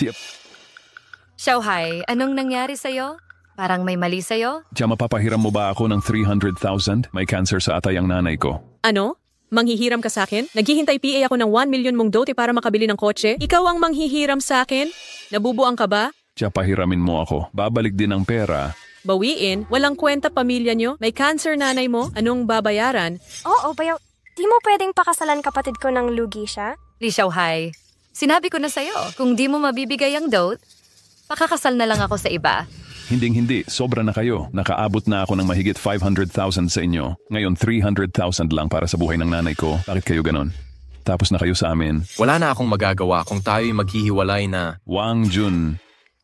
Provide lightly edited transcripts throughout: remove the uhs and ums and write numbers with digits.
Tip. Xiaohai, anong nangyari sa'yo? Parang may mali sa'yo? Tiya, mapapahiram mo ba ako ng 300,000? May cancer sa atay ang nanay ko. Ano? Manghihiram ka sa akin? Naghihintay PA ako ng 1 million mong dote para makabili ng kotse? Ikaw ang manghihiram sa akin? Nabubuang ka ba? Tiya, pahiramin mo ako. Babalik din ang pera. Bawiin? Walang kwenta pamilya nyo? May cancer nanay mo? Anong babayaran? Oo, bayaw. Di mo pwedeng pakasalan kapatid ko ng lugi siya? Li Xiaohai, sinabi ko na sa'yo, kung di mo mabibigay ang dote, pakakasal na lang ako sa iba. Hinding-hindi, sobra na kayo. Nakaabot na ako ng mahigit 500,000 sa inyo. Ngayon 300,000 lang para sa buhay ng nanay ko. Bakit kayo ganon? Tapos na kayo sa amin. Wala na akong magagawa kung tayo'y maghihiwalay na. Wang Jun,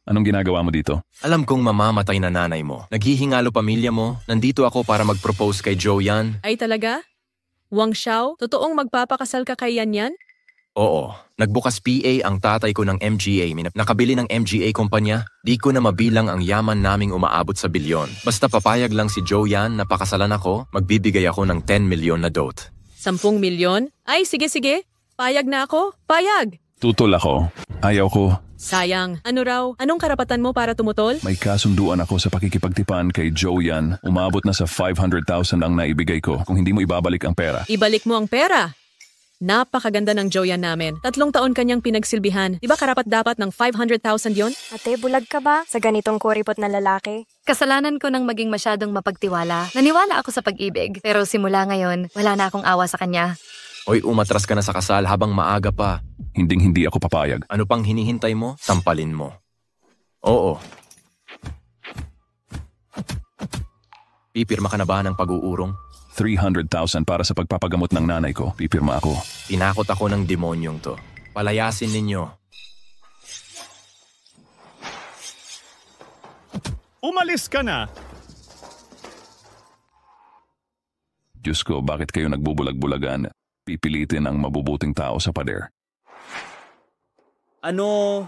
anong ginagawa mo dito? Alam kong mamamatay na nanay mo. Naghihingalo pamilya mo. Nandito ako para mag-propose kay Joyan. Ay talaga? Wang Xiao, totoong magpapakasal ka kay Yan? Oo. Nagbukas PA ang tatay ko ng MGA. Nakabili ng MGA kumpanya. Di ko na mabilang ang yaman naming umaabot sa bilyon. Basta papayag lang si Joyan na pakasalan ako, magbibigay ako ng 10 milyon na dote. 10 milyon? Ay, sige. Payag na ako. Payag! Tutol ako. Ayaw ko. Sayang. Ano raw? Anong karapatan mo para tumutol? May kasunduan ako sa pakikipagtipan kay Joyan. Umabot na sa 500,000 ang naibigay ko kung hindi mo ibabalik ang pera. Ibalik mo ang pera. Napakaganda ng Joyan namin. 3 taon kanyang pinagsilbihan. Di ba karapat dapat ng 500,000 yon? Ate, bulag ka ba sa ganitong kuripot na lalaki? Kasalanan ko nang maging masyadong mapagtiwala. Naniwala ako sa pag-ibig, pero simula ngayon, wala na akong awa sa kanya. Oy, umatras ka na sa kasal habang maaga pa. Hinding-hindi ako papayag. Ano pang hinihintay mo? Sampalin mo. Oo. Pipirma ka na ba ng pag-uurong? 300,000 para sa pagpapagamot ng nanay ko. Pipirma ako. Tinakot ako ng demonyong to. Palayasin ninyo. Umalis ka na! Diyos ko, bakit kayo nagbubulag-bulagan? Pipilitin ang mabubuting tao sa pader. Ano?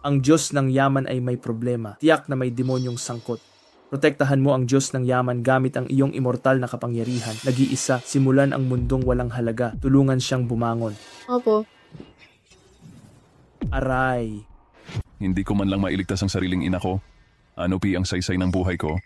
Ang Diyos ng yaman ay may problema. Tiyak na may demonyong sangkot. Protektahan mo ang Diyos ng yaman gamit ang iyong immortal na kapangyarihan. Nag-iisa, simulan ang mundong walang halaga. Tulungan siyang bumangon. Opo. Aray. Hindi ko man lang mailigtas ang sariling ina ko. Ano pi ang saysay ng buhay ko?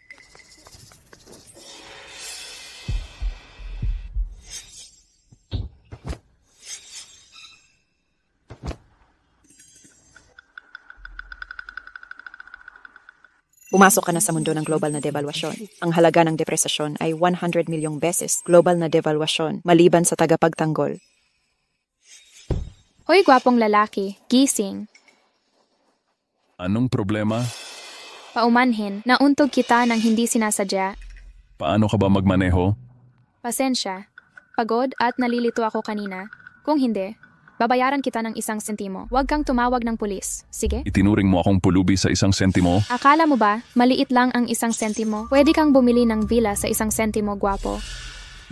Pumasok ka na sa mundo ng global na devaluasyon. Ang halaga ng depresasyon ay 100 milyong beses global na devaluasyon maliban sa tagapagtanggol. Hoy, gwapong lalaki, gising. Anong problema? Paumanhin, nauntog kita ng hindi sinasadya. Paano ka ba magmaneho? Pasensya. Pagod at nalilito ako kanina. Kung hindi, babayaran kita ng 1 sentimo. Huwag kang tumawag ng pulis. Sige? Itinuring mo akong pulubi sa 1 sentimo? Akala mo ba, maliit lang ang 1 sentimo? Pwede kang bumili ng villa sa 1 sentimo, gwapo.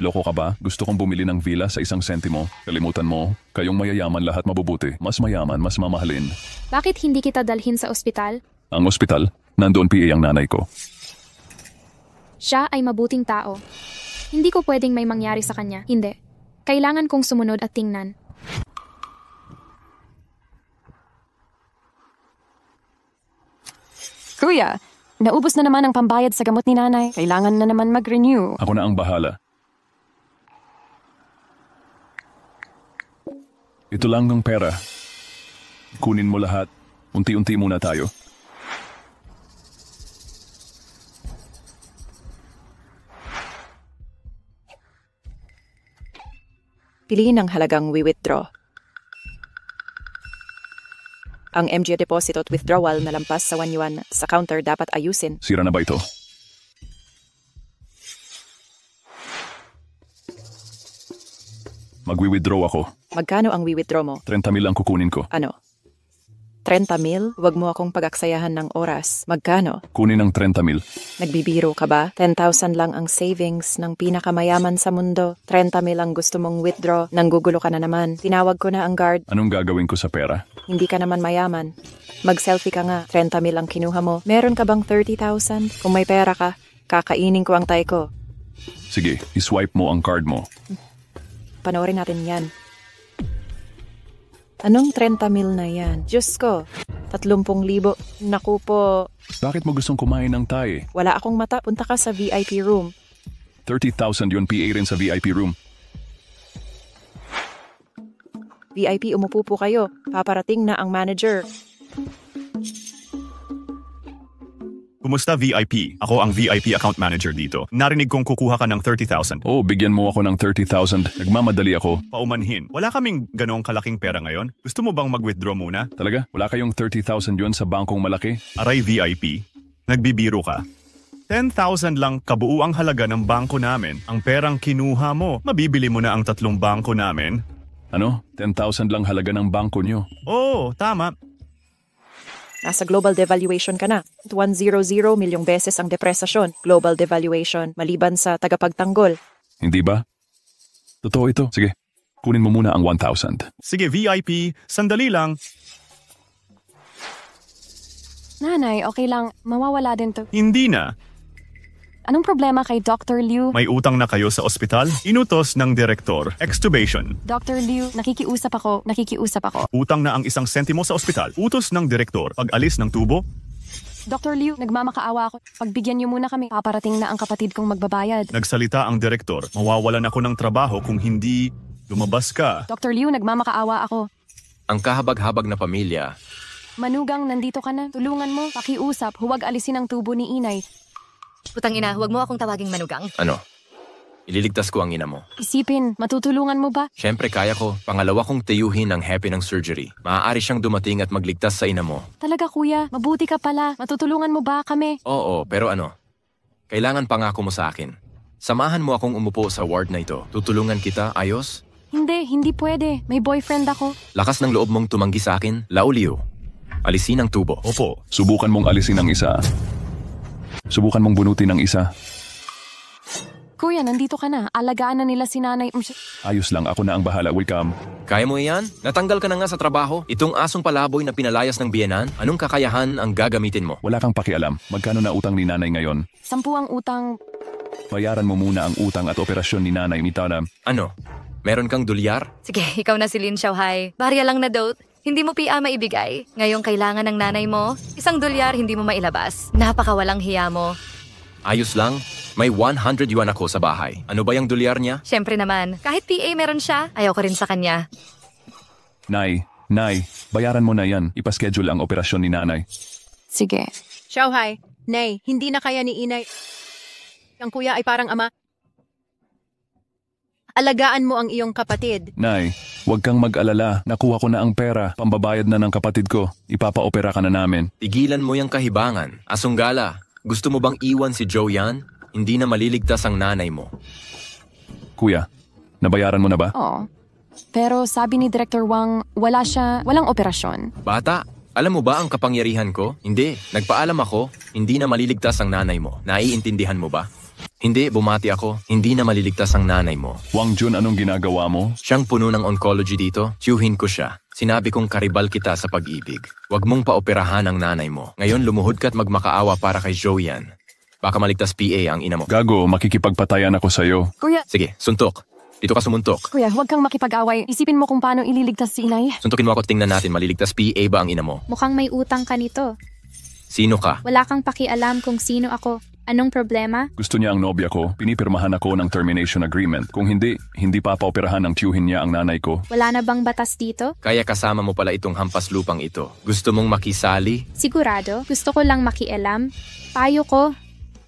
Loko ka ba? Gusto kong bumili ng villa sa 1 sentimo? Kalimutan mo, kayong mayayaman lahat mabubuti. Mas mayaman, mas mamahalin. Bakit hindi kita dalhin sa ospital? Ang ospital? Nandoon PA ang nanay ko. Siya ay mabuting tao. Hindi ko pwedeng may mangyari sa kanya. Hindi. Kailangan kong sumunod at tingnan. Kuya, naubos na naman ang pambayad sa gamot ni nanay. Kailangan na naman mag-renew. Ako na ang bahala. Ito lang ang pera. Kunin mo lahat. Unti-unti muna tayo. Piliin ang halagang we-withdraw. Ang MGA deposit at withdrawal na lampas sa 1 yuan sa counter dapat ayusin. Sira na ba ito? Magwi-withdraw ako. Magkano ang we-withdraw mo? 30,000 ang kukunin ko. Ano? 30,000? Huwag mo akong pag-aksayahan ng oras. Magkano? Kunin ang 30,000. Nagbibiro ka ba? 10,000 lang ang savings ng pinakamayaman sa mundo. 30,000 ang gusto mong withdraw. Nanggugulo ka na naman. Tinawag ko na ang guard. Anong gagawin ko sa pera? Hindi ka naman mayaman. Mag-selfie ka nga. 30,000 ang kinuha mo. Meron ka bang 30,000? Kung may pera ka, kakainin ko ang tay ko. Sige, iswipe mo ang card mo. Panoorin natin yan. Anong 30 mil na yan? Diyos ko, 30,000. Naku po, Bakit mo gustong kumain ng Thai? wala akong mata. Punta ka sa VIP room. 30,000 yun PA rin sa VIP room. VIP, umupo po kayo. Paparating na ang manager. Kumusta VIP? Ako ang VIP account manager dito. Narinig kong kukuha ka ng 30,000. Oh, bigyan mo ako ng 30,000. Nagmamadali ako. Paumanhin. Wala kaming ganong kalaking pera ngayon. Gusto mo bang mag-withdraw muna? Talaga? Wala kayong 30,000 yun sa bangkong malaki? Aray VIP. Nagbibiro ka. 10,000 lang kabuuang halaga ng bangko namin. Ang perang kinuha mo, mabibili mo na ang 3 bangko namin. Ano? 10,000 lang halaga ng bangko nyo. Oo, tama. Nasa global devaluation ka na. 100 milyong beses ang depresasyon. Global devaluation, maliban sa tagapagtanggol. Hindi ba? Totoo ito. Sige, kunin mo muna ang 1,000. Sige VIP, sandali lang. Nanay, okay lang. Mawawala din to. Hindi na. Anong problema kay Dr. Liu? May utang na kayo sa ospital? Inutos ng direktor. Extubation. Dr. Liu, nakikiusap ako. Utang na ang 1 sentimo sa ospital. Utos ng direktor. Pag-alis ng tubo, Dr. Liu, nagmamakaawa ako. Pagbigyan niyo muna kami. Paparating na ang kapatid kong magbabayad. nagsalita ang direktor. Mawawalan ako ng trabaho kung hindi lumabas ka. Dr. Liu, nagmamakaawa ako. Ang kahabag-habag na pamilya, Manugang, nandito ka na. Tulungan mo. Pakiusap. Huwag alisin ang tubo ni inay. Putang ina, huwag mo akong tawaging manugang. ano? Ililigtas ko ang ina mo. Isipin, matutulungan mo ba? Siyempre kaya ko. Pangalawa kong tiyuhin ang happy ng surgery. Maaari siyang dumating at magligtas sa ina mo. Talaga kuya, mabuti ka pala. Matutulungan mo ba kami? Oo, pero ano? Kailangan pangako mo sa akin. Samahan mo akong umupo sa ward na ito. Tutulungan kita, ayos? Hindi pwede. May boyfriend ako. Lakas ng loob mong tumanggi sa akin, Lauliu. Alisin ang tubo. Opo. Subukan mong alisin ang isa. Subukan mong bunutin ang isa. Kuya, nandito ka na. Alagaan na nila si nanay. Ayos lang, ako na ang bahala. Welcome. Kaya mo iyan? Natanggal ka na nga sa trabaho. Itong asong palaboy na pinalayas ng biyenan, anong kakayahan ang gagamitin mo? Wala kang pakialam. Magkano na utang ni nanay ngayon? 10 ang utang. Bayaran mo muna ang utang at operasyon ni nanay Mitana. Ano? Meron kang dolyar? Sige, ikaw na si Lin Xiaohai. Barya lang na dote. Hindi mo PA maibigay. Ngayong kailangan ng nanay mo, $1 hindi mo mailabas. Napakawalang hiya mo. Ayos lang. May 100 yuan ako sa bahay. Ano ba yung dolyar niya? Siyempre naman, kahit PA meron siya, ayaw ko rin sa kanya. Nay, bayaran mo na yan. Ipaschedule ang operasyon ni nanay. Sige. Xiaohai, Nay, hindi na kaya ni inay. Ang kuya ay parang ama. Alagaan mo ang iyong kapatid. Nay, huwag kang mag-alala. Nakuha ko na ang pera. Pambabayad na ng kapatid ko. Ipapa-opera ka na namin. Tigilan mo yung kahibangan. Asunggala, gusto mo bang iwan si Joyan? Hindi na maliligtas ang nanay mo. Kuya, nabayaran mo na ba? Oo. Pero sabi ni Director Wang, walang operasyon. Bata, alam mo ba ang kapangyarihan ko? Hindi. Nagpaalam ako, hindi na maliligtas ang nanay mo. Naiintindihan mo ba? Hindi, bumati ako. Hindi na maliligtas ang nanay mo. Wang Jun, anong ginagawa mo? Siyang puno ng oncology dito. Tiyuhin ko siya. Sinabi kong karibal kita sa pag-ibig. Huwag mong paoperahan ang nanay mo. Ngayon lumuhod ka at magmakaawa para kay Joyan. Baka maligtas PA ang ina mo. Gago, makikipagpatayan ako sa'yo. Kuya, Sige, suntok. Dito ka sumuntok. kuya, huwag kang makipag-away. Isipin mo kung paano ililigtas si inay. Suntukin mo ako at tingnan natin maliligtas PA ba ang ina mo. Mukhang may utang ka nito. Sino ka? Wala kang pakialam kung sino ako. Anong problema? Gusto niya ang nobya ko. Pinipirmahan ako ng termination agreement. Kung hindi papaoperahan ng tiyuhin niya ang nanay ko. Wala na bang batas dito? Kaya kasama mo pala itong hampas lupang ito. Gusto mong makisali? Sigurado, gusto ko lang makialam. Payo ko,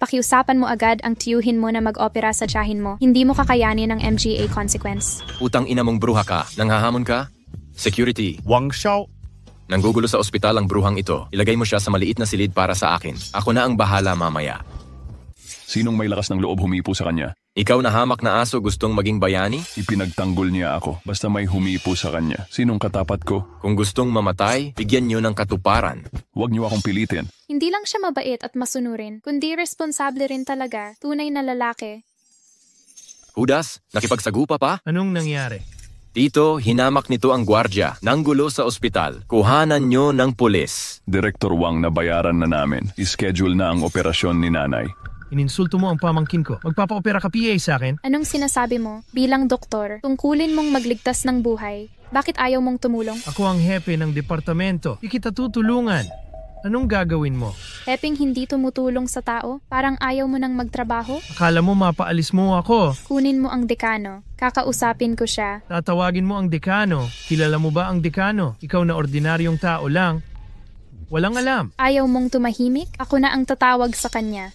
pakiusapan mo agad ang tiyuhin mo na mag-opera sa tiyahin mo. Hindi mo kakayanin ang MGA consequence. Utang ina mong bruha ka. Nanghahamon ka? Security. Wang Xiao. Nanggugulo sa ospital ang bruhang ito. Ilagay mo siya sa maliit na silid para sa akin. Ako na ang bahala mamaya. Sinong may lakas ng loob humipo sa kanya? Ikaw na hamak na aso gustong maging bayani? Ipinagtanggol niya ako. Basta may humipo sa kanya. Sinong katapat ko? Kung gustong mamatay, bigyan niyo ng katuparan. Huwag niyo akong pilitin. Hindi lang siya mabait at masunurin, kundi responsable rin talaga, tunay na lalaki. Judas, nakipagsagupa pa? Anong nangyari? Tito, hinamak nito ang gwardya. Nanggulo sa ospital. Kuhanan nyo ng pulis. Direktor Wang, nabayaran na namin. Ischedule na ang operasyon ni nanay. Ininsulto mo ang pamangkin ko. Magpapa-opera ka PA sa akin? Anong sinasabi mo? Bilang doktor, tungkulin mong magligtas ng buhay. Bakit ayaw mong tumulong? Ako ang hepe ng departamento. Di kita tutulungan. Anong gagawin mo? Heping hindi tumutulong sa tao? Parang ayaw mo nang magtrabaho? Akala mo mapaalis mo ako. Kunin mo ang dekano. Kakausapin ko siya. Tatawagin mo ang dekano. Kilala mo ba ang dekano? Ikaw na ordinaryong tao lang. Walang alam. Ayaw mong tumahimik? Ako na ang tatawag sa kanya.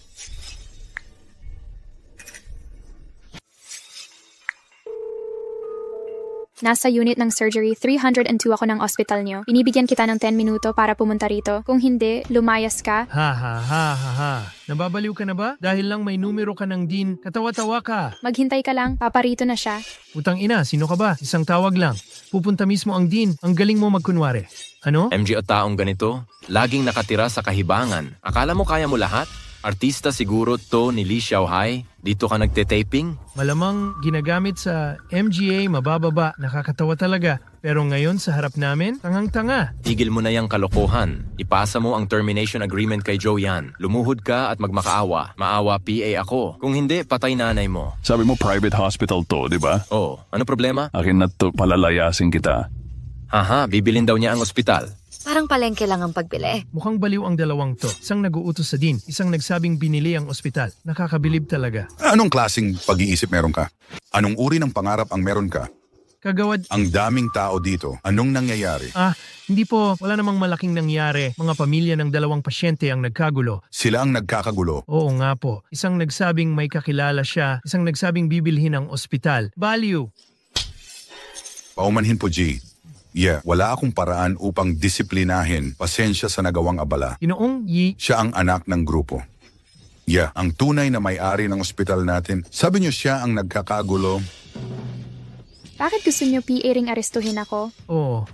Nasa unit ng surgery, 302 ako ng ospital nyo. Binibigyan kita ng 10 minuto para pumunta rito. Kung hindi, lumayas ka. Ha. Nababaliw ka na ba? Dahil lang may numero ka ng din, katawa-tawa ka. Maghintay ka lang, paparito na siya. Utang ina, sino ka ba? Isang tawag lang. Pupunta mismo ang din. Ang galing mo magkunwari. Ano? MJ o taong ganito, laging nakatira sa kahibangan. Akala mo kaya mo lahat? Artista siguro to ni Lee Xiaohai. Dito ka nagte-taping? Malamang ginagamit sa MGA, mabababa, nakakatawa talaga. Pero ngayon sa harap namin, tangang-tanga. Tigil mo na yung kalokohan. Ipasa mo ang termination agreement kay Joyan. Lumuhod ka at magmakaawa. Maawa PA ako. Kung hindi, patay nanay mo. Sabi mo private hospital to, di ba? Oh, ano problema? Akin na to, palalayasin kita. Haha, bibilin daw niya ang ospital. Parang palengke lang ang pagbili. Mukhang baliw ang dalawang to. Isang nag-uutos sa din, isang nagsabing binili ang ospital. Nakakabilib talaga. Anong klaseng pag-iisip meron ka? Anong uri ng pangarap ang meron ka? Kagawad. Ang daming tao dito. Anong nangyayari? Hindi po. Wala namang malaking nangyari. Mga pamilya ng 2 pasyente ang nagkagulo. Sila ang nagkakagulo. Oo nga po. Isang nagsabing may kakilala siya. Isang nagsabing bibilhin ang ospital. Baliw. Paumanhin po, G. Wala akong paraan upang disiplinahin. Pasensya sa nagawang abala. Ginoong Yi. Siya ang anak ng grupo. Ang tunay na may-ari ng ospital natin. Sabi niyo siya ang nagkakagulo. Bakit gusto niyo PA ring arestuhin ako? Oo.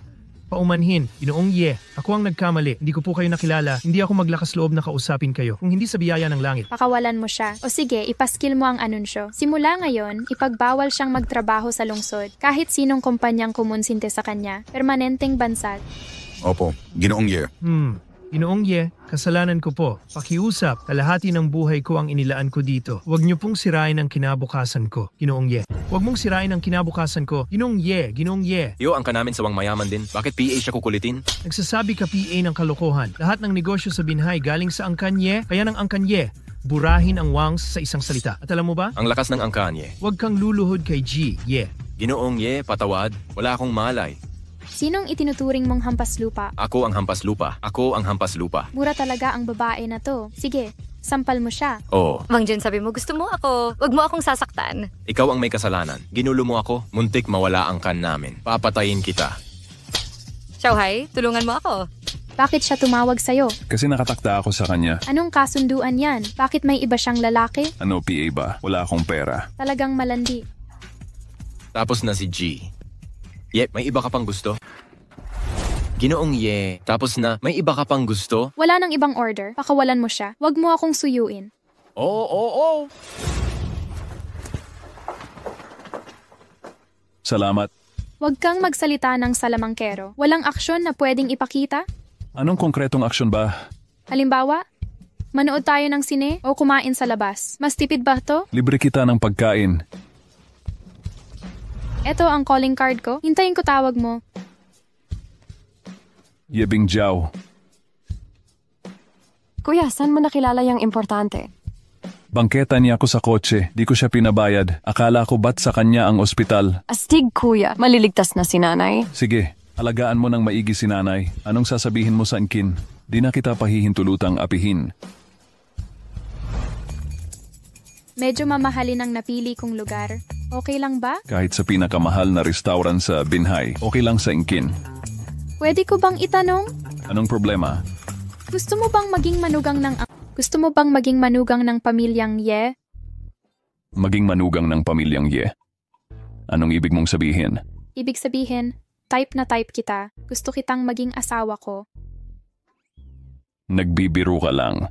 Paumanhin. Ginoong Ye. Ako ang nagkamali. Hindi ko po kayo nakilala. Hindi ako maglakas loob na kausapin kayo. Kung hindi sa biyaya ng langit. Pakawalan mo siya. O sige, ipaskil mo ang anunsyo. Simula ngayon, ipagbawal siyang magtrabaho sa lungsod. Kahit sinong kumpanyang kumunsinte sa kanya. Permanenteng bansag. Opo, Ginoong Ye. Ginoong Ye, kasalanan ko po. Pakiusap, kalahati ng buhay ko ang inilaan ko dito. Huwag niyo pong sirain ang kinabukasan ko, Ginoong Ye. Huwag mong sirain ang kinabukasan ko, Ginoong Ye, Ginoong Ye. Yo, ang namin sawang mayaman din. Bakit PA siya kukulitin? Nagsasabi ka PA ng kalokohan. Lahat ng negosyo sa Binhay galing sa Angkanye, kaya ng Angkanye. Burahin ang Wangs sa isang salita. At alam mo ba? Ang lakas ng Angkanye. Huwag kang luluhod kay G, Ye. Ginoong Ye, patawad. Wala akong malay. Sinong itinuturing mong hampas lupa? Ako ang hampas lupa. Ako ang hampas lupa. Mura talaga ang babae na to. Sige, sampal mo siya. Oo. Mang Jen, sabi mo gusto mo ako. Wag mo akong sasaktan. Ikaw ang may kasalanan. Ginulo mo ako. Muntik mawala ang kan namin. Papatayin kita. Xiaohai, tulungan mo ako. Bakit siya tumawag sa'yo? Kasi nakatakda ako sa kanya. Anong kasunduan yan? Bakit may iba siyang lalaki? Ano, PA ba? Wala akong pera. Talagang malandi. Tapos na si G. May iba ka pang gusto? Ginoong Ye, tapos na, may iba ka pang gusto? Wala nang ibang order. Pakawalan mo siya. Huwag mo akong suyuin. Oo. Salamat. Huwag kang magsalita ng salamangkero. Walang aksyon na pwedeng ipakita? Anong konkretong aksyon ba? Halimbawa, manood tayo ng sine o kumain sa labas. Mas tipid ba to? Libre kita ng pagkain. Eto ang calling card ko. Hintayin ko tawag mo. Yebing Jiao. Kuya, saan mo nakilala yung importante? Bangketa niya ako sa kotse. Di ko siya pinabayad. Akala ko ba't sa kanya ang ospital. Astig, kuya. Maliligtas na si nanay. Sige, alagaan mo ng maigi si nanay. Anong sasabihin mo sa Ankin? Di na kita pahihintulutang apihin. Medyo mamahalin ang napili kong lugar. Okay lang ba? Kahit sa pinakamahal na restaurant sa Binhay, okay lang sa Ankin. Pwede ko bang itanong? Anong problema? Gusto mo bang maging manugang ng pamilyang Ye? Maging manugang ng pamilyang Ye. Anong ibig mong sabihin? Ibig sabihin, type na type kita. Gusto kitang maging asawa ko. Nagbibiro ka lang.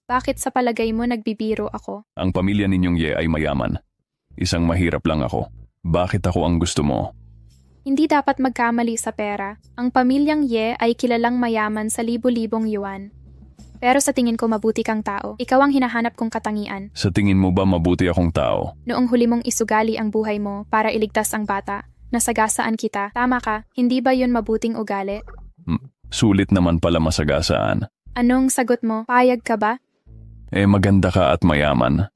Bakit sa palagay mo nagbibiro ako? Ang pamilya ninyong Ye ay mayaman. Isang mahirap lang ako. Bakit ako ang gusto mo? Hindi dapat magkamali sa pera. Ang pamilyang Ye ay kilalang mayaman sa libo-libong yuan. Pero sa tingin ko mabuti kang tao. Ikaw ang hinahanap kong katangian. Sa tingin mo ba mabuti akong tao? Noong huli mong isugali ang buhay mo para iligtas ang bata, nasagasaan kita. Tama ka, hindi ba yun mabuting ugali? Sulit naman pala masagasaan. Anong sagot mo? Payag ka ba? Maganda ka at mayaman.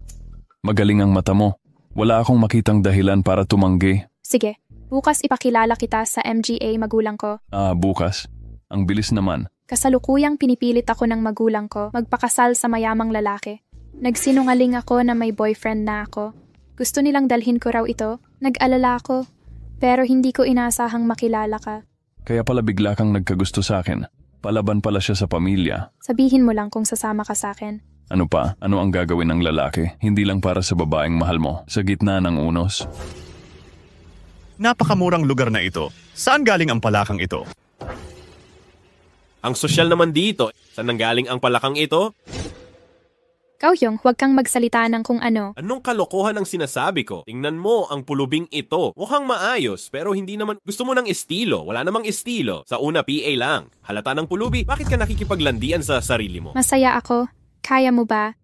Magaling ang mata mo. Wala akong makitang dahilan para tumanggi. Sige, bukas ipakilala kita sa MGA magulang ko. Bukas? Ang bilis naman. Kasalukuyang pinipilit ako ng magulang ko magpakasal sa mayamang lalaki. Nagsinungaling ako na may boyfriend na ako. Gusto nilang dalhin ko raw ito. Nag-alala ako. Pero hindi ko inasahang makilala ka. Kaya pala bigla kang nagkagusto sa akin. Palaban pala siya sa pamilya. Sabihin mo lang kung sasama ka sa akin. Ano pa? Ano ang gagawin ng lalaki? Hindi lang para sa babaeng mahal mo. Sa gitna ng unos. Napakamurang lugar na ito. Saan galing ang palakang ito? Ang sosyal naman dito. Saan nanggaling ang palakang ito? Kaoyong, huwag kang magsalita ng kung ano. Anong kalokohan ang sinasabi ko? Tingnan mo ang pulubing ito. Mukhang maayos, pero hindi naman gusto mo ng estilo. Wala namang estilo. Sa una, PA lang. Halata ng pulubi, bakit ka nakikipaglandian sa sarili mo? Masaya ako. Kaya mo ba?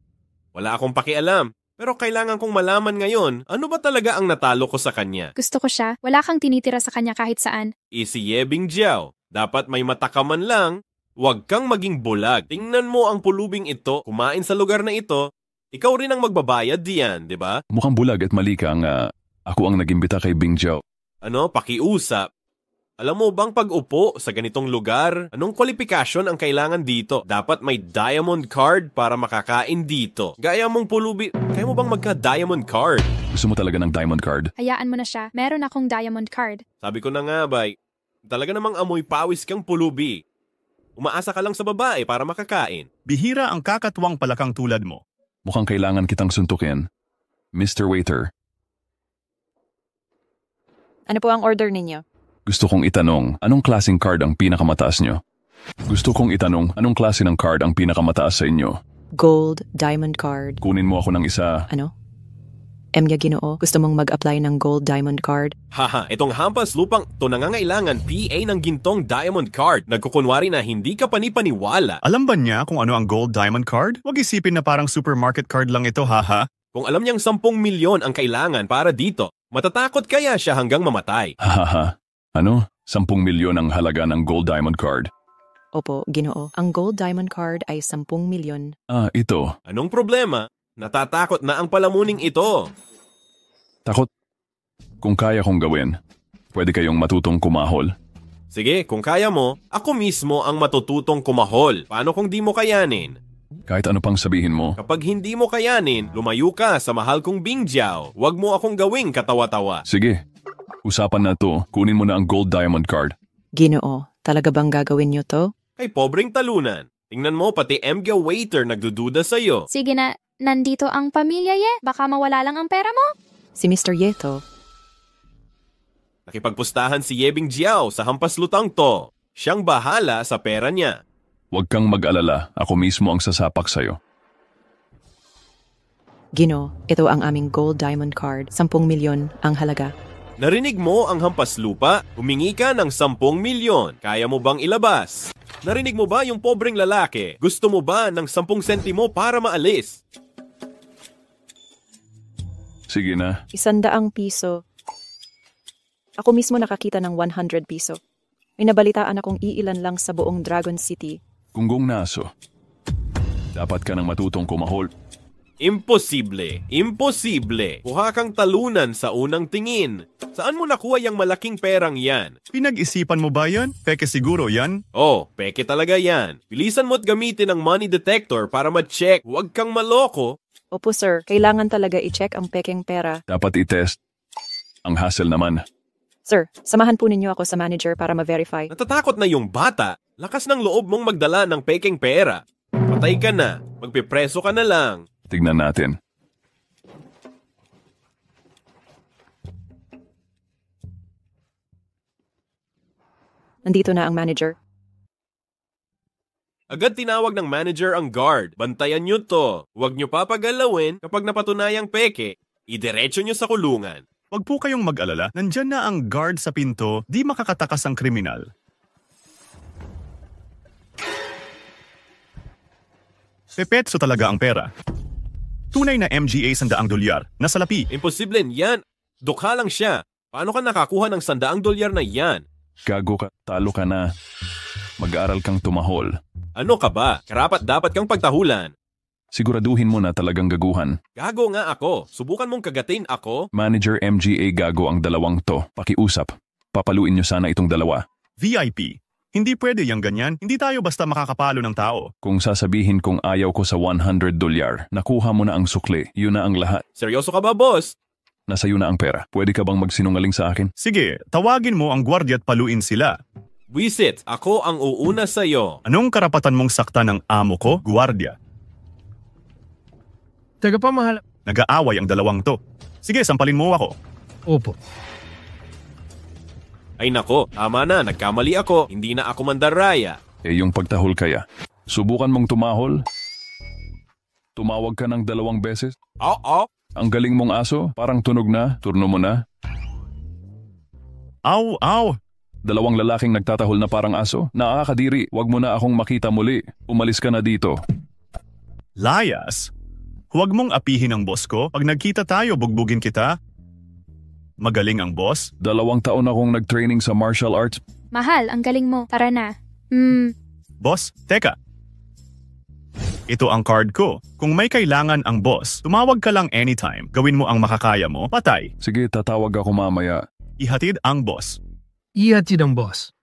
Wala akong pakialam. Pero kailangan kong malaman ngayon, ano ba talaga ang natalo ko sa kanya? Gusto ko siya. Wala kang tinitira sa kanya kahit saan. Si Yebing Jiao. Dapat may mata ka man lang. Huwag kang maging bulag. Tingnan mo ang pulubing ito, kumain sa lugar na ito. Ikaw rin ang magbabayad diyan, di ba? Mukhang bulag at mali ka ako ang nagimbita kay Bing Jiao. Pakiusap. Alam mo bang pag-upo sa ganitong lugar, anong kwalifikasyon ang kailangan dito? Dapat may diamond card para makakain dito. Gaya mong pulubi, kaya mo bang magka-diamond card? Gusto mo talaga ng diamond card? Hayaan mo na siya. Meron akong diamond card. Sabi ko na nga, bay. Talaga namang amoy pawis kang pulubi. Umaasa ka lang sa babae para makakain. Bihira ang kakatwang palakang tulad mo. Mukhang kailangan kitang suntukin. Mr. Waiter. Ano po ang order ninyo? Gusto kong itanong, anong klaseng card ang pinakamataas nyo? Gusto kong itanong, anong klase ng card ang pinakamataas sa inyo? Gold diamond card. Kunin mo ako ng isa. Ano? Emya Ginoo, gusto mong mag-apply ng gold diamond card? Haha, itong hampas lupang to nangangailangan PA ng gintong diamond card. Nagkukunwari na hindi ka panipaniwala. Alam ba niya kung ano ang gold diamond card? Huwag isipin na parang supermarket card lang ito, haha. Kung alam niyang 10 milyon ang kailangan para dito, matatakot kaya siya hanggang mamatay. Hahaha. Ano? 10 milyon ang halaga ng gold diamond card? Opo, Ginoo. Ang gold diamond card ay 10 milyon. Ito. Anong problema? Natatakot na ang palamuning ito. Takot? Kung kaya kong gawin, pwede kayong matutong kumahol. Sige, kung kaya mo, ako mismo ang matututong kumahol. Paano kung di mo kayanin? Kahit ano pang sabihin mo. Kapag hindi mo kayanin, lumayo ka sa mahal kong Bing Jiao. Huwag mo akong gawing katawa-tawa. Sige, usapan na to. Kunin mo na ang gold diamond card. Ginoo, talaga bang gagawin niyo to? Kay pobreng talunan. Tingnan mo, pati MGA waiter nagdududa sa'yo. Sige na, nandito ang pamilya Ye. Baka mawala lang ang pera mo. Si Mr. Yeto. Nakipagpustahan si Yebing Jiao sa hampas lutang to. Siyang bahala sa pera niya. Huwag kang mag-alala. Ako mismo ang sasapak sa'yo. Ginoo, ito ang aming gold diamond card. 10 milyon ang halaga. Narinig mo ang hampas lupa? Humingi ka ng 10 milyon. Kaya mo bang ilabas? Narinig mo ba yung pobreng lalaki? Gusto mo ba ng 10 sentimo para maalis? Sige na. 100 piso. Ako mismo nakakita ng 100 piso. May nabalitaan akong iilan lang sa buong Dragon City. Kunggong naso. Dapat ka nang matutong kumahol. Imposible. Imposible. Kuha kang talunan sa unang tingin. Saan mo nakuha yung malaking perang yan? Pinag-isipan mo ba yan? Peke siguro yan? Peke talaga yan. Bilisan mo't gamitin ang money detector para ma-check. Huwag kang maloko. Opo sir, kailangan talaga i-check ang pekeng pera. Dapat i-test. Ang hassle naman. Sir, samahan po ninyo ako sa manager para ma-verify. Natatakot na yung bata. Lakas ng loob mong magdala ng pekeng pera. Patay ka na. Magpipreso ka na lang. Tignan natin. Nandito na ang manager. Agad tinawag ng manager ang guard. Bantayan nyo to. Huwag nyo papagalawin kapag napatunayang peke. Idiretso nyo sa kulungan. Huwag po kayong mag-alala. Nandyan na ang guard sa pinto. Di makakatakas ang kriminal. Pepetso talaga ang pera. Tunay na MGA $100. Nasa lapi. Imposible yan. Dukha lang siya. Paano ka nakakuha ng $100 na yan? Gago ka, talo ka na. Mag-aaral kang tumahol. Ano ka ba? Karapat dapat kang pagtahulan. Siguraduhin mo na talagang gaguhan. Gago nga ako. Subukan mong kagatin ako. Manager MGA gago ang dalawang to. Pakiusap. Papaluin niyo sana itong dalawa. VIP. Hindi pwede yung ganyan. Hindi tayo basta makakapalo ng tao. Kung sasabihin kong ayaw ko sa $100, nakuha mo na ang sukli. Yun na ang lahat. Seryoso ka ba, boss? Nasa iyo na ang pera. Pwede ka bang magsinungaling sa akin? Sige, tawagin mo ang gwardiya at paluin sila. Wisit, ako ang uuna sa'yo. Anong karapatan mong sakta ng amo ko, gwardiya? Tagapamahal. Nag-aaway ang dalawang to. Sige, sampalin mo ako. Opo. Ay nako, tama na, nagkamali ako. Hindi na ako mandaraya. Yung pagtahol kaya. Subukan mong tumahol? Tumawag ka ng 2 beses? Oo. Ang galing mong aso, parang tunog na, turno mo na. Aw, aw. 2 lalaking nagtatahol na parang aso. Nakakadiri, wag mo na akong makita muli. Umalis ka na dito. Layas. Huwag mong apihin ang boss ko. Pag nagkita tayo, bugbugin kita. Magaling ang boss. 2 taon akong nag-training sa martial arts. Mahal, ang galing mo. Tara na. Boss, teka. Ito ang card ko. Kung may kailangan ang boss, tumawag ka lang anytime. Gawin mo ang makakaya mo, patay. Sige, tatawag ako mamaya. Ihatid ang boss. Ihatid ang boss.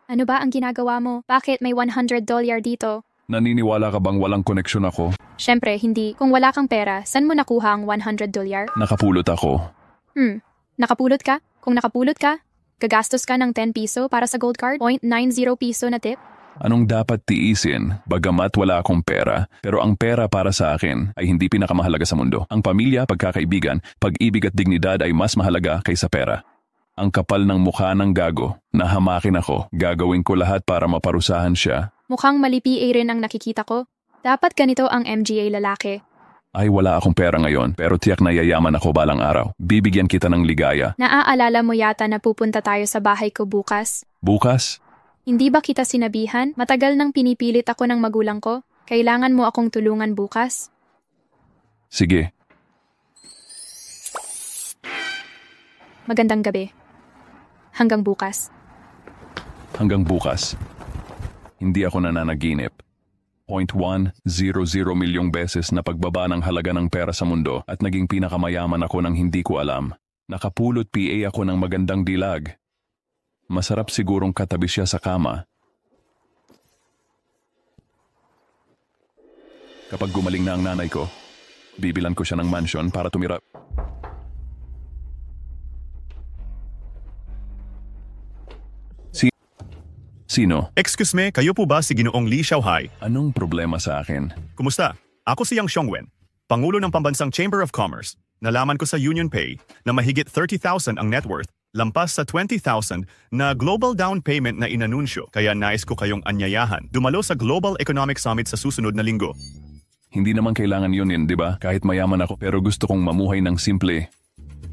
Ano ba ang ginagawa mo? Bakit may $100 dito? Naniniwala ka bang walang koneksyon ako? Siyempre, hindi. Kung wala kang pera, saan mo nakuha ang $100? Nakapulot ako. Nakapulot ka? Kung nakapulot ka, gagastos ka ng 10 piso para sa gold card, 0.90 piso na tip? Anong dapat tiisin? Bagamat wala akong pera, pero ang pera para sa akin ay hindi pinakamahalaga sa mundo. Ang pamilya, pagkakaibigan, pag-ibig at dignidad ay mas mahalaga kaysa pera. Ang kapal ng mukha ng gago, nahamakin ako, gagawin ko lahat para maparusahan siya. Mukhang mali PA rin ang nakikita ko. Dapat ganito ang MGA lalaki. Ay wala akong pera ngayon, pero tiyak na yayaman ako balang araw. Bibigyan kita ng ligaya. Naaalala mo yata na pupunta tayo sa bahay ko bukas? Bukas? Hindi ba kita sinabihan? Matagal nang pinipilit ako ng magulang ko. Kailangan mo akong tulungan bukas. Sige. Magandang gabi. Hanggang bukas. Hanggang bukas. Hindi ako nananaginip. 0.100 milyong beses na pagbaba ng halaga ng pera sa mundo at naging pinakamayaman ako nang hindi ko alam. Nakapulot PA ako ng magandang dilag. Masarap sigurong katabi siya sa kama. Kapag gumaling na ang nanay ko, bibilan ko siya ng mansion para tumira. Sino? Excuse me, kayo po ba si Ginoong Lee Xiaohai? Anong problema sa akin? Kumusta? Ako si Yang Xiongwen, Pangulo ng Pambansang Chamber of Commerce. Nalaman ko sa UnionPay na mahigit 30,000 ang net worth, lampas sa 20,000 na global down payment na inanunsyo. Kaya nais ko kayong anyayahan. Dumalo sa Global Economic Summit sa susunod na linggo. Hindi naman kailangan yun, di ba? Kahit mayaman ako pero gusto kong mamuhay ng simple.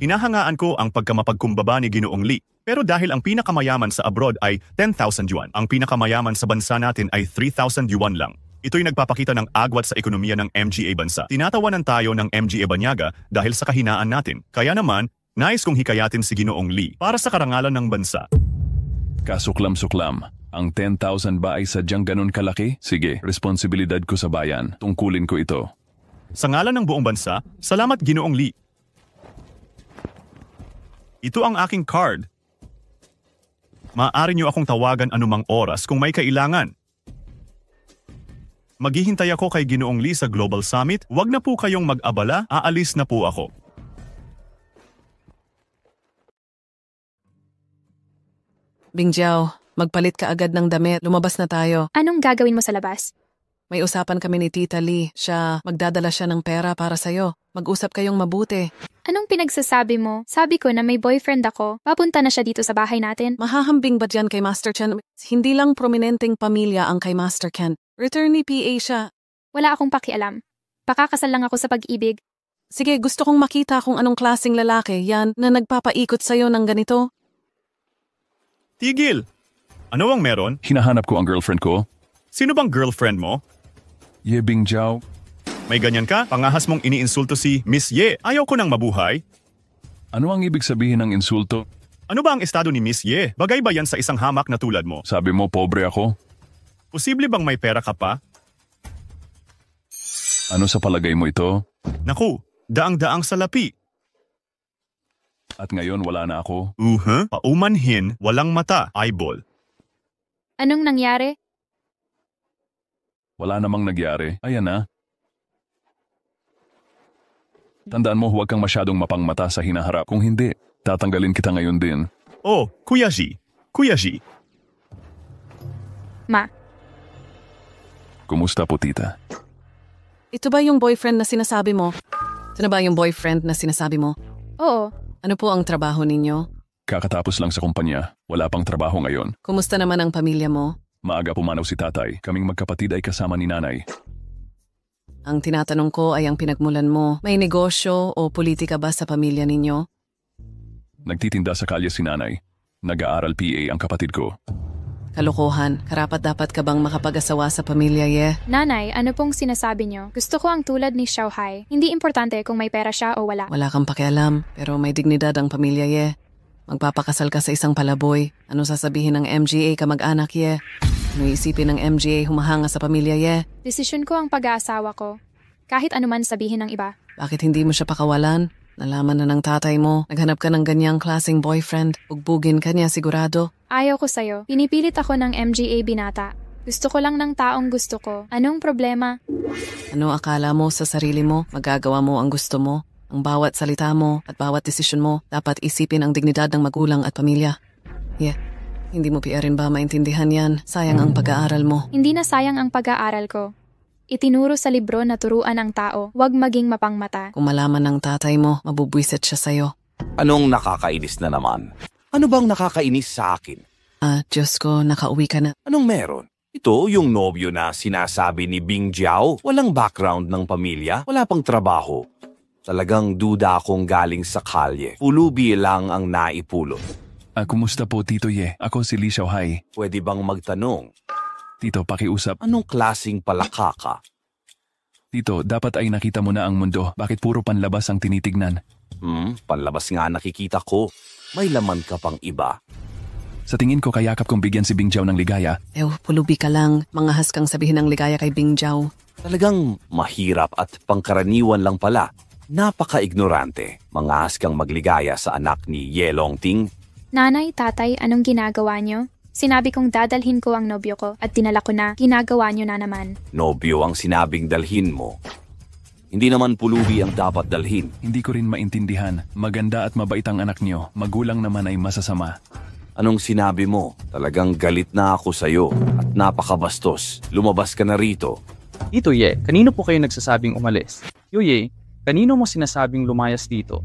Hinahangaan ko ang pagkamapagkumbaba ni Ginoong Lee. Pero dahil ang pinakamayaman sa abroad ay 10,000 yuan, ang pinakamayaman sa bansa natin ay 3,000 yuan lang. Ito'y nagpapakita ng agwat sa ekonomiya ng MGA bansa. Tinatawanan tayo ng MGA Banyaga dahil sa kahinaan natin. Kaya naman, nais kong hikayatin si Ginoong Lee para sa karangalan ng bansa. Kasuklam-suklam. Ang 10,000 ba ay sadyang ganun kalaki? Sige, responsibilidad ko sa bayan. Tungkulin ko ito. Sa ngalan ng buong bansa, salamat Ginoong Lee. Ito ang aking card. Maaari niyo akong tawagan anumang oras kung may kailangan. Maghihintay ako kay Ginoong Lee sa Global Summit. Huwag na po kayong mag-abala, aalis na po ako. Bingjiao, magpalit ka agad ng damit. Lumabas na tayo. Anong gagawin mo sa labas? May usapan kami ni Tita Lee. Magdadala siya ng pera para sa'yo. Mag-usap kayong mabuti. Anong pinagsasabi mo? Sabi ko na may boyfriend ako. Papunta na siya dito sa bahay natin. Mahahambing ba dyan kay Master Chen? Hindi lang prominenteng pamilya ang kay Master Ken. Returnee PA siya. Wala akong pakialam. Pakakasal lang ako sa pag-ibig. Sige, gusto kong makita kung anong klaseng lalaki yan na nagpapaikot sa'yo ng ganito. Tigil! Ano ang meron? Hinahanap ko ang girlfriend ko. Sino bang girlfriend mo? Ye Bingjiao. May ganyan ka? Pangahas mong iniinsulto si Miss Ye. Ayaw ko nang mabuhay. Ano ang ibig sabihin ng insulto? Ano ba ang estado ni Miss Ye? Bagay ba yan sa isang hamak na tulad mo? Sabi mo, pobre ako? Posible bang may pera ka pa? Ano sa palagay mo ito? Naku, daang-daang salapi. At ngayon wala na ako? Paumanhin, walang mata, eyeball. Anong nangyari? Wala namang nagyari. Ayan na. Tandaan mo, huwag kang masyadong mapangmata sa hinaharap. Kung hindi, tatanggalin kita ngayon din. Oh, Kuya G. Kuya G. Ma. Kumusta po, tita? Ito ba yung boyfriend na sinasabi mo? Ito na ba yung boyfriend na sinasabi mo? Oo. Ano po ang trabaho ninyo? Kakatapos lang sa kumpanya. Wala pang trabaho ngayon. Kumusta naman ang pamilya mo? Maaga pumanaw si tatay. Kaming magkapatid ay kasama ni nanay. Ang tinatanong ko ay ang pinagmulan mo. May negosyo o politika ba sa pamilya ninyo? Nagtitinda sa kalye si nanay. Nag-aaral PA ang kapatid ko. Kalokohan, karapat-dapat ka bang makapag-asawa sa pamilya, Ye? Nanay, ano pong sinasabi niyo? Gusto ko ang tulad ni Xiaohai. Hindi importante kung may pera siya o wala. Wala kang pakialam, pero may dignidad ang pamilya, Ye. Magpapakasal ka sa isang palaboy. Ano sasabihin ng MGA kamag-anak, Ye? Ano isipin ng MGA humahanga sa pamilya, Ye? Desisyon ko ang pag-aasawa ko. Kahit anuman sabihin ng iba. Bakit hindi mo siya pakawalan? Nalaman na ng tatay mo. Naghanap ka ng ganyang klaseng boyfriend. Bugbugin ka niya sigurado. Ayaw ko sa'yo. Pinipilit ako ng MGA binata. Gusto ko lang ng taong gusto ko. Anong problema? Ano akala mo sa sarili mo? Magagawa mo ang gusto mo. Ang bawat salita mo at bawat desisyon mo, dapat isipin ang dignidad ng magulang at pamilya. Yeah. Hindi mo rin ba maintindihan yan? Sayang ang pag-aaral mo. Hindi na sayang ang pag-aaral ko. Itinuro sa libro na turuan ang tao, huwag maging mapangmata. Kung malaman ng tatay mo, mabubwisit siya sa'yo. Anong nakakainis na naman? Ano bang nakakainis sa akin? Diyos ko, nakauwi ka na. Anong meron? Ito yung nobyo na sinasabi ni Bing Jiao. Walang background ng pamilya, wala pang trabaho. Talagang duda akong galing sa kalye. Pulubi lang ang naipulot. Kumusta po, Tito Ye? Ako si Li Xiaohai. Pwede bang magtanong? Tito, pakiusap. Anong klaseng palaka ka? Tito, dapat ay nakita mo na ang mundo. Bakit puro panlabas ang tinitignan? Panlabas nga nakikita ko. May laman ka pang iba. Sa tingin ko, kayakap kong bigyan si Bing Jiao ng ligaya. Pulubi ka lang. Mangahas kang sabihin ng ligaya kay Bing Jiao. Talagang mahirap at pangkaraniwan lang pala. Napaka-ignorante. Mangahas kang magligaya sa anak ni Ye Longting. Nanay, tatay, anong ginagawa niyo? Sinabi kong dadalhin ko ang nobyo ko at dinala ko na, ginagawa niyo na naman. Nobyo ang sinabing dalhin mo. Hindi naman pulubi ang dapat dalhin. Hindi ko rin maintindihan. Maganda at mabait ang anak niyo. Magulang naman ay masasama. Anong sinabi mo? Talagang galit na ako sa'yo at napakabastos. Lumabas ka na rito. Tito Ye, kanino po kayo nagsasabing umalis? Ye, kanino mo sinasabing lumayas dito?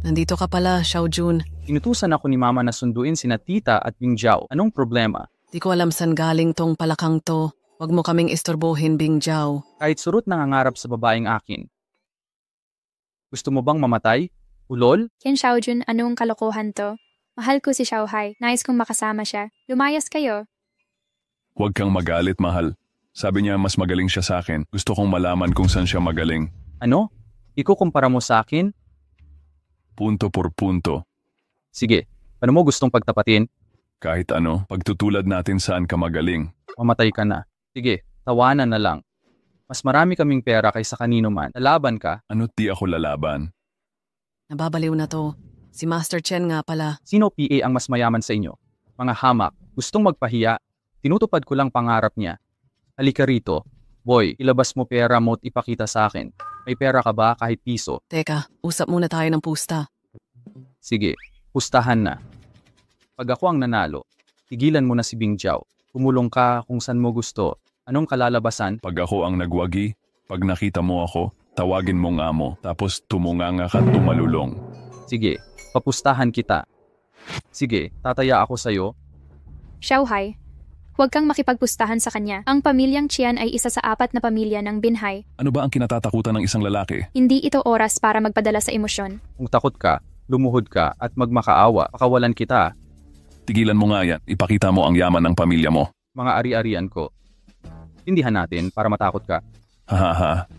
Nandito ka pala, Xiao Jun. Inutusan ako ni Mama na sunduin sina Tita at Bing Jiao. Anong problema? Di ko alam saan galing tong palakang to. Huwag mo kaming istorbohin, Bing Jiao. Kahit surut nangangarap sa babaeng akin. Gusto mo bang mamatay? Ulol? Ken Xiaojun, anong kalokohan to? Mahal ko si Xiaohai. Nais kong makasama siya. Lumayas kayo. Huwag kang magalit, mahal. Sabi niya mas magaling siya sa akin. Gusto kong malaman kung saan siya magaling. Ano? Ikukumpara mo sa akin? Punto por punto. Sige, ano mo gustong pagtapatin? Kahit ano, pagtutulad natin saan ka magaling. Mamatay ka na. Sige, tawanan na lang. Mas marami kaming pera kaysa kanino man. Lalaban ka. Ano't di ako lalaban? Nababaliw na to. Si Master Chen nga pala. Sino PA ang mas mayaman sa inyo? Mga hamak, gustong magpahiya. Tinutupad ko lang pangarap niya. Halika rito. Boy, ilabas mo pera mo at ipakita sa akin. May pera ka ba kahit piso? Teka, usap muna tayo ng pusta. Sige, pustahan na. Pag ako ang nanalo, tigilan mo na si Bing Jiao. Pumulong ka kung saan mo gusto. Anong kalalabasan? Pag ako ang nagwagi, pag nakita mo ako, tawagin mong amo, tapos tumunganga ka at tumalulong. Sige, papustahan kita. Sige, tataya ako sa'yo. Xiaohai, huwag kang makipagpustahan sa kanya. Ang pamilyang Qian ay isa sa 4 na pamilya ng Binhai. Ano ba ang kinatatakutan ng isang lalaki? Hindi ito oras para magpadala sa emosyon. Kung takot ka, lumuhod ka at magmakaawa, pakawalan kita. Tigilan mo nga yan. Ipakita mo ang yaman ng pamilya mo. Mga ari-arian ko. Tindihan natin para matakot ka. Hahaha.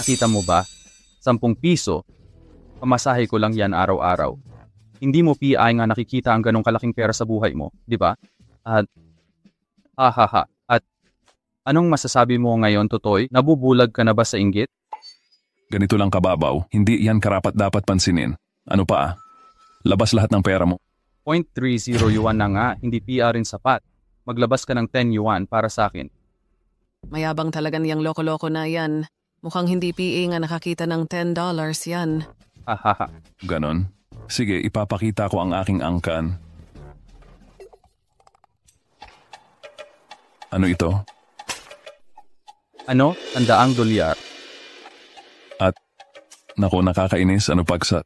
Nakita mo ba? 10 piso, Pamasahe ko lang yan araw-araw. Hindi mo PI nga nakikita ang ganong kalaking pera sa buhay mo, di ba? At, At, anong masasabi mo ngayon, Totoy? Nabubulag ka na ba sa inggit? Ganito lang kababaw, hindi yan karapat-dapat pansinin. Ano pa? Labas lahat ng pera mo. 0.30 yuan na nga, hindi PR rin sapat. Maglabas ka ng 10 yuan para sa akin. Mayabang talaga niyang loko-loko na yan. Mukhang hindi PA nga nakakita ng $10 yan. Ganon? Sige, ipapakita ko ang aking angkan. Ano ito? Ano? $100. At, nako nakakainis, ano pagsat?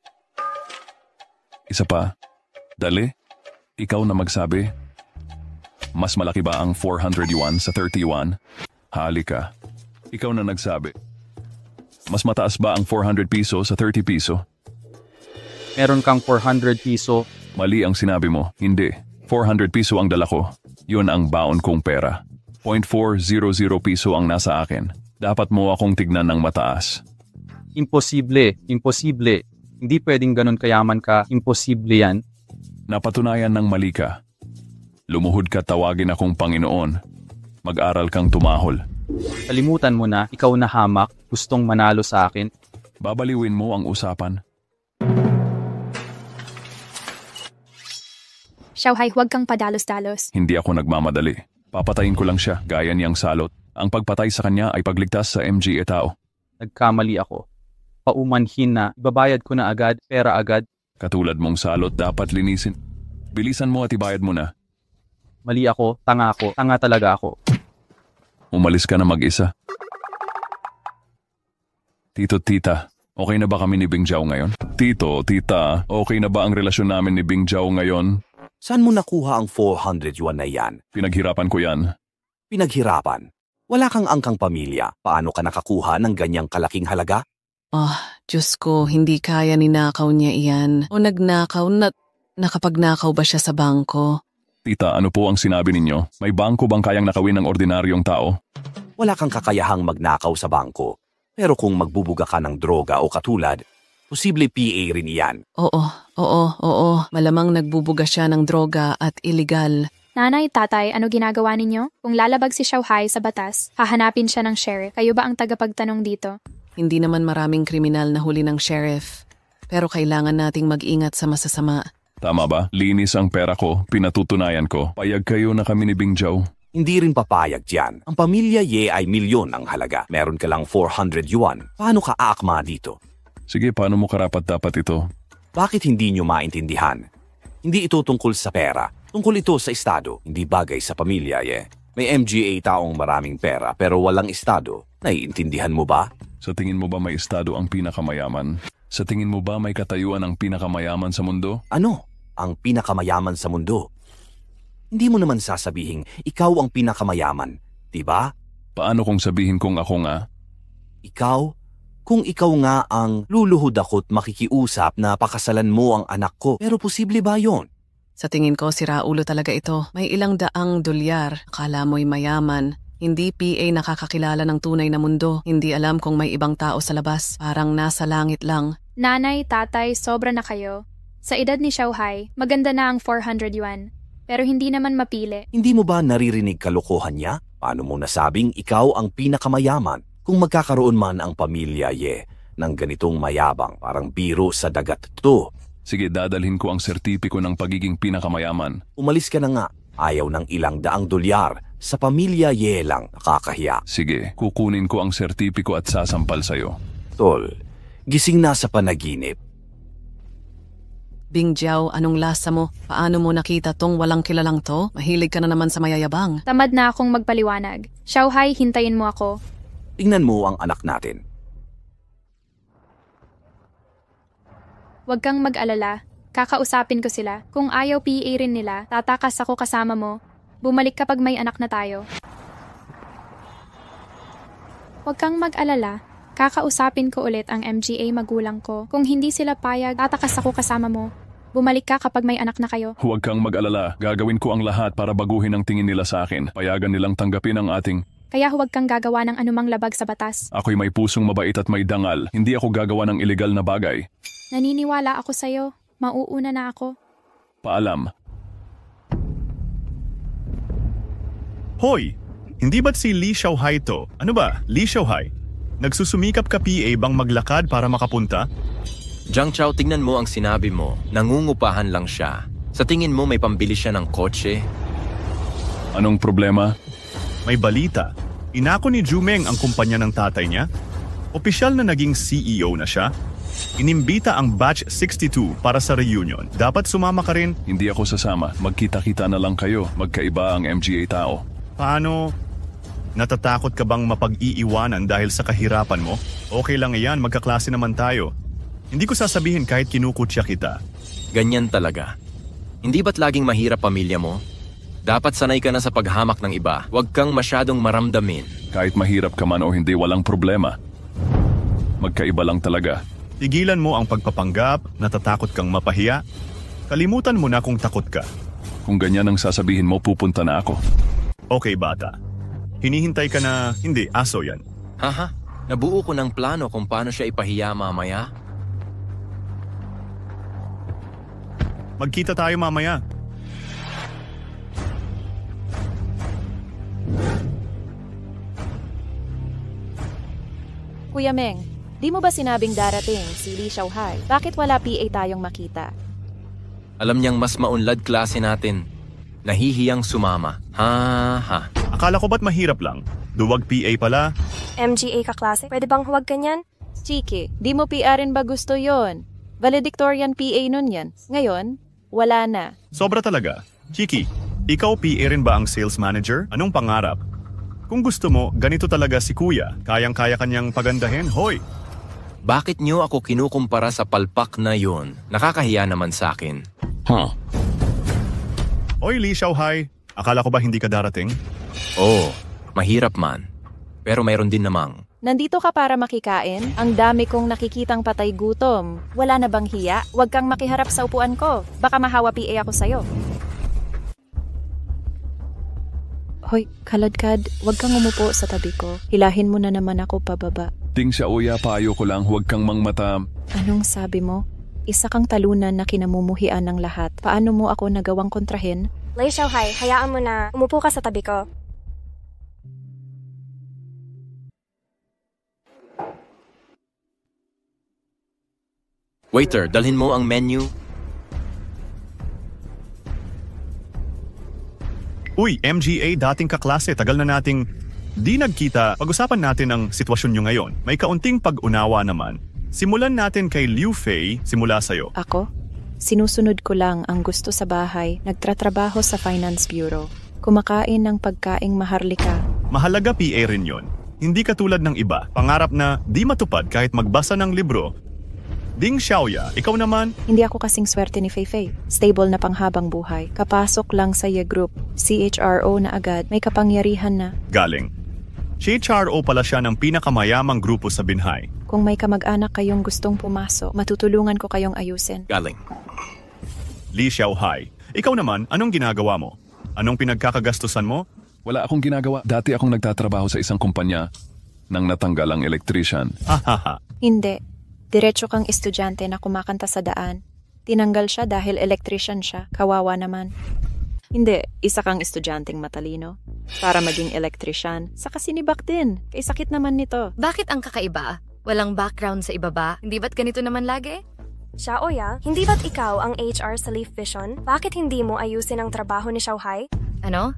Isa pa, dali, ikaw na magsabi. Mas malaki ba ang 400 yuan sa 31? Halika, ikaw na nagsabi. Mas mataas ba ang 400 piso sa 30 piso? Meron kang 400 piso. Mali ang sinabi mo, hindi. 400 piso ang dala ko. Yun ang baon kong pera. 0.400 piso ang nasa akin. Dapat mo akong tignan ng mataas. Imposible. Hindi pwedeng ganun kayaman ka. Imposible yan. Napatunayan ng mali ka. Lumuhod ka, tawagin akong Panginoon. Mag-aral kang tumahol. Kalimutan mo na, ikaw na hamak, gustong manalo sa akin. Babaliwin mo ang usapan. Xiaohai, huwag kang padalos-dalos. Hindi ako nagmamadali. Papatayin ko lang siya, gaya niyang salot. Ang pagpatay sa kanya ay pagligtas sa MGA tao. Nagkamali ako. Paumanhin na, ibabayad ko na agad, pera agad. Katulad mong salot, dapat linisin. Bilisan mo at ibayad mo na. Mali ako, tanga talaga ako. Umalis ka na mag-isa. Tito, tita, okay na ba kami ni Bing Jiao ngayon? Tito, tita, okay na ba ang relasyon namin ni Bing Jiao ngayon? Saan mo nakuha ang 400 yuan na yan? Pinaghirapan ko yan. Pinaghirapan? Wala kang angkang pamilya. Paano ka nakakuha ng ganyang kalaking halaga? Diyos ko, hindi kaya ninakaw niya iyan. O nagnakaw na... Nakapagnakaw ba siya sa bangko? Tita, ano po ang sinabi ninyo? May bangko bang kayang nakawin ng ordinaryong tao? Wala kang kakayahang magnakaw sa bangko. Pero kung magbubuga ka ng droga o katulad, posible PA rin iyan. Oo. Malamang nagbubuga siya ng droga at illegal. Nanay, tatay, ano ginagawa ninyo? Kung lalabag si Xiaohai sa batas, hahanapin siya ng sheriff. Kayo ba ang tagapagtanong dito? Hindi naman maraming kriminal na huli ng sheriff. Pero kailangan nating mag-ingat sa masasama. Tama ba? Linis ang pera ko, pinatutunayan ko. Payag kayo na kami ni Bing Jiao. Hindi rin papayag diyan. Ang pamilya Ye ay milyon ang halaga. Meron ka lang 400 yuan. Paano ka aakma dito? Sige, paano mo karapat-dapat ito? Bakit hindi nyo maintindihan? Hindi ito tungkol sa pera. Tungkol ito sa estado. Hindi bagay sa pamilya Ye. May MGA taong maraming pera pero walang estado. Naiintindihan mo ba? Sa tingin mo ba may estado ang pinakamayaman? Sa tingin mo ba may katayuan ang pinakamayaman sa mundo? Ano? Ang pinakamayaman sa mundo? Hindi mo naman sasabihing ikaw ang pinakamayaman, di ba? Paano kung sabihin kong ako nga? Ikaw? Kung ikaw nga ang luluhod ako't makikiusap na pakasalan mo ang anak ko, pero posible ba yon? Sa tingin ko, siraulo talaga ito. May ilang daang dolyar. Akala mo'y mayaman. Hindi PA nakakakilala ng tunay na mundo. Hindi alam kung may ibang tao sa labas. Parang nasa langit lang. Nanay, tatay, sobra na kayo. Sa edad ni Xiaohai, maganda na ang 400 yuan. Pero hindi naman mapili. Hindi mo ba naririnig kalokohan niya? Paano mo nasabing ikaw ang pinakamayaman? Kung magkakaroon man ang pamilya Ye ng ganitong mayabang, parang biro sa dagat to. Sige, dadalhin ko ang sertipiko ng pagiging pinakamayaman. Umalis ka na nga. Ayaw ng ilang daang dolyar. Sa pamilya Ye lang, nakakahiya. Sige, kukunin ko ang sertipiko at sasampal sa'yo. Tol, gising na sa panaginip. Bing Jiao, anong lasa mo? Paano mo nakita tong walang kilalang to? Mahilig ka na naman sa mayayabang. Tamad na akong magpaliwanag. Xiaohai, hintayin mo ako. Tingnan mo ang anak natin. Huwag kang mag-alala. Kakausapin ko sila. Kung ayaw PA rin nila, tatakas ako kasama mo. Bumalik kapag may anak na tayo. Huwag kang mag-alala. Kakausapin ko ulit ang MGA magulang ko. Kung hindi sila payag, tatakas ako kasama mo. Bumalik ka kapag may anak na kayo. Huwag kang mag-alala. Gagawin ko ang lahat para baguhin ang tingin nila sa akin. Payagan nilang tanggapin ang ating... Kaya huwag kang gagawa ng anumang labag sa batas. Ako'y may pusong mabait at may dangal. Hindi ako gagawa ng ilegal na bagay. Naniniwala ako sa'yo. Mauuna na ako. Paalam. Hoy! Hindi ba't si Lee Xiaohai to? Ano ba, Lee Xiaohai? Nagsusumikap ka PA bang maglakad para makapunta? Jiang Chao, tingnan mo ang sinabi mo. Nangungupahan lang siya. Sa tingin mo may pambili siya ng kotse? Anong problema? May balita. Inako ni Jumeng ang kumpanya ng tatay niya. Opisyal na naging CEO na siya. Inimbita ang Batch 62 para sa reunion. Dapat sumama ka rin. Hindi ako sasama. Magkita-kita na lang kayo. Magkaiba ang MGA tao. Paano? Natatakot ka bang mapag-iiwanan dahil sa kahirapan mo? Okay lang iyan, magkaklase naman tayo. Hindi ko sasabihin kahit kinukutya kita. Ganyan talaga. Hindi ba't laging mahirap pamilya mo? Dapat sanay ka na sa paghamak ng iba. Huwag kang masyadong maramdamin. Kahit mahirap ka man o hindi, walang problema. Magkaiba lang talaga. Tigilan mo ang pagpapanggap, natatakot kang mapahiya. Kalimutan mo na kung takot ka. Kung ganyan ang sasabihin mo, pupunta na ako. Okay, bata. Hinihintay ka na, hindi, aso yan. Haha, nabuo ko ng plano kung paano siya ipahiya mamaya. Magkita tayo mamaya. Kuya Meng, di mo ba sinabing darating si Lee Xiaohai? Bakit wala PA tayong makita? Alam niyang mas maunlad klase natin. Nahihiyang sumama. Ha. Akala ko ba't mahirap lang? Duwag PA pala. MGA ka klase? Pwede bang huwag ganyan? Chiki, di mo PA rin ba gusto yon? Valedictorian PA nun yan. Ngayon, wala na. Sobra talaga. Chiki, ikaw PA rin ba ang sales manager? Anong pangarap? Kung gusto mo, ganito talaga si Kuya. Kayang-kaya kanyang pagandahin, hoy. Bakit niyo ako kinukumpara sa palpak na yon? Nakakahiya naman sa akin. Oy, Lee Xiaohai, akala ko ba hindi ka darating? Oo, mahirap man. Pero mayroon din namang. Nandito ka para makikain? Ang dami kong nakikitang patay gutom. Wala na bang hiya? Huwag kang makiharap sa upuan ko. Baka mahawa PA ako sa'yo. Hoy, kaladkad, huwag kang umupo sa tabi ko. Hilahin mo na naman ako pababa. Ding Xiaoya, payo ko lang, huwag kang mangmata. Anong sabi mo? Isa kang talunan na kinamumuhian ng lahat. Paano mo ako nagawang kontrahin? Lee Xiaohai, hayaan mo na. Umupo ka sa tabi ko. Waiter, dalhin mo ang menu. Uy, MGA, dating kaklase, tagal na nating di nagkita. Pag-usapan natin ang sitwasyon nyo ngayon. May kaunting pag-unawa naman. Simulan natin kay Liu Fei, simula sa'yo. Ako? Sinusunod ko lang ang gusto sa bahay, nagtratrabaho sa Finance Bureau. Kumakain ng pagkaing maharlika. Mahalaga PA rin yon. Hindi katulad ng iba, pangarap na di matupad kahit magbasa ng libro. Ding Xiaoya, ikaw naman? Hindi ako kasing swerte ni Fei. Stable na panghabang buhay. Kapasok lang sa Ye Group. CHRO na agad. May kapangyarihan na. Galing. CHRO pala siya ng pinakamayamang grupo sa Binhay. Kung may kamag-anak kayong gustong pumasok, matutulungan ko kayong ayusin. Galing. Lee Xiaohai, ikaw naman, anong ginagawa mo? Anong pinagkakagastusan mo? Wala akong ginagawa. Dati akong nagtatrabaho sa isang kumpanya nang natanggal ang electrician. Hindi. Diretso kang estudyante na kumakanta sa daan. Tinanggal siya dahil electrician siya. Kawawa naman. Hindi, isa kang estudyanteng matalino. Para maging electrician, saka sinibak din. Kay sakit naman nito. Bakit ang kakaiba? Walang background sa ibaba? Hindi ba't ganito naman lagi? Xiaoya, hindi ba't ikaw ang HR sa Leaf Vision? Bakit hindi mo ayusin ang trabaho ni Xiaohai? Ano?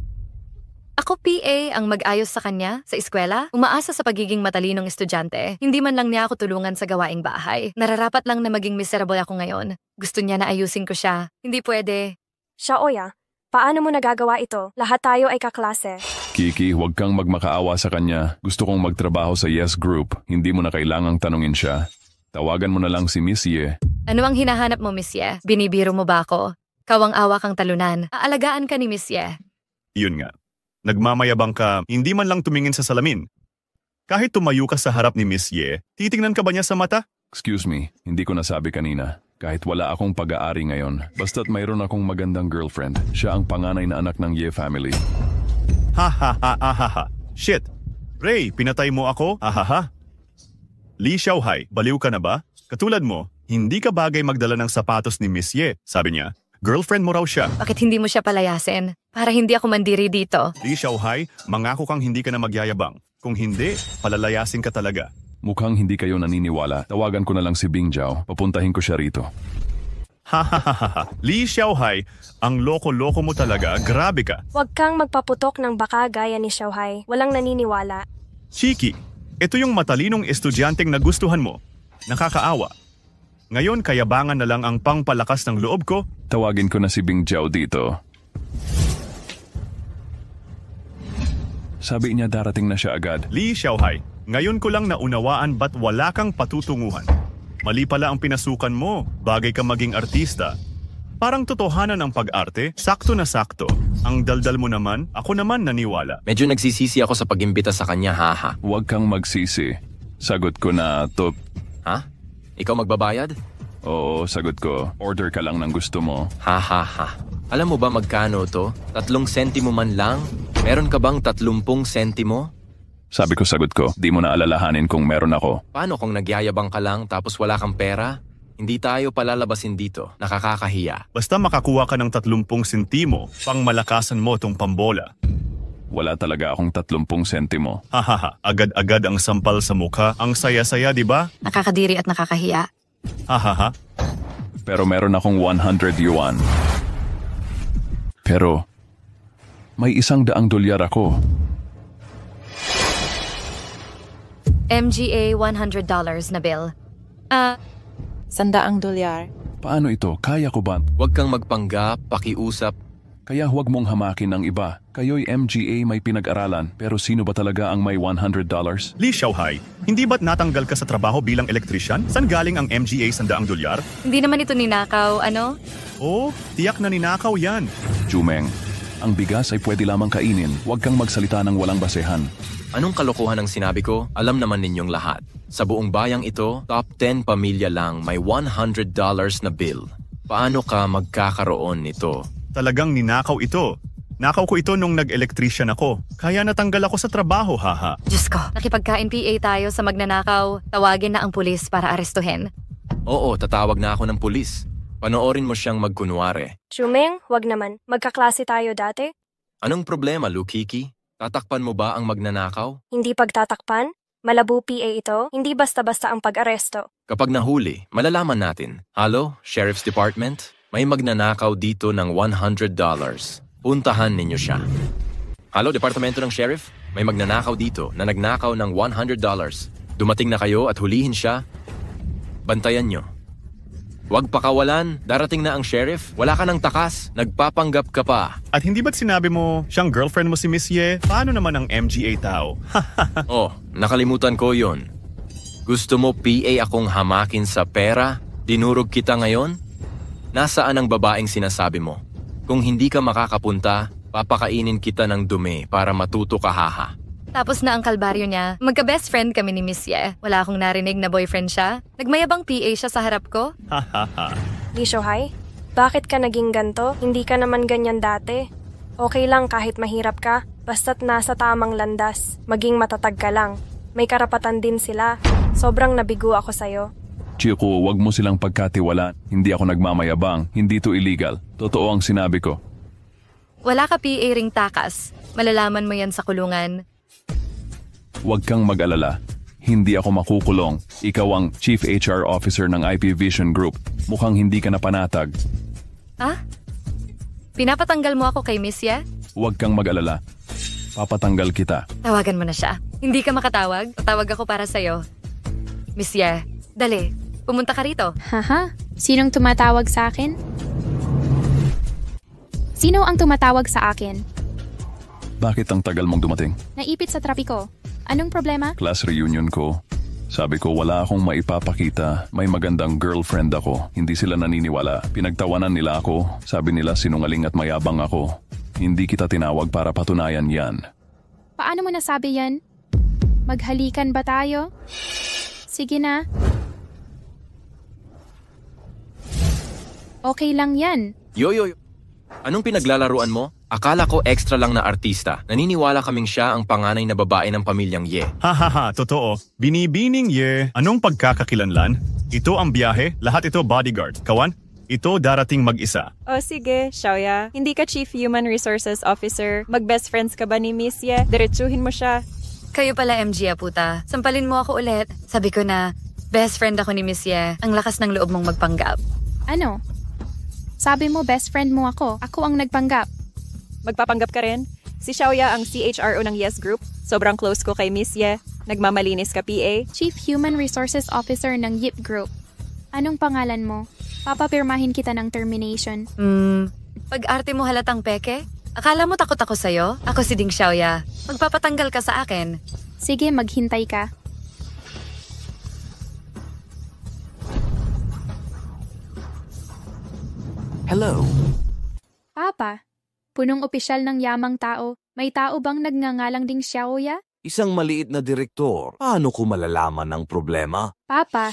Ako PA ang mag-ayos sa kanya sa eskwela? Umaasa sa pagiging matalinong estudyante. Hindi man lang niya ako tulungan sa gawaing bahay. Nararapat lang na maging miserable ako ngayon. Gusto niya na ayusin ko siya. Hindi pwede. Xiaoya, paano mo nagagawa ito? Lahat tayo ay kaklase. Kiki, huwag kang magmakaawa sa kanya. Gusto kong magtrabaho sa Yes Group. Hindi mo na kailangang tanungin siya. Tawagan mo na lang si Miss Ye. Ano ang hinahanap mo, Miss Ye? Binibiro mo ba ako? Kawang-awa kang talunan. Aalagaan ka ni Miss Ye. Yun nga. Nagmamayabang ka, hindi man lang tumingin sa salamin. Kahit tumayo ka sa harap ni Miss Ye, titingnan ka ba niya sa mata? Excuse me, hindi ko nasabi kanina. Kahit wala akong pag-aari ngayon, basta't mayroon akong magandang girlfriend. Siya ang panganay na anak ng Ye family. Ha. Shit. Ray, pinatay mo ako? Ha. Lee Xiaohai, baliw ka na ba? Katulad mo, Hindi ka bagay magdala ng sapatos ni Miss Ye, sabi niya. Girlfriend mo raw siya. Bakit hindi mo siya palayasin? Para hindi ako mandiri dito. Li Xiaohai, mangako kang hindi ka na magyayabang. Kung hindi, palalayasin ka talaga. Mukhang hindi kayo naniniwala. Tawagan ko na lang si Bing Jiao. Papuntahin ko siya rito. Hahaha. Li Xiaohai, ang loko-loko mo talaga. Grabe ka. Huwag kang magpaputok ng baka gaya ni Xiaohai. Walang naniniwala. Chiki, ito yung matalinong estudyanteng nagustuhan mo. Nakakaawa. Ngayon, kayabangan na lang ang pangpalakas ng loob ko. Tawagin ko na si Bing Jiao dito. Sabi niya darating na siya agad. Li Xiaohai, ngayon ko lang naunawaan ba't wala kang patutunguhan. Mali pala ang pinasukan mo. Bagay ka maging artista. Parang totohanan ang pag-arte, sakto na sakto. Ang daldal mo naman, ako naman naniwala. Medyo nagsisisi ako sa pag-imbita sa kanya, haha. Huwag kang magsisi. Sagot ko na to. Ha? Ikaw magbabayad? Oo, sagot ko. Order ka lang ng gusto mo. Ha. Alam mo ba magkano to? 3 sentimo man lang? Meron ka bang 30 sentimo? Sabi ko, sagot ko. Di mo na alalahanin kung meron ako. Paano kung nagyayabang ka lang tapos wala kang pera? Hindi tayo palalabasin dito. Nakakakahiya. Basta makakuha ka ng 30 sentimo, pang malakasan mo tong pambola. Wala talaga akong 30 sentimo. Hahaha, agad-agad ang sampal sa mukha. Ang saya-saya, di ba? Nakakadiri at nakakahiya. Hahaha. Pero meron akong 100 yuan. Pero, may $100 ako. MGA $100 na bill. $100. Paano ito? Kaya ko ba? Huwag kang magpanggap, pakiusap. Kaya huwag mong hamakin ng iba. Kayo'y MGA may pinag-aralan, pero sino ba talaga ang may $100? Li Xiaohai, hindi ba't natanggal ka sa trabaho bilang elektrisyan? Saan galing ang MGA $100? Hindi naman ito ninakaw, ano? Oh, tiyak na ninakaw yan. Jumeng, ang bigas ay pwede lamang kainin. Huwag kang magsalita ng walang basehan. Anong kalokohan ang sinabi ko? Alam naman ninyong lahat. Sa buong bayang ito, top 10 pamilya lang may $100 na bill. Paano ka magkakaroon nito? Talagang ninakaw ito. Nakaw ko ito nung nag-electrician ako. Kaya natanggal ako sa trabaho, haha. Diyos ko, nakipagkain PA tayo sa magnanakaw. Tawagin na ang pulis para arestuhin. Oo, tatawag na ako ng pulis. Panoorin mo siyang magkunwari. Chumeng, wag naman. Magkaklase tayo dati. Anong problema, Lukiki? Tatakpan mo ba ang magnanakaw? Hindi pagtatakpan? Malabo PA ito? Hindi basta-basta ang pag-aresto. Kapag nahuli, malalaman natin. Hello, Sheriff's Department? May magnanakaw dito ng $100. Puntahan ninyo siya. Hello, Departamento ng Sheriff? May magnanakaw dito na nagnakaw ng $100. Dumating na kayo at hulihin siya. Bantayan nyo. Huwag pakawalan. Darating na ang sheriff. Wala ka ng takas. Nagpapanggap ka pa. At hindi ba't sinabi mo, siyang girlfriend mo si Miss Ye? Paano naman ang MGA tao? Oh, nakalimutan ko yon. Gusto mo PA akong hamakin sa pera? Dinurog kita ngayon? Nasaan ang babaeng sinasabi mo? Kung hindi ka makakapunta, papakainin kita ng dumi para matuto ka, haha. Tapos na ang kalbaryo niya. Magka-best friend kami ni Miss Ye. Wala akong narinig na boyfriend siya. Nagmayabang PA siya sa harap ko. Li Xiaohai, bakit ka naging ganto? Hindi ka naman ganyan dati. Okay lang kahit mahirap ka, basta't nasa tamang landas. Maging matatag ka lang. May karapatan din sila. Sobrang nabigo ako sa'yo. Chico, wag mo silang pagkatiwalaan. Hindi ako nagmamayabang. Hindi to illegal. Totoo ang sinabi ko. Wala ka PA ring takas. Malalaman mo yan sa kulungan. Huwag kang mag-alala. Hindi ako makukulong. Ikaw ang Chief HR Officer ng IP Vision Group. Mukhang hindi ka na panatag. Ah? Pinapatanggal mo ako kay Miss Ye? Huwag kang mag-alala. Papatanggal kita. Tawagan mo na siya. Hindi ka makatawag? Tatawag ako para sa'yo. Miss Ye, dali. Pumunta ka rito. Haha. Sinong tumatawag sa akin? Sino ang tumatawag sa akin? Bakit ang tagal mong dumating? Naipit sa trapiko. Anong problema? Class reunion ko. Sabi ko wala akong maipapakita. May magandang girlfriend ako. Hindi sila naniniwala. Pinagtawanan nila ako. Sabi nila sinungaling at mayabang ako. Hindi kita tinawag para patunayan yan. Paano mo nasabi yan? Maghalikan ba tayo? Sige na. Okay lang yan. Yo. Anong pinaglalaruan mo? Akala ko extra lang na artista. Naniniwala kaming siya ang panganay na babae ng pamilyang Ye. Hahaha, totoo. Binibining Ye. Anong pagkakakilanlan? Ito ang biyahe, lahat ito bodyguard. Kawan, ito darating mag-isa. O sige, Xiaoya. Hindi ka Chief Human Resources Officer. Mag-best friends ka ba ni Miss Ye? Diretsuhin mo siya. Kayo pala, MG puta. Sampalin mo ako ulit. Sabi ko na, best friend ako ni Miss Ye. Ang lakas ng loob mong magpanggap. Ano? Sabi mo best friend mo ako. Ako ang nagpanggap. Magpapanggap ka rin? Si Xiaoya ang CHRO ng Yes Group. Sobrang close ko kay Miss Ye. Nagmamalinis ka, PA. Chief Human Resources Officer ng Yip Group. Anong pangalan mo? Papapirmahin kita ng termination. Pag-arte mo halatang peke? Akala mo takot ako sa'yo? Ako si Ding Xiaoya. Magpapatanggal ka sa akin. Sige, maghintay ka. Hello. Papa, punong opisyal ng yamang tao. May tao bang nagngangalang Ding Xiaoya? Isang maliit na direktor. Paano ko malalaman ang problema? Papa,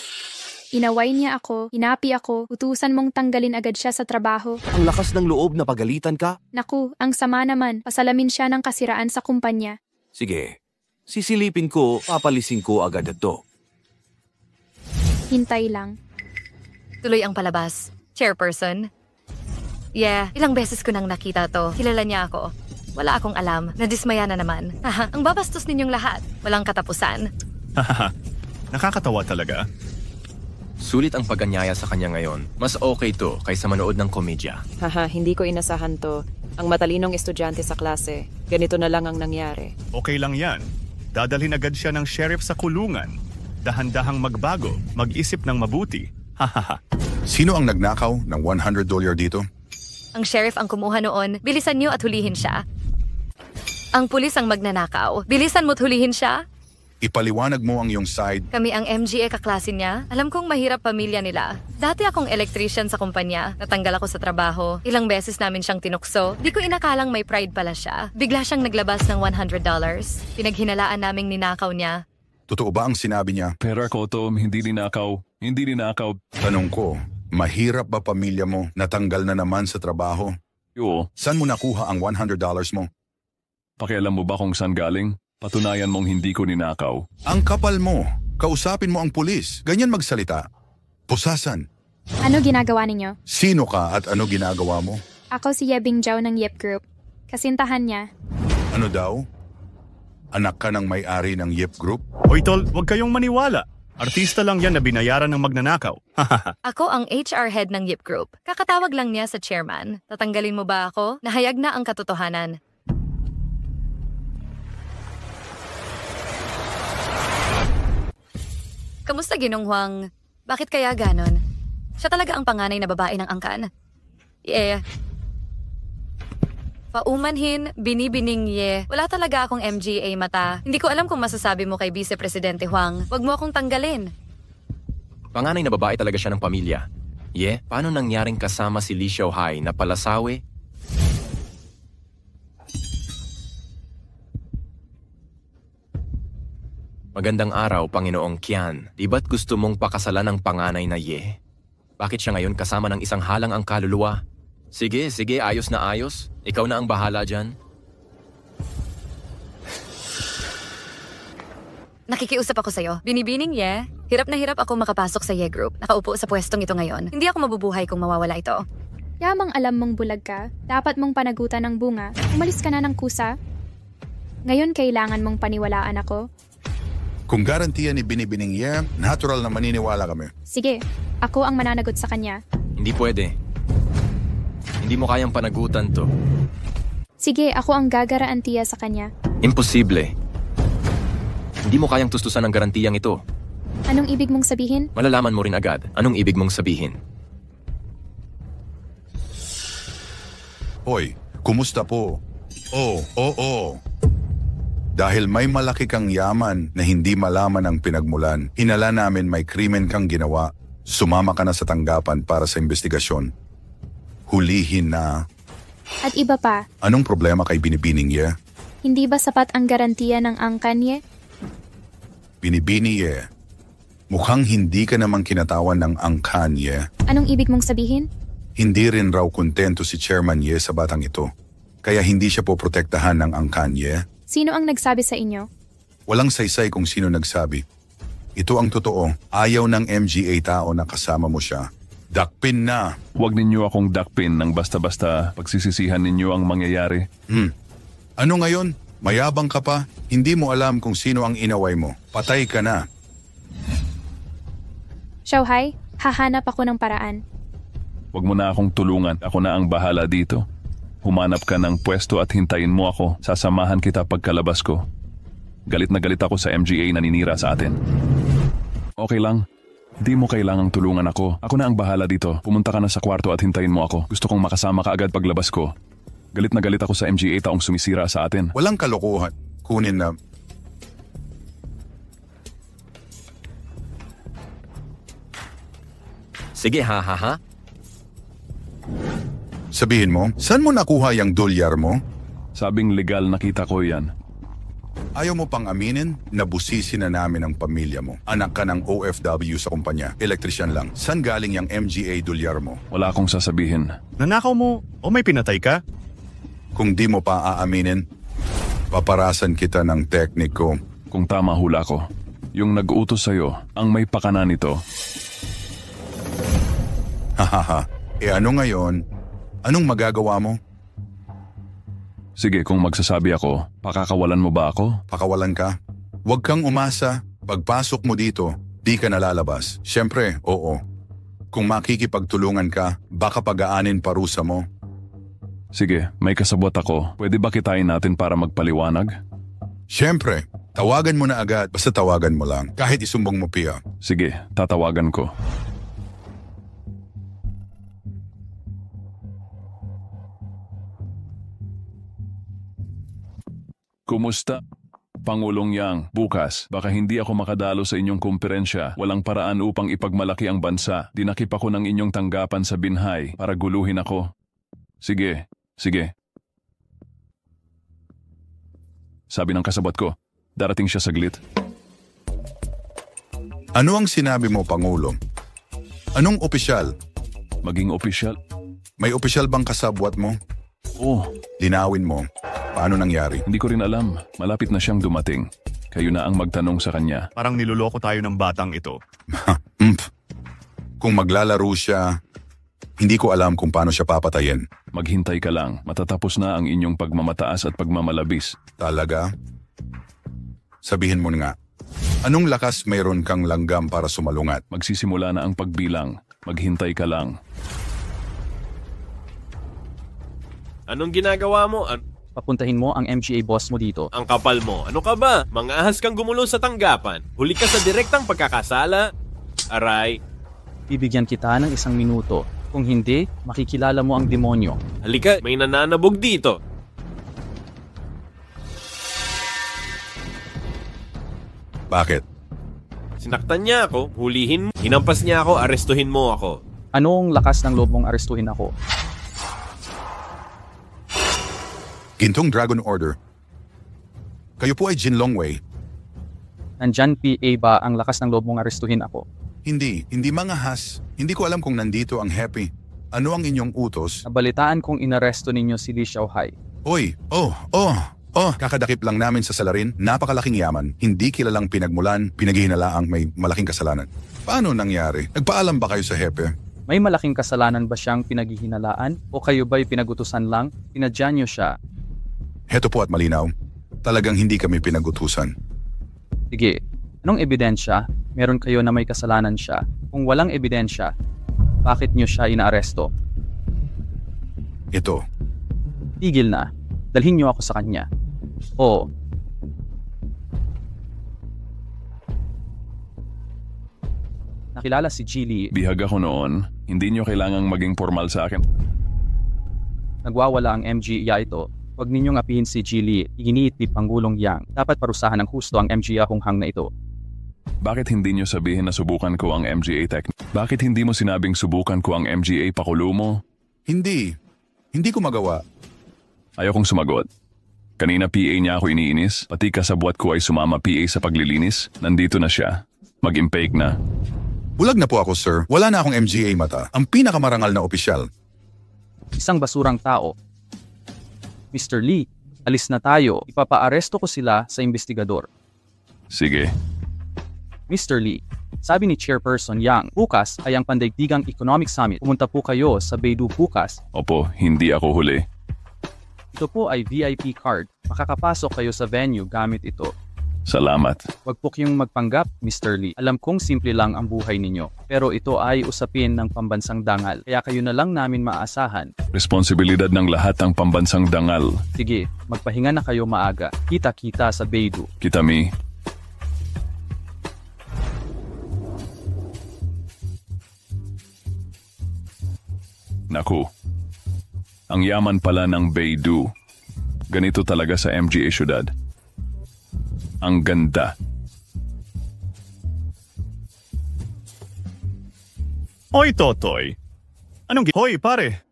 inaway niya ako, hinapi ako, utusan mong tanggalin agad siya sa trabaho. Ang lakas ng loob na pagalitan ka? Naku, ang sama naman, pasalamin siya ng kasiraan sa kumpanya. Sige, sisilipin ko, papalisin ko agad ito. Hintay lang. Tuloy ang palabas. Chairperson. Yeah, ilang beses ko nang nakita to. Kilala niya ako. Wala akong alam. Nadismaya na naman. Ang babastos ninyong lahat. Walang katapusan. Nakakatawa talaga. Sulit ang pag-anyaya sa kanya ngayon. Mas okay to kaysa manood ng komedya. Haha, hindi ko inasahan to. Ang matalinong estudyante sa klase. Ganito na lang ang nangyari. Okay lang yan. Dadalhin agad siya ng sheriff sa kulungan. Dahan-dahang magbago, mag-isip ng mabuti. Hahaha. Sino ang nagnakaw ng $100 dito? Ang sheriff ang kumuha noon. Bilisan niyo at hulihin siya. Ang pulis ang magnanakaw. Bilisan mo't hulihin siya. Ipaliwanag mo ang iyong side. Kami ang MGA kaklase niya. Alam kong mahirap pamilya nila. Dati akong electrician sa kumpanya. Natanggal ako sa trabaho. Ilang beses namin siyang tinukso. Di ko inakalang may pride pala siya. Bigla siyang naglabas ng $100. Pinaghinalaan naming ninakaw niya. Totoo ba ang sinabi niya? Pera ko, Tom. Hindi ninakaw. Hindi ninakaw. Tanong ko, mahirap ba pamilya mo natanggal na naman sa trabaho? Oo. Saan mo nakuha ang $100 mo? Pakialam mo ba kung saan galing? Patunayan mong hindi ko ninakaw. Ang kapal mo. Kausapin mo ang pulis. Ganyan magsalita. Pusasan. Ano ginagawa ninyo? Sino ka at ano ginagawa mo? Ako si Yebing Zhao ng Yip Group. Kasintahan niya. Ano daw? Anak ka ng may-ari ng Yip Group? Hoy tol, huwag kayong maniwala. Artista lang yan na binayaran ng magnanakaw. Ako ang HR head ng Yip Group. Kakatawag lang niya sa chairman. Tatanggalin mo ba ako? Nahayag na ang katotohanan. Kamusta, Ginong Huang? Bakit kaya ganon? Siya talaga ang panganay na babae ng angkan. Paumanhin, binibining Wala talaga akong MGA mata. Hindi ko alam kung masasabi mo kay Vice Presidente Huang. Wag mo akong tanggalin. Panganay na babae talaga siya ng pamilya. Paano nangyaring kasama si Li Xiaohai na palasawi? Magandang araw, Panginoong Qian. Di ba't gusto mong pakasalan ang panganay na Ye? Bakit siya ngayon kasama ng isang halang ang kaluluwa? Sige, ayos na ayos. Ikaw na ang bahala dyan. Nakikiusap ako sa'yo. Binibining Hirap na hirap ako makapasok sa Ye Group. Nakaupo sa pwestong ito ngayon. Hindi ako mabubuhay kung mawawala ito. Yamang alam mong bulag ka, dapat mong panagutan ng bunga. Umalis ka na ng kusa. Ngayon kailangan mong paniwalaan ako. Kung garantiya ni Binibining natural na maniniwala kami. Sige, ako ang mananagot sa kanya. Hindi pwede. Hindi mo kayang panagutan to. Sige, ako ang gagarantiya sa kanya. Imposible. Hindi mo kayang tustusan ang garantiyang ito. Anong ibig mong sabihin? Malalaman mo rin agad. Anong ibig mong sabihin? Hoy, kumusta po? Oo. Dahil may malaki kang yaman na hindi malaman ang pinagmulan, hinala namin may krimen kang ginawa. Sumama ka na sa tanggapan para sa investigasyon. Hulihin na. At iba pa. Anong problema kay Binibining Hindi ba sapat ang garantiya ng angkan Binibini mukhang hindi ka namang kinatawan ng angkan Anong ibig mong sabihin? Hindi rin raw kontento si Chairman sa batang ito. Kaya hindi siya poprotektahan ng angkan Sino ang nagsabi sa inyo? Walang saysay kung sino nagsabi. Ito ang totoo. Ayaw ng MGA tao na kasama mo siya. Dakpin na. Huwag ninyo akong dakpin nang basta-basta pagsisisihan ninyo ang mangyayari. Ano ngayon? Mayabang ka pa? Hindi mo alam kung sino ang inaway mo. Patay ka na. Xiaohai, hahanap ako ng paraan. Huwag mo na akong tulungan. Ako na ang bahala dito. Humanap ka ng pwesto at hintayin mo ako. Sasamahan kita pagkalabas ko. Galit na galit ako sa MGA na naninira sa atin. Okay lang. Hindi mo kailangang tulungan ako. Ako na ang bahala dito. Pumunta ka na sa kwarto at hintayin mo ako. Gusto kong makasama ka agad paglabas ko. Galit na galit ako sa MGA taong sumisira sa atin. Walang kalokohan. Kunin na. Sige, ha. Sabihin mo, saan mo nakuha yung dolyar mo? Sabing legal nakita ko yan. Ayaw mo pang aminin na busisi na namin ang pamilya mo. Anak ka ng OFW sa kumpanya. Elektrisyan lang. Saan galing yung MGA dolyar mo? Wala akong sasabihin. Nanakaw mo o may pinatay ka? Kung di mo pa aaminin, paparasan kita ng tekniko. Kung tama hula ko, yung nag-uutos sa'yo ang may pakana nito. Hahaha. Ano ngayon? Anong magagawa mo? Sige, kung magsasabi ako, pakakawalan mo ba ako? Pakawalan ka? Huwag kang umasa. Pagpasok mo dito, di ka nalalabas. Siyempre, oo. Kung makikipagtulungan ka, baka pag-aanin parusa mo. Sige, may kasabot ako. Pwede ba kitain natin para magpaliwanag? Siyempre, tawagan mo na agad. Basta tawagan mo lang. Kahit isumbong mo Pia. Sige, tatawagan ko. Kumusta? Pangulong Yang, bukas, baka hindi ako makadalo sa inyong kumperensya. Walang paraan upang ipagmalaki ang bansa. Dinakip ako ng inyong tanggapan sa binhay para guluhin ako. Sige. Sabi ng kasabot ko, darating siya saglit. Ano ang sinabi mo, Pangulo? Anong opisyal? Maging opisyal? May opisyal bang kasabwat mo? Oo. Linawin mo. Paano nangyari? Hindi ko rin alam. Malapit na siyang dumating. Kayo na ang magtanong sa kanya. Parang niloloko tayo ng batang ito. Kung maglalaro siya, hindi ko alam kung paano siya papatayin. Maghintay ka lang. Matatapos na ang inyong pagmamataas at pagmamalabis. Talaga? Sabihin mo nga. Anong lakas mayroon kang langgam para sumalungat? Magsisimula na ang pagbilang. Maghintay ka lang. Anong ginagawa mo? Papuntahin mo ang MGA boss mo dito. Ang kapal mo. Ano ka ba? Mangahas kang gumulo sa tanggapan. Huli ka sa direktang pagkakasala. Aray. Bibigyan kita ng 1 minuto. Kung hindi, makikilala mo ang demonyo. Halika, may nananabog dito. Bakit? Sinaktan niya ako, hulihin mo. Hinampas niya ako, arestuhin mo ako. Anong lakas ng loob mong arestuhin ako? Gintong Dragon Order. Kayo po ay Jin Longwei. Nandyan PA ba ang lakas ng loob mong arestuhin ako? Hindi mangahas. Hindi ko alam kung nandito ang Happy. Ano ang inyong utos? Nabalitaan kong inaresto ninyo si Li Xiaohai. Oy, kakadakip lang namin sa salarin, napakalaking yaman, hindi kilalang pinagmulan, pinaghihinalaang may malaking kasalanan. Paano nangyari? Nagpaalam ba kayo sa Hepe? May malaking kasalanan ba siyang pinaghihinalaan? O kayo ba'y pinagutusan lang? Pinadyan niyo siya? Heto po at malinaw, talagang hindi kami pinagutusan. Sige, anong ebidensya? Meron kayo na may kasalanan siya. Kung walang ebidensya, bakit niyo siya inaaresto? Ito. Tigil na. Dalhin niyo ako sa kanya. Oo. Nakilala si Jilly. Bihag ako noon. Hindi niyo kailangang maging formal sa akin. Nagwawala ang MGA ito. Huwag ninyong apihin si Jilly. Iginiit ni Pangulong Yang. Dapat parusahan ng husto ang MGA hunghang na ito. Bakit hindi niyo sabihin na subukan ko ang MGA technique? Bakit hindi mo sinabing subukan ko ang MGA pakulo mo? Hindi ko magawa. Ayaw kong sumagot. Kanina PA niya ako iniinis, pati kasabwat ko ay sumama PA sa paglilinis. Nandito na siya. Mag-impake na. Bulag na po ako, sir. Wala na akong MGA mata. Ang pinakamarangal na opisyal. Isang basurang tao. Mr. Lee, alis na tayo. Ipapaaresto ko sila sa investigador. Sige. Mr. Lee, sabi ni Chairperson Yang, bukas ay ang Pandaigdigang Economic Summit. Pumunta po kayo sa Beidou bukas. Opo, hindi ako huli. Ito po ay VIP card. Makakapasok kayo sa venue gamit ito. Salamat. Huwag po kayong magpanggap, Mr. Lee. Alam kong simple lang ang buhay ninyo. Pero ito ay usapin ng pambansang dangal. Kaya kayo na lang namin maasahan. Responsibilidad ng lahat ang pambansang dangal. Sige, magpahinga na kayo maaga. Kita-kita sa Beidou. Kitami. Naku. Ang yaman pala ng Beidou. Ganito talaga sa MGA syudad. Ang ganda. Hoy, Totoy. Hoy, pare.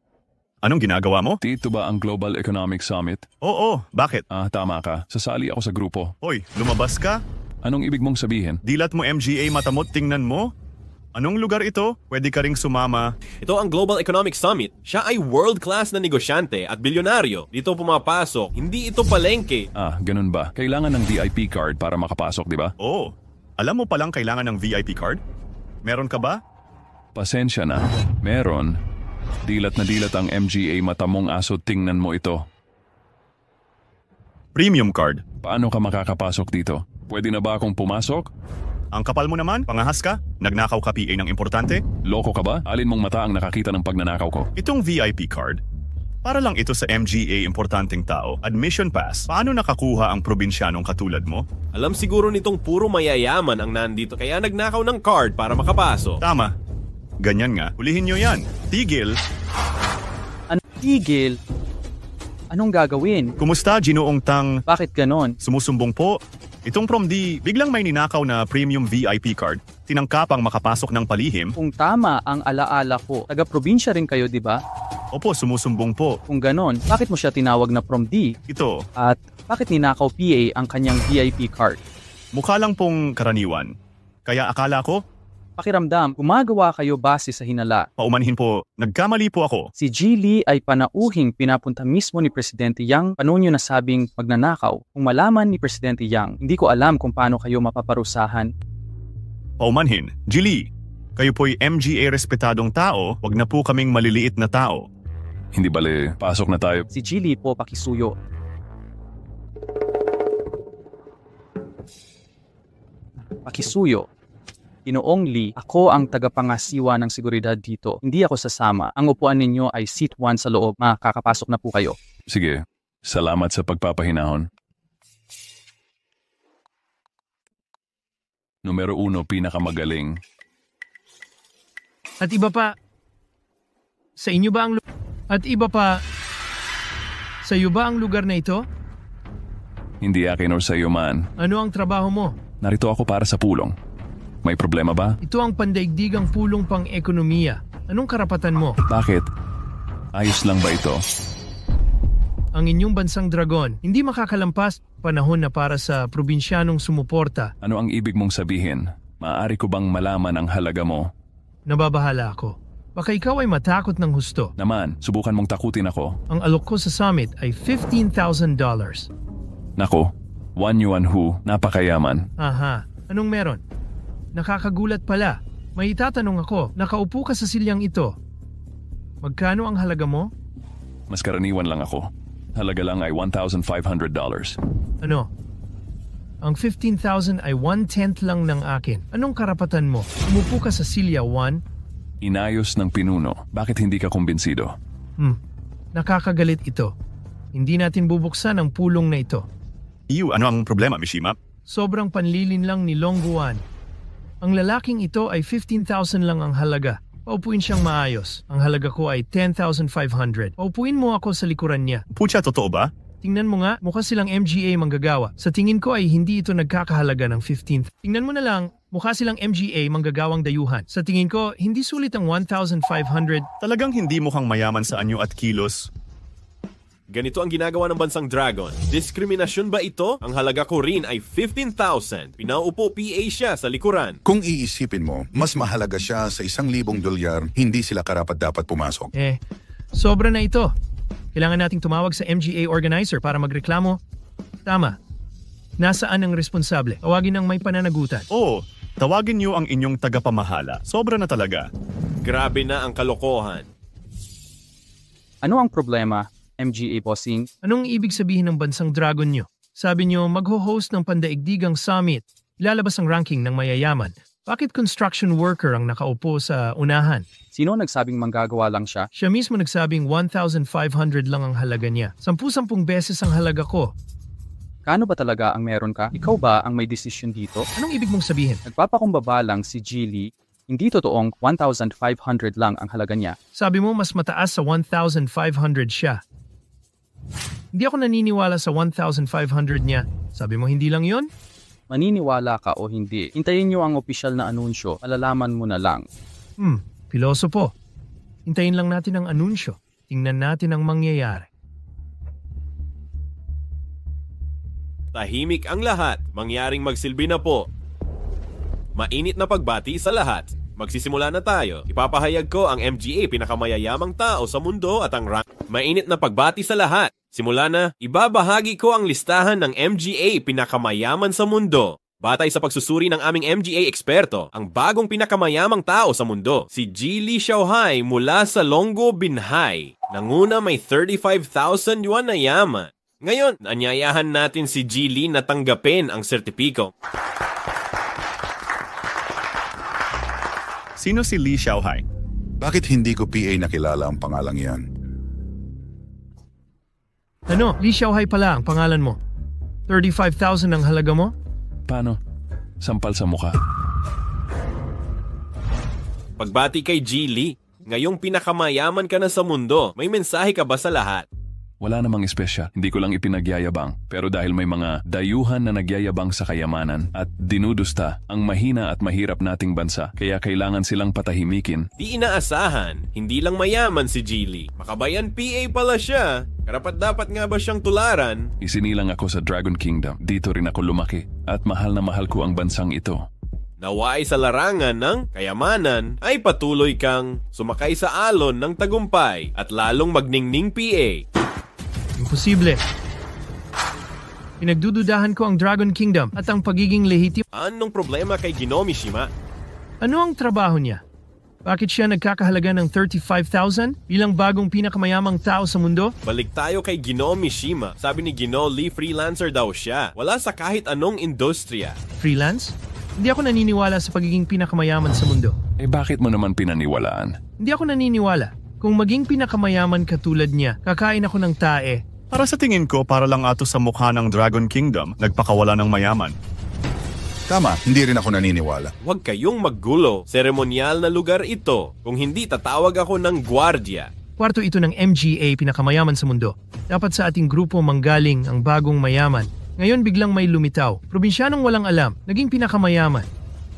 Anong ginagawa mo? Dito ba ang Global Economic Summit? Oo, bakit? Tama ka. Sasali ako sa grupo. Hoy, lumabas ka? Anong ibig mong sabihin? Dilat mo MGA mata mo, tingnan mo. Anong lugar ito? Pwede ka ring sumama. Ito ang Global Economic Summit. Siya ay world-class na negosyante at bilyonaryo. Dito pumapasok, hindi ito palengke. Ganun ba? Kailangan ng VIP card para makapasok, di ba? Oo. Alam mo palang kailangan ng VIP card? Meron ka ba? Pasensya na. Meron. Dilat na dilat ang MGA mata mong aso, tingnan mo ito. Premium card. Paano ka makakapasok dito? Pwede na ba akong pumasok? Ang kapal mo naman, pangahas ka? Nagnakaw ka PA ng importante? Loko ka ba? Alin mong mata ang nakakita ng pagnanakaw ko? Itong VIP card, para lang ito sa MGA importanteng tao. Admission pass. Paano nakakuha ang probinsyanong katulad mo? Alam siguro nitong puro mayayaman ang nandito kaya nagnakaw ng card para makapasok. Tama. Ganyan nga. Hulihin nyo yan. Tigil. Tigil? Anong gagawin? Kumusta, Ginoong Tang? Bakit ganon? Sumusumbong po. Itong from D, biglang may ninakaw na premium VIP card. Tinangkapang makapasok ng palihim. Kung tama ang alaala ko, taga-probinsya rin kayo, di ba? Opo, sumusumbong po. Kung ganon, bakit mo siya tinawag na from D? Ito. At bakit ninakaw PA ang kanyang VIP card? Mukha lang pong karaniwan. Kaya akala ko, pakiramdam, gumagawa kayo base sa hinala. Paumanhin po, nagkamali po ako. Si G. Lee ay panauhing pinapunta mismo ni Presidente Yang. Paano nyo nasabing magnanakaw? Kung malaman ni Presidente Yang, hindi ko alam kung paano kayo mapaparusahan. Paumanhin, G. Lee, kayo po'y MGA respetadong tao, wag na po kaming maliliit na tao. Hindi bale, pasok na tayo. Si G. Lee po pakisuyo. Pakisuyo. Ginoong Lee, ako ang tagapangasiwa ng seguridad dito. Hindi ako sasama. Ang upuan ninyo ay seat 1 sa loob. Makakapasok na po kayo. Sige, salamat sa pagpapahinahon. Numero 1, pinakamagaling. At iba pa, sa inyo ba ang At iba pa, sa iyo ba ang lugar na ito? Hindi akin or sa iyo man. Ano ang trabaho mo? Narito ako para sa pulong. May problema ba? Ito ang pandaigdigang pulong pang-ekonomiya. Anong karapatan mo? Bakit? Ayos lang ba ito? Ang inyong bansang dragon, hindi makakalampas panahon na para sa probinsyanong sumuporta. Ano ang ibig mong sabihin? Maaari ko bang malaman ang halaga mo? Nababahala ako. Baka ikaw ay matakot ng husto. Naman, subukan mong takutin ako. Ang alok ko sa summit ay $15,000. Nako, Wan Yuan Hu, napakayaman. Aha, anong meron? Nakakagulat pala. May itatanong ako, nakaupo ka sa silyang ito. Magkano ang halaga mo? Mas karaniwan lang ako. Halaga lang ay $1,500. Ano? Ang 15,000 ay 1/10 lang ng akin. Anong karapatan mo? Umupo ka sa silya 1? Inayos ng pinuno. Bakit hindi ka kumbinsido? Nakakagalit ito. Hindi natin bubuksan ang pulong na ito. Ano ang problema, Mishima? Sobrang panlilin lang ni Long Guan. Ang lalaking ito ay 15,000 lang ang halaga. Paupuin siyang maayos. Ang halaga ko ay 10,500. Paupuin mo ako sa likuran niya. Pucha, totoo ba? Tingnan mo nga, mukha silang MGA manggagawa. Sa tingin ko ay hindi ito nagkakahalaga ng 15th. Tingnan mo na lang, mukha silang MGA manggagawang dayuhan. Sa tingin ko, hindi sulit ang 1,500. Talagang hindi mukhang mayaman sa anyo at kilos. Ganito ang ginagawa ng bansang Dragon. Diskriminasyon ba ito? Ang halaga ko rin ay 15,000. Pinaupo PA siya sa likuran. Kung iisipin mo, mas mahalaga siya sa $1,000, hindi sila karapat-dapat pumasok. Sobra na ito. Kailangan nating tumawag sa MGA organizer para magreklamo. Tama. Nasaan ang responsable? Tawagin ang may pananagutan. Oo, Tawagin niyo ang inyong tagapamahala. Sobra na talaga. Grabe na ang kalokohan. Ano ang problema, MGA bossing? Anong ibig sabihin ng bansang Dragon nyo? Sabi nyo magho-host ng pandaigdigang summit. Ilalabas ang ranking ng mayayaman. Bakit construction worker ang nakaupo sa unahan? Sino nagsabing manggagawa lang siya? Siya mismo nagsabing 1,500 lang ang halaga niya. 10 beses ang halaga ko. Kano ba talaga ang meron ka? Ikaw ba ang may desisyon dito? Anong ibig mong sabihin? Nagpapakumbaba lang si Geely. Hindi totoong 1,500 lang ang halaga niya. Sabi mo mas mataas sa 1,500 siya. Hindi ako naniniwala sa 1,500 niya. Sabi mo hindi lang yon? Maniniwala ka o hindi, hintayin niyo ang opisyal na anunsyo, malalaman mo na lang. Pilosopo. Hintayin lang natin ang anunsyo. Tingnan natin ang mangyayari. Tahimik ang lahat. Mangyaring magsilbi na po. Mainit na pagbati sa lahat. Magsisimula na tayo. Ipapahayag ko ang MGA pinakamayayamang tao sa mundo at ang rank. Mainit na pagbati sa lahat. Simula na, ibabahagi ko ang listahan ng MGA pinakamayaman sa mundo. Batay sa pagsusuri ng aming MGA eksperto, ang bagong pinakamayamang tao sa mundo, si Geely Xiaohai mula sa Longgo, Binhai. Nanguna may 35,000 yuan na yaman. Ngayon, anyayahan natin si Geely na tanggapin ang sertipiko. Sino si Li Xiaohai? Bakit hindi ko PA nakilala ang pangalang yan? Ano? Li Xiaohai pala ang pangalan mo. 35,000 ang halaga mo? Paano? Sampal sa mukha. Pagbati kay Geely, ngayong pinakamayaman ka na sa mundo, may mensahe ka ba sa lahat? Wala namang espesyal. Hindi ko lang ipinagyayabang. Pero dahil may mga dayuhan na nagyayabang sa kayamanan at dinudusta ang mahina at mahirap nating bansa, kaya kailangan silang patahimikin. Di inaasahan, hindi lang mayaman si Geely. Makabayan PA pala siya. Karapat-dapat nga ba siyang tularan? Isinilang ako sa Dragon Kingdom. Dito rin ako lumaki. At mahal na mahal ko ang bansang ito. Naway sa larangan ng kayamanan ay patuloy kang sumakay sa alon ng tagumpay at lalong magningning PA. Imposible. Pinagdududahan ko ang Dragon Kingdom at ang pagiging lehitim. Anong problema kay Ginoo Mishima? Ano ang trabaho niya? Bakit siya nagkakahalaga ng 35,000 bilang bagong pinakamayamang tao sa mundo? Balik tayo kay Ginoo Mishima. Sabi ni Ginoo Lee, freelancer daw siya. Wala sa kahit anong industriya. Freelance? Hindi ako naniniwala sa pagiging pinakamayaman sa mundo. Eh bakit mo naman pinaniwalaan? Hindi ako naniniwala. Kung maging pinakamayaman katulad niya, kakain ako ng tae. Para sa tingin ko, para lang ato sa mukha ng Dragon Kingdom, nagpakawala ng mayaman. Tama, hindi rin ako naniniwala. Huwag kayong maggulo. Seremonyal na lugar ito. Kung hindi, tatawag ako ng gwardya. Kwarto ito ng MGA pinakamayaman sa mundo. Dapat sa ating grupo manggaling ang bagong mayaman. Ngayon biglang may lumitaw. Probinsyanong walang alam, naging pinakamayaman.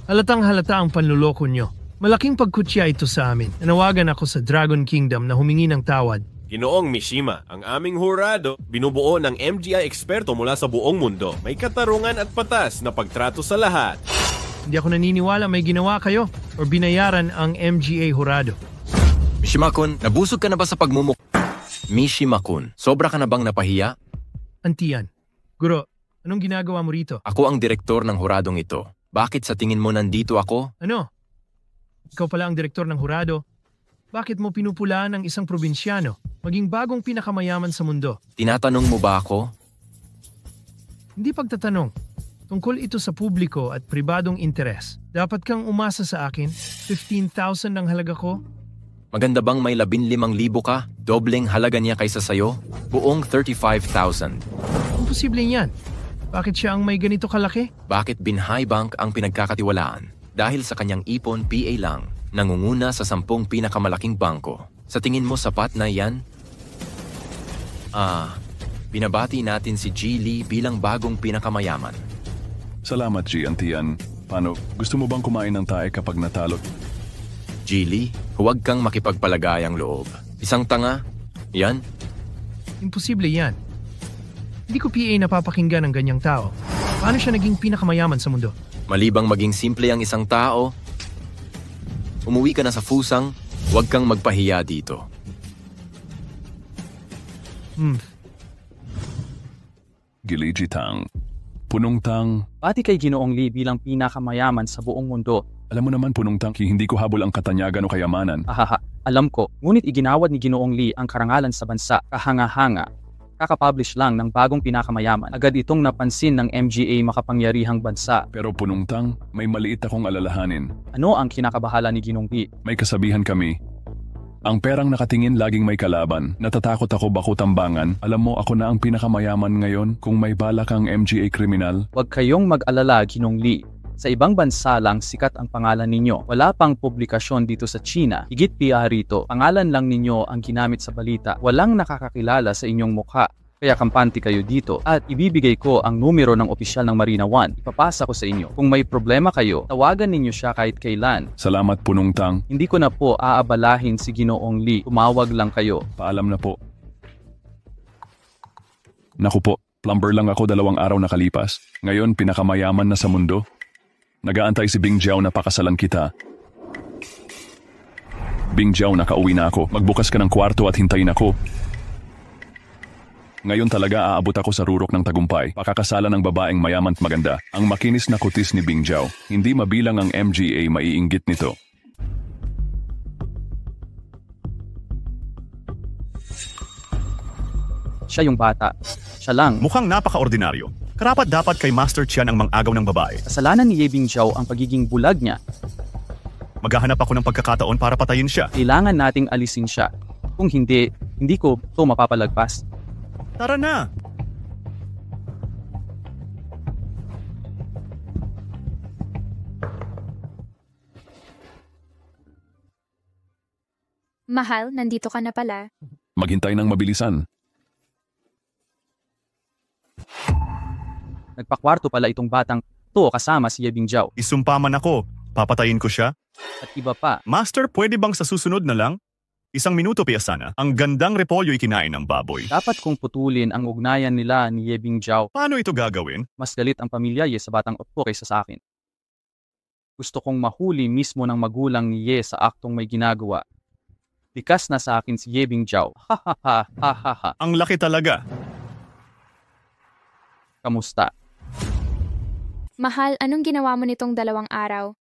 Halatang halata ang panluloko nyo. Malaking pagkutya ito sa amin. Nanawagan ako sa Dragon Kingdom na humingi ng tawad. Ginoong Mishima, ang aming hurado, binubuo ng MGI eksperto mula sa buong mundo. May katarungan at patas na pagtrato sa lahat. Hindi ako naniniwala may ginawa kayo o binayaran ang MGA hurado. Mishima-kun, nabusog ka na ba sa pagmumuk... Mishima-kun, sobra ka na bang napahiya? Antian, Guro, anong ginagawa mo rito? Ako ang direktor ng huradong ito. Bakit sa tingin mo nandito ako? Ano? Ikaw pala ang direktor ng hurado. Bakit mo pinupulaan ang isang probinsyano, maging bagong pinakamayaman sa mundo? Tinatanong mo ba ako? Hindi pagtatanong. Tungkol ito sa publiko at pribadong interes. Dapat kang umasa sa akin. 15,000 ang halaga ko. Maganda bang may 15,000 ka? Dobleng halaga niya kaysa sayo? Buong 35,000. Imposible yan. Bakit siya ang may ganito kalaki? Bakit Binhai Bank ang pinagkakatiwalaan? Dahil sa kanyang ipon PA lang, nangunguna sa 10 pinakamalaking bangko. Sa tingin mo sapat na yan? Binabati natin si Geely bilang bagong pinakamayaman. Salamat, G. Antian. Paano? Gusto mo bang kumain ng tae kapag natalo? Geely, huwag kang makipagpalagayang loob. Isang tanga? Yan? Imposible yan. Hindi ko PA napapakinggan ng ganyang tao. Paano siya naging pinakamayaman sa mundo? Malibang maging simple ang isang tao, umuwi ka na sa Fusang, huwag kang magpahiya dito. Giliji Tang. Punong tang, Pati kay Ginoong Lee bilang pinakamayaman sa buong mundo. alam mo naman punong tang, hindi ko habol ang katanyagan o kayamanan. Ahaha, alam ko. Ngunit iginawad ni Ginoong Lee ang karangalan sa bansa, kahanga-hanga. Kakapublish lang ng bagong pinakamayaman. Agad itong napansin ng MGA makapangyarihang bansa. Pero punong tang, may maliit akong alalahanin. Ano ang kinakabahala ni Ginoong Lee? May kasabihan kami. Ang perang nakatingin laging may kalaban. Natatakot ako bako tambangan. Alam mo, ako na ang pinakamayaman ngayon kung may balak ang MGA kriminal. Huwag kayong mag-alala, Ginoong Lee. Sa ibang bansa lang sikat ang pangalan ninyo. Wala pang publikasyon dito sa China. Higit PR rito. Pangalan lang ninyo ang ginamit sa balita. Walang nakakakilala sa inyong mukha. Kaya kampante kayo dito at ibibigay ko ang numero ng opisyal ng Marina 1. Ipapasa ko sa inyo. Kung may problema kayo, tawagan ninyo siya kahit kailan. Salamat punong tang. Hindi ko na po aabalahin si Ginoong Lee. Tumawag lang kayo. Paalam na po. Naku po, plumber lang ako 2 araw nakalipas. Ngayon pinakamayaman na sa mundo. Nagaantay si Bing Jiao na pakasalan kita. Bing Jiao, nakauwi na ako. Magbukas ka ng kwarto at hintayin ako. Ngayon talaga aabot ako sa rurok ng tagumpay. Pakakasalan ng babaeng mayaman at maganda. Ang makinis na kutis ni Bing Jiao. Hindi mabilang ang MGA maiinggit nito. Siya yung bata. Siya lang. Mukhang napaka-ordinaryo. Karapat dapat kay Master Qian ang mang-agaw ng babae. Kasalanan ni Ye Bing Jiao ang pagiging bulag niya. Maghahanap ako ng pagkakataon para patayin siya. Kailangan nating alisin siya. Kung hindi ko to mapapalagpas. Tara na! Mahal, nandito ka na pala. Maghintay ng mabilisan. Nagpakwarto pala itong batang to kasama si Ye Bing Jiao. Isumpa man ako. Papatayin ko siya. At iba pa. Master, pwede bang sa susunod na lang? 1 minuto piya sana. Ang gandang repolyo ikinain ng baboy. Dapat kong putulin ang ugnayan nila ni Ye Bing Jiao. Paano ito gagawin? Mas galit ang pamilya Ye sa batang Oppo kaysa sa akin. Gusto kong mahuli mismo ng magulang ni Ye sa aktong may ginagawa. Likas na sa akin si Ye Bing Jiao. Ha ha ha ha ha ha. Ang laki talaga. Kamusta? Mahal, anong ginawa mo nitong 2 araw?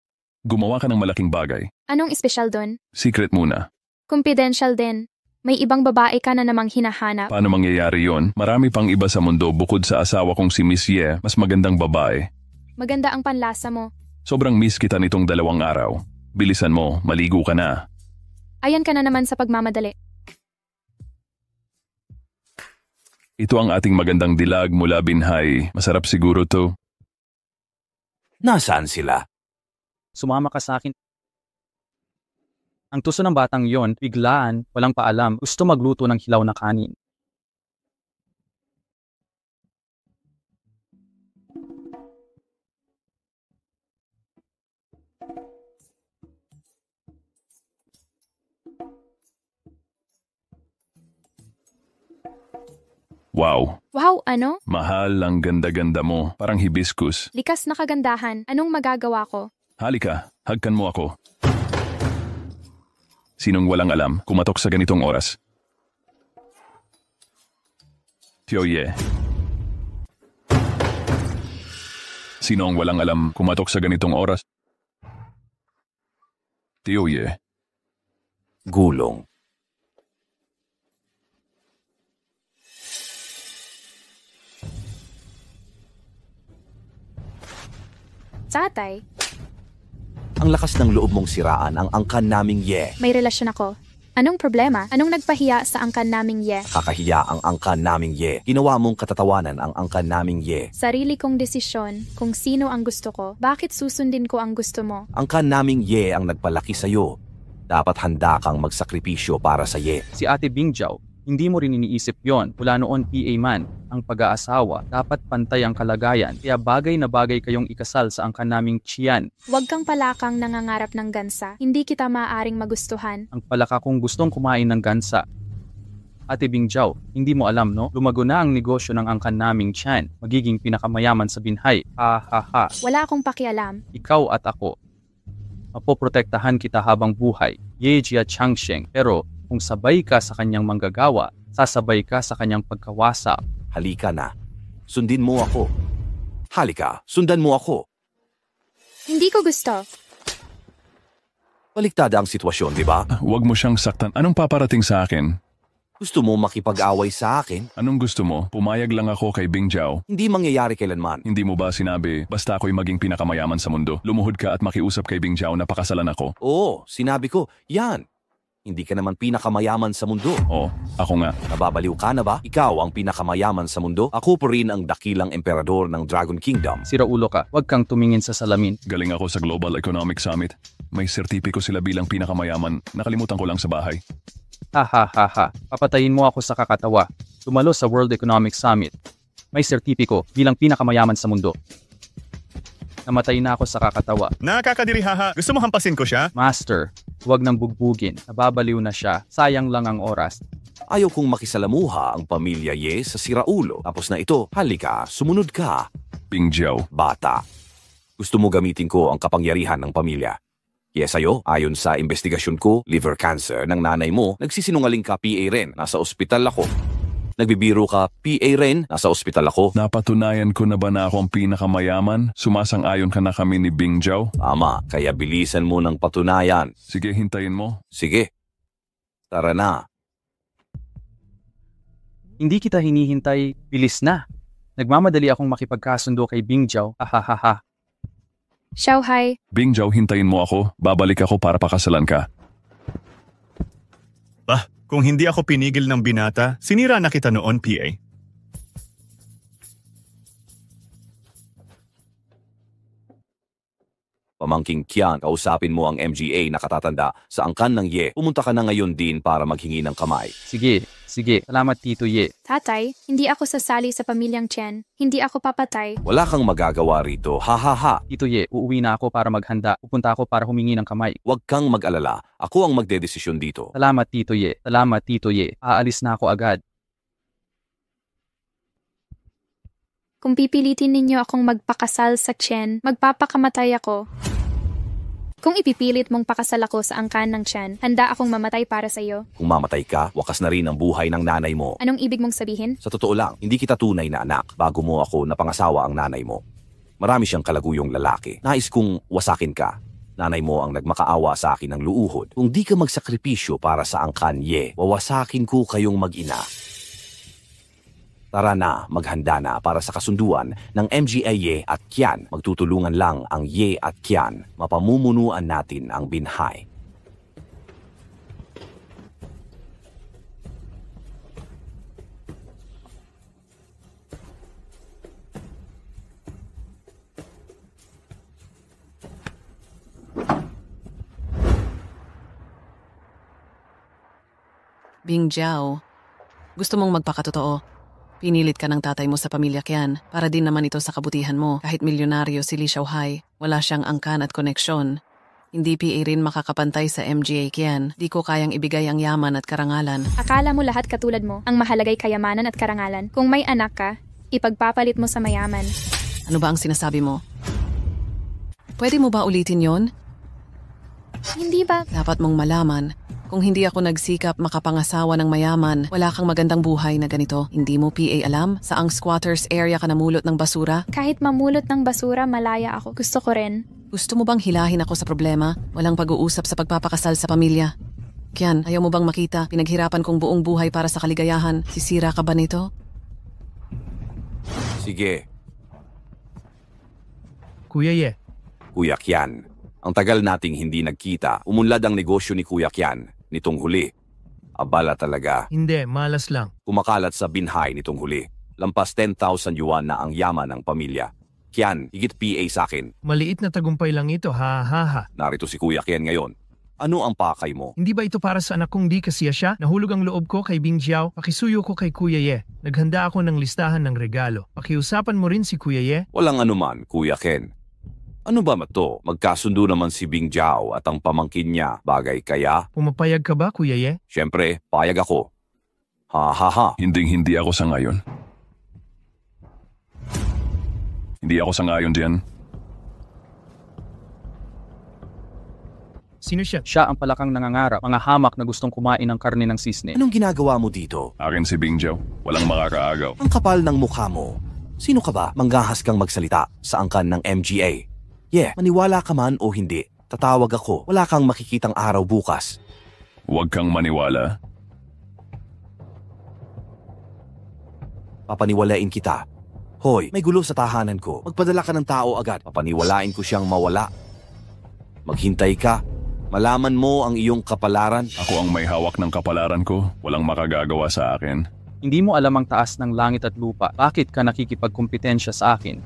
Gumawa ka ng malaking bagay. Anong espesyal doon? Secret muna. Confidential din. May ibang babae ka na namang hinahanap. Paano mangyayari yon? Marami pang iba sa mundo bukod sa asawa kong si Miss Ye, mas magandang babae. Maganda ang panlasa mo. Sobrang miss kita nitong 2 araw. Bilisan mo, maligo ka na. Ayan ka na naman sa pagmamadali. Ito ang ating magandang dilag mula Binhay. Masarap siguro to. Nasaan sila? Sumama ka sa akin. Ang tuso ng batang yon, biglaan, walang paalam, gusto magluto ng hilaw na kanin. Wow. Wow, ano? Mahal, ang ganda-ganda mo. Parang hibiscus. Likas na kagandahan. Anong magagawa ko? Halika, hagkan mo ako. Sinong walang alam kumatok sa ganitong oras? Tio Ye. Sino ang walang alam kumatok sa ganitong oras? Tio Ye. Gulong. Tatay, Ang lakas ng loob mong siraan ang angkan naming Ye. may relasyon ako. Anong problema? Anong nagpahiya sa angkan naming Ye? Kakahiya ang angkan naming Ye. Ginawa mong katatawanan ang angkan naming Ye. Sarili kong desisyon kung sino ang gusto ko. Bakit susundin ko ang gusto mo? Angkan naming Ye ang nagpalaki sa'yo. Dapat handa kang magsakripisyo para sa Ye. Si Ate Bing Jiao, hindi mo rin iniisip yon. Mula noon PA man, ang pag-aasawa, dapat pantay ang kalagayan. Kaya bagay na bagay kayong ikasal sa angkan naming Qian. Huwag kang palakang nangangarap ng gansa. Hindi kita maaaring magustuhan. Ang palaka kong gustong kumain ng gansa. Ate Bing Jiao, hindi mo alam no? Lumago na ang negosyo ng angkan naming Qian. Magiging pinakamayaman sa Binhay. Ha ha ha. Wala akong pakialam. Ikaw at ako. Mapoprotektahan kita habang buhay. Ye Jia Changsheng. Pero kung sabay ka sa kanyang manggagawa, sasabay ka sa kanyang pagkawasak. Halika na. Sundin mo ako. Halika, sundan mo ako. Hindi ko gusto. Baliktad ang sitwasyon, di ba? Huwag mo siyang saktan. Anong paparating sa akin? Gusto mo makipag-away sa akin? Anong gusto mo? Pumayag lang ako kay Bing Jiao. Hindi mangyayari kailanman. Hindi mo ba sinabi, basta ako'y maging pinakamayaman sa mundo? Lumuhod ka at makiusap kay Bing Jiao na pakasalan ako. Oo, sinabi ko, yan. Hindi ka naman pinakamayaman sa mundo. Oo, ako nga. Nababaliw ka na ba? Ikaw ang pinakamayaman sa mundo? Ako po rin ang dakilang emperador ng Dragon Kingdom. Sira ulo ka, huwag kang tumingin sa salamin. Galing ako sa Global Economic Summit. May sertipiko sila bilang pinakamayaman. Nakalimutan ko lang sa bahay. Ha ha ha ha, papatayin mo ako sa kakatawa. Tumalo sa World Economic Summit. May sertipiko bilang pinakamayaman sa mundo. Namatay na ako sa kakatawa. Nakakadiri haha. Gusto mo hampasin ko siya? Master, huwag nang bugbugin. Nababaliw na siya. Sayang lang ang oras. Ayaw kong makisalamuha ang pamilya Ye sa siraulo. Tapos na ito, halika, sumunod ka. Bing Jiao. Bata. Gusto mo gamitin ko ang kapangyarihan ng pamilya. Yes, sa'yo, ayon sa investigasyon ko, liver cancer ng nanay mo, nagsisinungaling ka, PA rin, nasa ospital ako. Nagbibiro ka, PA rin, nasa ospital ako. Napatunayan ko na ba na ako ang pinakamayaman? Sumasang-ayon ka na kami ni Bing Jiao? Tama, kaya bilisan mo ng patunayan. Sige, hintayin mo. Sige. Tara na. Hindi kita hinihintay, bilis na. Nagmamadali akong makipagkasundo kay Bing Jiao, ha. Xiaohai, Bing Jiao, hintayin mo ako. Babalik ako para pakasalan ka. Bah, kung hindi ako pinigil ng binata, sinira na kita noon, PA. Pamangking Qian, kausapin mo ang MGA na katatanda sa angkan ng Ye. Pumunta ka na ngayon din para maghingi ng kamay. Sige. Salamat Tito Ye. tatay, hindi ako sasali sa pamilyang Chen. Hindi ako papatay. Wala kang magagawa rito, ha. Tito Ye, uuwi na ako para maghanda. Pupunta ako para humingi ng kamay. Huwag kang mag-alala. Ako ang magdedesisyon dito. Salamat Tito Ye. Aalis na ako agad. Kung pipilitin ninyo akong magpakasal sa Chen, magpapakamatay ako. Kung ipipilit mong pakasal ako sa angkan ng Chen, handa akong mamatay para sa iyo. Kung mamatay ka, wakas na rin ang buhay ng nanay mo. Anong ibig mong sabihin? Sa totoo lang, hindi kita tunay na anak bago mo ako napangasawa ang nanay mo. Marami siyang kalaguyong lalaki. Nais kong wasakin ka. Nanay mo ang nagmakaawa sa akin ng luuhod. Kung di ka magsakripisyo para sa angkan Ye, wawasakin ko kayong mag-ina. Tara na, maghanda na para sa kasunduan ng MGA Ye at Qian. Magtutulungan lang ang Ye at Qian. Mapamumunuan natin ang binhay. Bing Jiao, gusto mong magpakatotoo. Pinilit ka ng tatay mo sa pamilya Qian para din naman ito sa kabutihan mo. Kahit milyonaryo si Li Xiaohai, wala siyang angkan at koneksyon. Hindi PA rin makakapantay sa MGA Qian. Di ko kayang ibigay ang yaman at karangalan. Akala mo lahat katulad mo, ang mahalagay kayamanan at karangalan. Kung may anak ka, ipagpapalit mo sa mayaman. Ano ba ang sinasabi mo? Pwede mo ba ulitin yon? Hindi ba? Dapat mong malaman. Kung hindi ako nagsikap makapangasawa ng mayaman, wala kang magandang buhay na ganito. Hindi mo PA alam? Saang squatters area ka namulot ng basura? Kahit mamulot ng basura, malaya ako. Gusto ko rin. Gusto mo bang hilahin ako sa problema? Walang pag-uusap sa pagpapakasal sa pamilya. Qian, ayaw mo bang makita? Pinaghirapan kong buong buhay para sa kaligayahan. Sisira ka ba nito? Sige. Kuya Ye. Kuya Qian, ang tagal nating hindi nagkita. Umunlad ang negosyo ni Kuya Qian nitong huli. Abala talaga. Hindi, malas lang. Kumakalat sa binhay nitong huli. Lampas 10,000 yuan na ang yaman ng pamilya. Qian, higit PA sa akin. Maliit na tagumpay lang ito, ha. Narito si Kuya Qian ngayon. Ano ang pakay mo? Hindi ba ito para sa anak kong di kasiya siya? Nahulog ang loob ko kay Bing Jiao. Pakisuyo ko kay Kuya Ye. Naghanda ako ng listahan ng regalo. Pakiusapan mo rin si Kuya Ye. Walang anuman, Kuya Ken. Ano ba to? Magkasundo naman si Bing Jiao at ang pamangkin niya. Bagay kaya? Pumapayag ka ba, Kuya Ye? Siyempre, payag ako. Ha. Hindi ako sangayon. Hindi ako sangayon diyan. Sino siya? Siya ang palakang nangangarap, mga hamak na gustong kumain ng karne ng sisne. Anong ginagawa mo dito? Akin si Bing Jiao. Walang makakaagaw. Ang kapal ng mukha mo. Sino ka ba? Manggahas kang magsalita sa angkan ng MGA. Maniwala ka man o hindi, tatawag ako. Wala kang makikitang araw bukas. Huwag kang maniwala. Papaniwalain kita. Hoy, may gulo sa tahanan ko. Magpadala ka ng tao agad. Papaniwalain ko siyang mawala. Maghintay ka. Malaman mo ang iyong kapalaran. Ako ang may hawak ng kapalaran ko. Walang makagagawa sa akin. Hindi mo alam ang taas ng langit at lupa. Bakit ka nakikipagkumpetensya sa akin?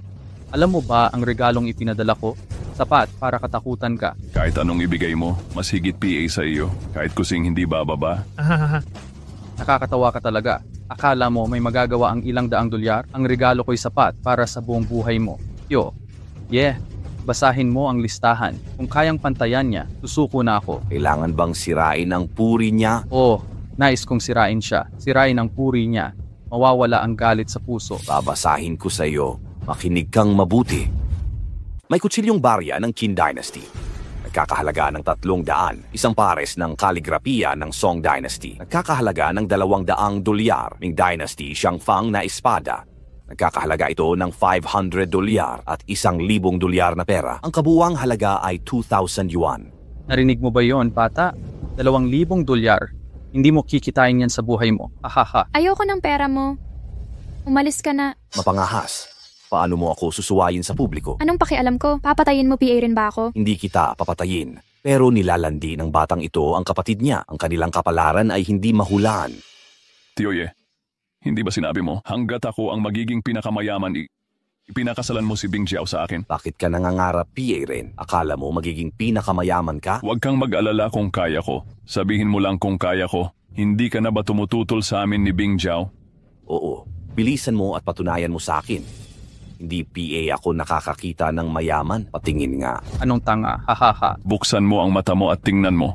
Alam mo ba ang regalong ipinadala ko? Sapat para katakutan ka. Kahit anong ibigay mo, mas higit PA sa iyo. Kahit kusing hindi bababa. Nakakatawa ka talaga. Akala mo may magagawa ang ilang daang dolyar? Ang regalo ko'y sapat para sa buong buhay mo. Basahin mo ang listahan. Kung kayang pantayan niya, susuko na ako. Kailangan bang sirain ang puri niya? Nais kong sirain siya. Sirain ang puri niya. Mawawala ang galit sa puso. Babasahin ko sa iyo. Makinig kang mabuti. May kutsilyong barya ng Qin Dynasty. Nagkakahalaga ng 300, isang pares ng kaligrapiya ng Song Dynasty. Nagkakahalaga ng 200 dolyar, Ming Dynasty Xiangfang na espada. Nagkakahalaga ito ng 500 dolyar at 1,000 dolyar na pera. Ang kabuwang halaga ay 2,000 yuan. Narinig mo ba yon, bata? 2,000 dolyar. Hindi mo kikitain yan sa buhay mo. Ayoko ng pera mo. Umalis ka na. Mapangahas. Paano mo ako susuwayin sa publiko? Anong pakialam ko? Papatayin mo PA rin ba ako? Hindi kita papatayin. Pero nilalandi ng batang ito ang kapatid niya. Ang kanilang kapalaran ay hindi mahulaan. Tioye, hindi ba sinabi mo, hanggat ako ang magiging pinakamayaman, ipinakasalan mo si Bing Jiao sa akin? Bakit ka nangangarap, PA rin? Akala mo magiging pinakamayaman ka? Huwag kang mag-alala kung kaya ko. Sabihin mo lang kung kaya ko. Hindi ka na ba tumututol sa amin ni Bing Jiao? Oo. Bilisan mo at patunayan mo sa akin. Hindi PA ako nakakakita ng mayaman. Patingin nga. Anong tanga? Buksan mo ang mata mo at tingnan mo.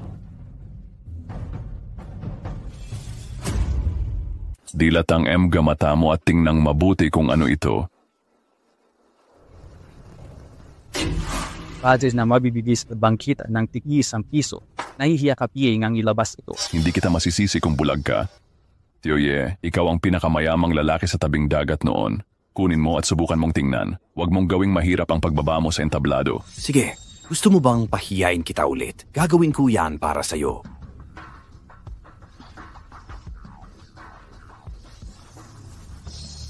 Dilatang mga mata mo at tingnan mabuti kung ano ito. Badges na mabibigis sa bangkita ng tig-1 piso. Nahihiya ka PA ngang ilabas ito. Hindi kita masisisi kung bulag ka. Tioye, ikaw ang pinakamayamang lalaki sa tabing dagat noon. Kunin mo at subukan mong tingnan. Huwag mong gawing mahirap ang pagbaba mo sa entablado. Sige, gusto mo bang pahiyain kita ulit? Gagawin ko yan para sa'yo.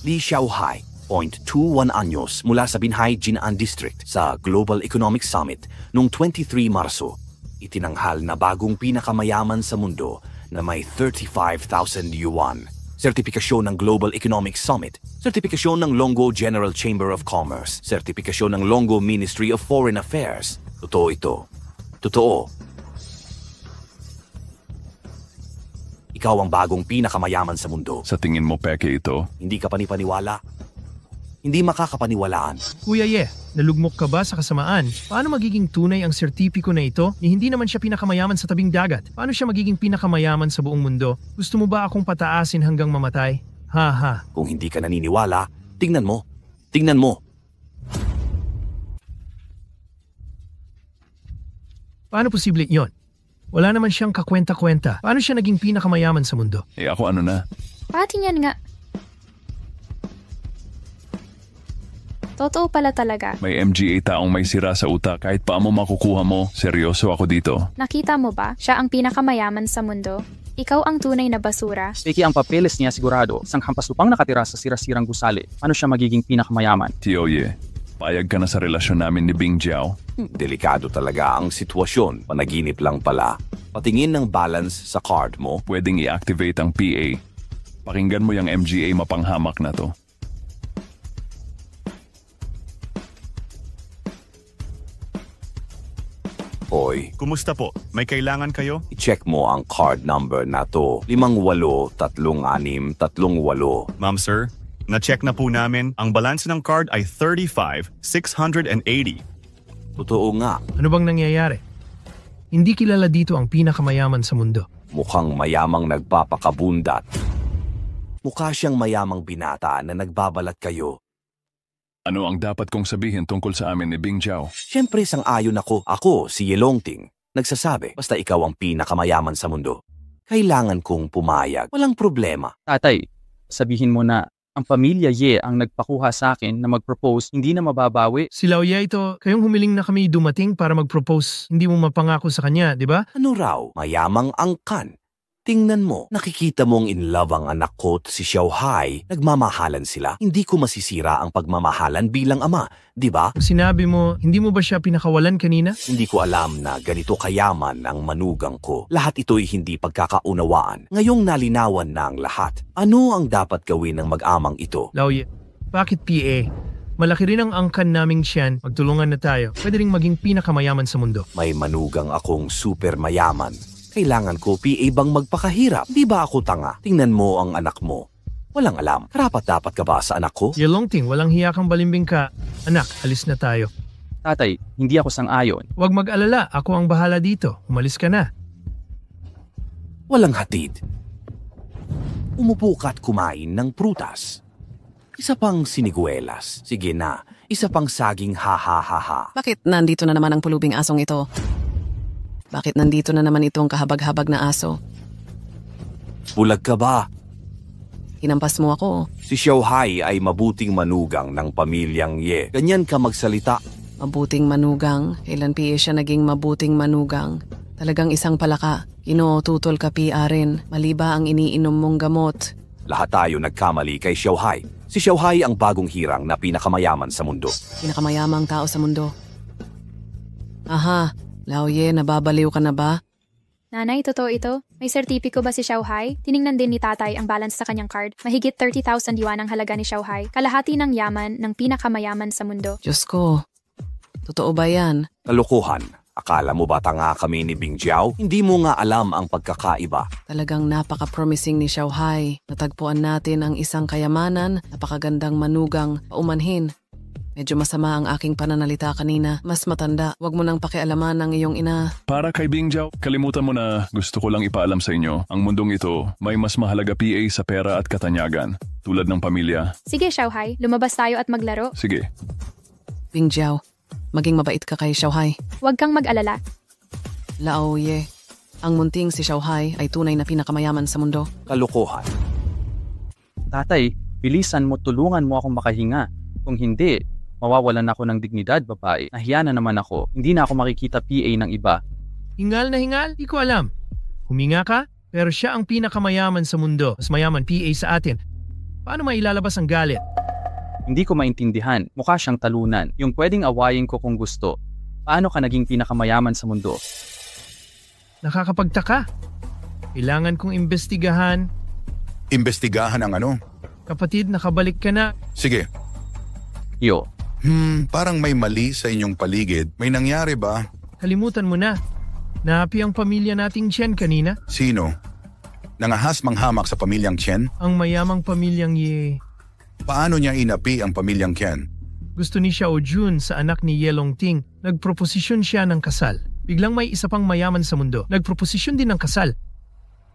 Li Xiaohai, 0.21 anyos mula sa Binhai Jinan District sa Global Economic Summit noong 23 Marso. Itinanghal na bagong pinakamayaman sa mundo na may 35,000 yuan. Sertipikasyon ng Global Economic Summit, sertipikasyon ng Longo General Chamber of Commerce, sertipikasyon ng Longo Ministry of Foreign Affairs. Totoo ito. Totoo. Ikaw ang bagong pinakamayaman sa mundo. Sa tingin mo peke ito? Hindi ka panipaniwala. Hindi makakapaniwalaan. Kuya nalugmok ka ba sa kasamaan? Paano magiging tunay ang sertipiko na ito ni hindi naman siya pinakamayaman sa tabing dagat? Paano siya magiging pinakamayaman sa buong mundo? Gusto mo ba akong pataasin hanggang mamatay? Kung hindi ka naniniwala, tingnan mo. Tingnan mo. Paano posible yon? Wala naman siyang kakwenta-kwenta. Paano siya naging pinakamayaman sa mundo? Ako ano na? Pati niyan nga. Totoo pala talaga. May MGA taong may sira sa utak. Kahit pa mo makukuha mo, seryoso ako dito. Nakita mo ba? Siya ang pinakamayaman sa mundo. Ikaw ang tunay na basura. Peki ang papeles niya sigurado. Isang hampas lupang nakatira sa sirasirang gusali. Paano siya magiging pinakamayaman? Tioye, payag ka na sa relasyon namin ni Bing Jiao? Delikado talaga ang sitwasyon. Panaginip lang pala. Patingin ng balance sa card mo. Pwedeng i-activate ang PA. Pakinggan mo yung MGA mapanghamak na to. Hoy. Kumusta po? May kailangan kayo? I-check mo ang card number na to. 583638. Ma'am sir, na-check na po namin. Ang balance ng card ay 35,680. Totoo nga. Ano bang nangyayari? Hindi kilala dito ang pinakamayaman sa mundo. Mukhang mayamang nagpapakabundat. Mukha siyang mayamang binata na nagbabalat kayo. Ano ang dapat kong sabihin tungkol sa amin ni Bing Jiao? Siyempre sang-ayon ako. Ako, si Yelongting. Nagsasabi, basta ikaw ang pinakamayaman sa mundo. Kailangan kong pumayag. Walang problema. Tatay, sabihin mo na Ang pamilya Ye ang nagpakuha sa akin na mag-propose, hindi na mababawi. Si Laoya ito, kayong humiling na kami dumating para mag-propose. Hindi mo mapangako sa kanya, di ba? Ano raw? Mayamang angkan. Tingnan mo, nakikita mong in love ang anak ko at si Xiaohai. Nagmamahalan sila. Hindi ko masisira ang pagmamahalan bilang ama, di ba? Sinabi mo, hindi mo ba siya pinakawalan kanina? Hindi ko alam na ganito kayaman ang manugang ko. Lahat ito'y hindi pagkakaunawaan. Ngayong nalinawan na ang lahat. Ano ang dapat gawin ng mag-amang ito? Laoya, bakit PA? Malaki rin ang angkan naming Chen. Magtulungan na tayo. Pwede rin maging pinakamayaman sa mundo. May manugang akong super mayaman. Kailangan ko PA bang magpakahirap? Di ba ako tanga? Tingnan mo ang anak mo. Walang alam. Karapat-dapat ka ba sa anak ko? Yelongting, walang hiya kang balimbing ka. Anak, alis na tayo. Tatay, hindi ako sang-ayon. Huwag mag-alala, ako ang bahala dito. Umalis ka na. Walang hatid. Umupo ka at kumain ng prutas. Isa pang siniguelas. Sige na. Isa pang saging ha-ha-ha-ha. Bakit nandito na naman ang pulubing asong ito? Bakit nandito na naman itong kahabag-habag na aso? Bulag ka ba? Hinampas mo ako. Si Xiaohai ay mabuting manugang ng pamilyang Ye. Ganyan ka magsalita. Mabuting manugang. Kailan PA siya naging mabuting manugang? Talagang isang palaka. Kinotutol ka PA rin. Maliba ang iniinom mong gamot. Lahat tayo nagkamali kay Xiaohai. Si Xiaohai ang bagong hirang na pinakamayaman sa mundo. Pinakamayamang tao sa mundo. Aha, Laoye, nababaliw ka na ba? Nanay, totoo ito? May sertipiko ba si Xiaohai? Tiningnan din ni tatay ang balance sa kanyang card. Mahigit 30,000 yuan ang halaga ni Xiaohai. Kalahati ng yaman ng pinakamayaman sa mundo. Diyos ko, totoo ba yan? Kalokohan. Akala mo ba tanga kami ni Bing Jiao? Hindi mo nga alam ang pagkakaiba. Talagang napaka-promising ni Xiaohai. Natagpuan natin ang isang kayamanan, napakagandang manugang, paumanhin. Medyo masama ang aking pananalita kanina. Mas matanda. Huwag mo nang pakialaman ng iyong ina. Para kay Bing Jiao, kalimutan mo na gusto ko lang ipaalam sa inyo. Ang mundong ito, may mas mahalaga PA sa pera at katanyagan. Tulad ng pamilya. Sige, Xiaohai. Lumabas tayo at maglaro. Sige. Bing Jiao, maging mabait ka kay Xiaohai. Huwag kang mag-alala. Laoye, ang munting si Xiaohai ay tunay na pinakamayaman sa mundo. Kalokohan. Tatay, bilisan mo, tulungan mo akong makahinga. Kung hindi, mawawalan ako ng dignidad, babae. Nahiya na naman ako. Hindi na ako makikita PA ng iba. Hingal na hingal? Di ko alam. Huminga ka? Pero siya ang pinakamayaman sa mundo. Mas mayaman PA sa atin. Paano mailalabas ang galit? Hindi ko maintindihan. Mukha siyang talunan. Yung pwedeng awayin ko kung gusto. Paano ka naging pinakamayaman sa mundo? Nakakapagtaka. Kailangan kong imbestigahan. Imbestigahan ang ano? Kapatid, nakabalik ka na. Sige. Yo. Parang may mali sa inyong paligid. May nangyari ba? Kalimutan mo na. Naapi ang pamilya nating Chen kanina. Sino? Nangahas manghamak sa pamilyang Chen? Ang mayamang pamilyang Ye. Paano niya inapi ang pamilyang Chen? Gusto ni Xiao Jun sa anak ni Yelongting. Nagproposisyon siya ng kasal. Biglang may isa pang mayaman sa mundo. Nagproposisyon din ng kasal.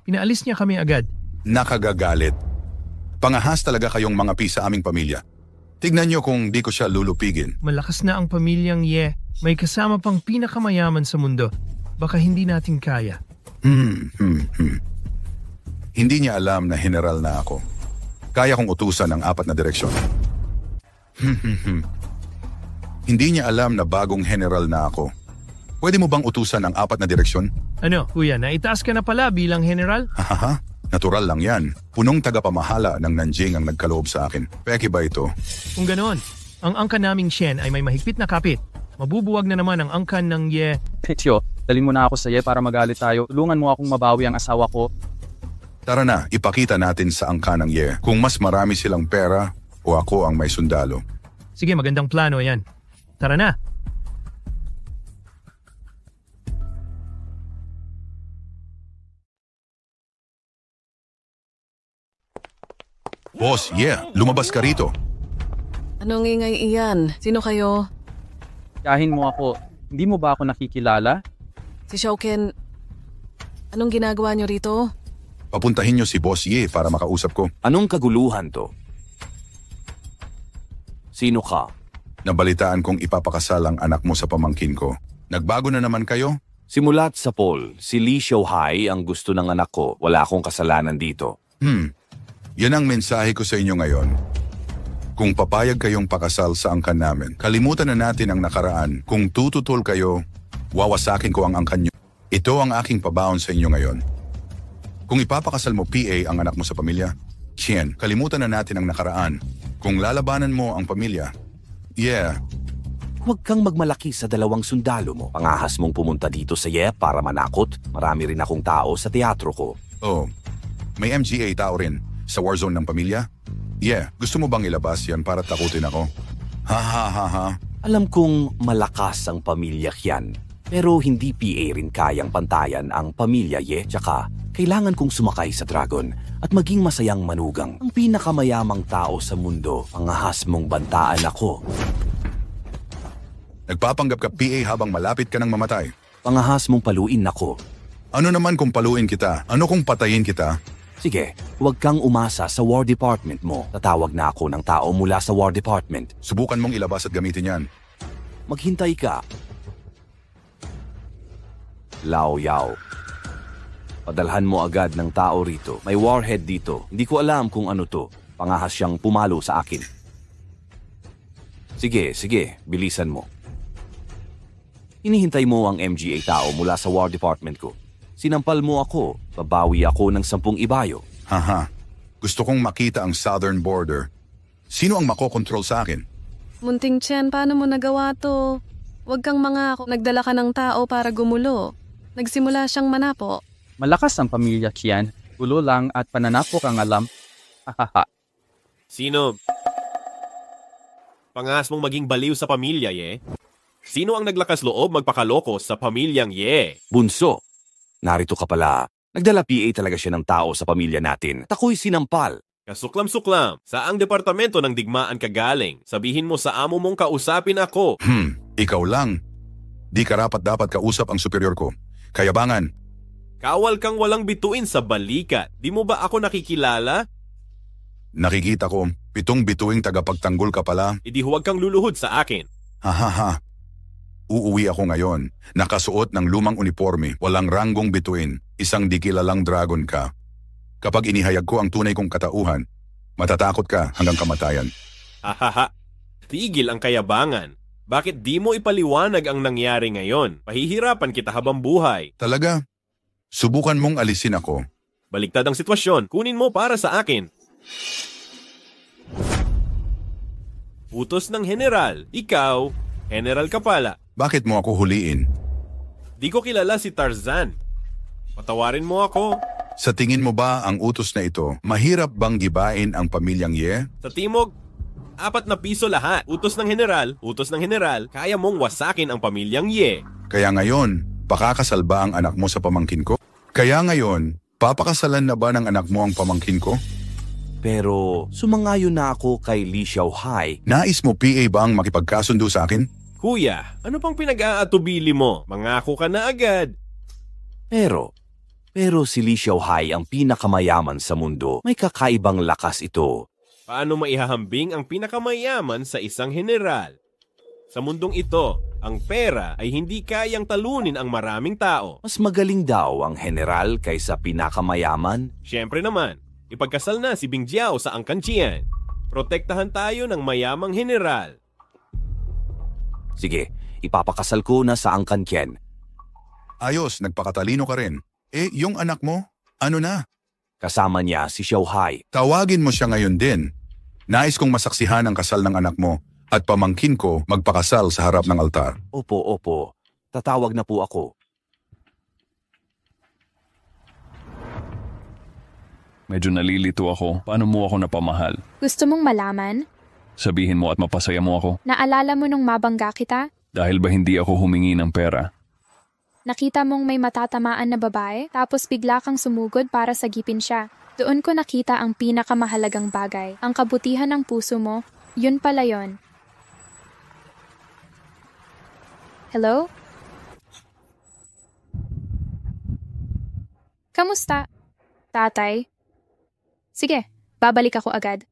Pinaalis niya kami agad. Nakagagalit. Pangahas talaga kayong mga pi sa aming pamilya. Tignan niyo kung di ko siya lulupigin. Malakas na ang pamilyang Ye. May kasama pang pinakamayaman sa mundo. Baka hindi natin kaya. Hindi niya alam na general na ako. Kaya kong utusan ang 4 na direksyon. Hindi niya alam na bagong general na ako. Pwede mo bang utusan ang 4 na direksyon? Ano, kuya, naitaas ka na pala bilang general? Hahaha, natural lang yan. Punong tagapamahala ng Nanjing ang nagkaloob sa akin. Peki ba ito? Kung ganoon, ang angkan naming Shen ay may mahigpit na kapit. Mabubuwag na naman ang angkan ng Ye. Petyo, dalhin mo na ako sa Ye para magalit tayo. Tulungan mo akong mabawi ang asawa ko. Tara na, ipakita natin sa angkan ng Ye kung mas marami silang pera o ako ang may sundalo. Sige, magandang plano yan. Tara na. Boss, lumabas ka rito. Anong ingay iyan? Sino kayo? Kahin mo ako. Hindi mo ba ako nakikilala? Si Xiaoken, anong ginagawa niyo rito? Papuntahin niyo si Boss Ye para makausap ko. Anong kaguluhan to? Sino ka? Nabalitaan kong ipapakasal ang anak mo sa pamangkin ko. Nagbago na naman kayo? Simulat sa Paul, si Li Xiaohai ang gusto ng anak ko. Wala akong kasalanan dito. Yan ang mensahe ko sa inyo ngayon. Kung papayag kayong pakasal sa angkan namin, kalimutan na natin ang nakaraan. Kung tututol kayo, wawasakin ko ang angkan nyo. Ito ang aking pabaon sa inyo ngayon. Kung ipapakasal mo PA ang anak mo sa pamilya, Chien, kalimutan na natin ang nakaraan. Kung lalabanan mo ang pamilya, Huwag kang magmalaki sa dalawang sundalo mo. Pangahas mong pumunta dito sa para manakot. Marami rin akong tao sa teatro ko. Oh, may MGA tao rin sa war zone ng pamilya? Gusto mo bang ilabas yan para takutin ako? Ha. Alam kong malakas ang pamilya yan. Pero hindi PA rin kayang pantayan ang pamilya Tsaka kailangan kong sumakay sa dragon at maging masayang manugang. Ang pinakamayamang tao sa mundo, pangahas mong bantaan ako. Nagpapanggap ka PA habang malapit ka ng mamatay. Pangahas mong paluin ako. Ano naman kung paluin kita? Ano kung patayin kita? Sige, huwag kang umasa sa War Department mo. Tatawag na ako ng tao mula sa War Department. Subukan mong ilabas at gamitin yan. Maghintay ka. Lao Yao. Padalhan mo agad ng tao rito. May warhead dito. Hindi ko alam kung ano to. Pangahas siyang pumalo sa akin. Sige, bilisan mo. Hinihintay mo ang MGA tao mula sa War Department ko. Sinampal mo ako, babawi ako ng 10 ibayo. Haha, gusto kong makita ang southern border. Sino ang makokontrol sa akin? Munting Chen, paano mo nagawa to? Huwag kang mangako. Nagdala ka ng tao para gumulo. Nagsimula siyang manapo. Malakas ang pamilya Qian. Gulo lang at pananapok ang alam. Hahaha. Sino? Pangahas mong maging baliw sa pamilya, Sino ang naglakas loob magpakaloko sa pamilyang Bunso. Narito ka pala. Nagdala PA talaga siya ng tao sa pamilya natin. At ako'y sinampal. Kasuklam-suklam. Saang departamento ng digmaan ka galing? Sabihin mo sa amo mong kausapin ako. Ikaw lang. Di karapat-dapat kausap ang superior ko. Kayabangan. Kawal kang walang bituin sa balikat. Di mo ba ako nakikilala? Nakikita ko, 7 bituing tagapagtanggol ka pala. Idi huwag kang luluhod sa akin. Hahaha. Uuwi ako ngayon. Nakasuot ng lumang uniforme, walang ranggong bituin, isang di kilalang dragon ka. Kapag inihayag ko ang tunay kong katauhan, matatakot ka hanggang kamatayan. Hahaha. Tigil ang kayabangan. Bakit di mo ipaliwanag ang nangyari ngayon? Pahihirapan kita habang buhay. Talaga? Subukan mong alisin ako. Baliktad ang sitwasyon. Kunin mo para sa akin. Utos ng general. Ikaw, general ka pala. Bakit mo ako huliin? Di ko kilala si Tarzan. Patawarin mo ako. Sa tingin mo ba ang utos na ito, mahirap bang gibain ang pamilyang Sa timog, 4 na piso lahat. Utos ng general, kaya mong wasakin ang pamilyang Kaya ngayon, pakakasal ba ang anak mo sa pamangkin ko? Kaya ngayon, papakasalan na ba ng anak mo ang pamangkin ko? Pero sumangayon na ako kay Li Xiaohai. Nais mo PA ba ang makipagkasundo sa akin? Kuya, ano pang pinag-aatubili mo? Mangako ka na agad. Pero si Li Xiaohai ang pinakamayaman sa mundo. May kakaibang lakas ito. Paano maihahambing ang pinakamayaman sa isang general? Sa mundong ito, ang pera ay hindi kayang talunin ang maraming tao. Mas magaling daw ang general kaysa pinakamayaman? Siyempre naman, ipagkasal na si Bing Jiao sa angkan Qian. Protektahan tayo ng mayamang general. Sige, ipapakasal ko na sa angkan Qian. Ayos, nagpakatalino ka rin. Yung anak mo, ano na? Kasama niya si Xiaohai. Tawagin mo siya ngayon din. Nais kong masaksihan ang kasal ng anak mo at pamangkin ko magpakasal sa harap ng altar. Opo. Tatawag na po ako. Medyo nalilito ako. Paano mo ako napamahal? Gusto mong malaman? Sabihin mo at mapasaya mo ako. Naalala mo nung mabangga kita? Dahil ba hindi ako humingi ng pera? Nakita mong may matatamaan na babae, tapos bigla kang sumugod para sagipin siya. Doon ko nakita ang pinakamahalagang bagay. Ang kabutihan ng puso mo, yun pala yon. Hello? Kamusta? Tatay? Sige, babalik ako agad.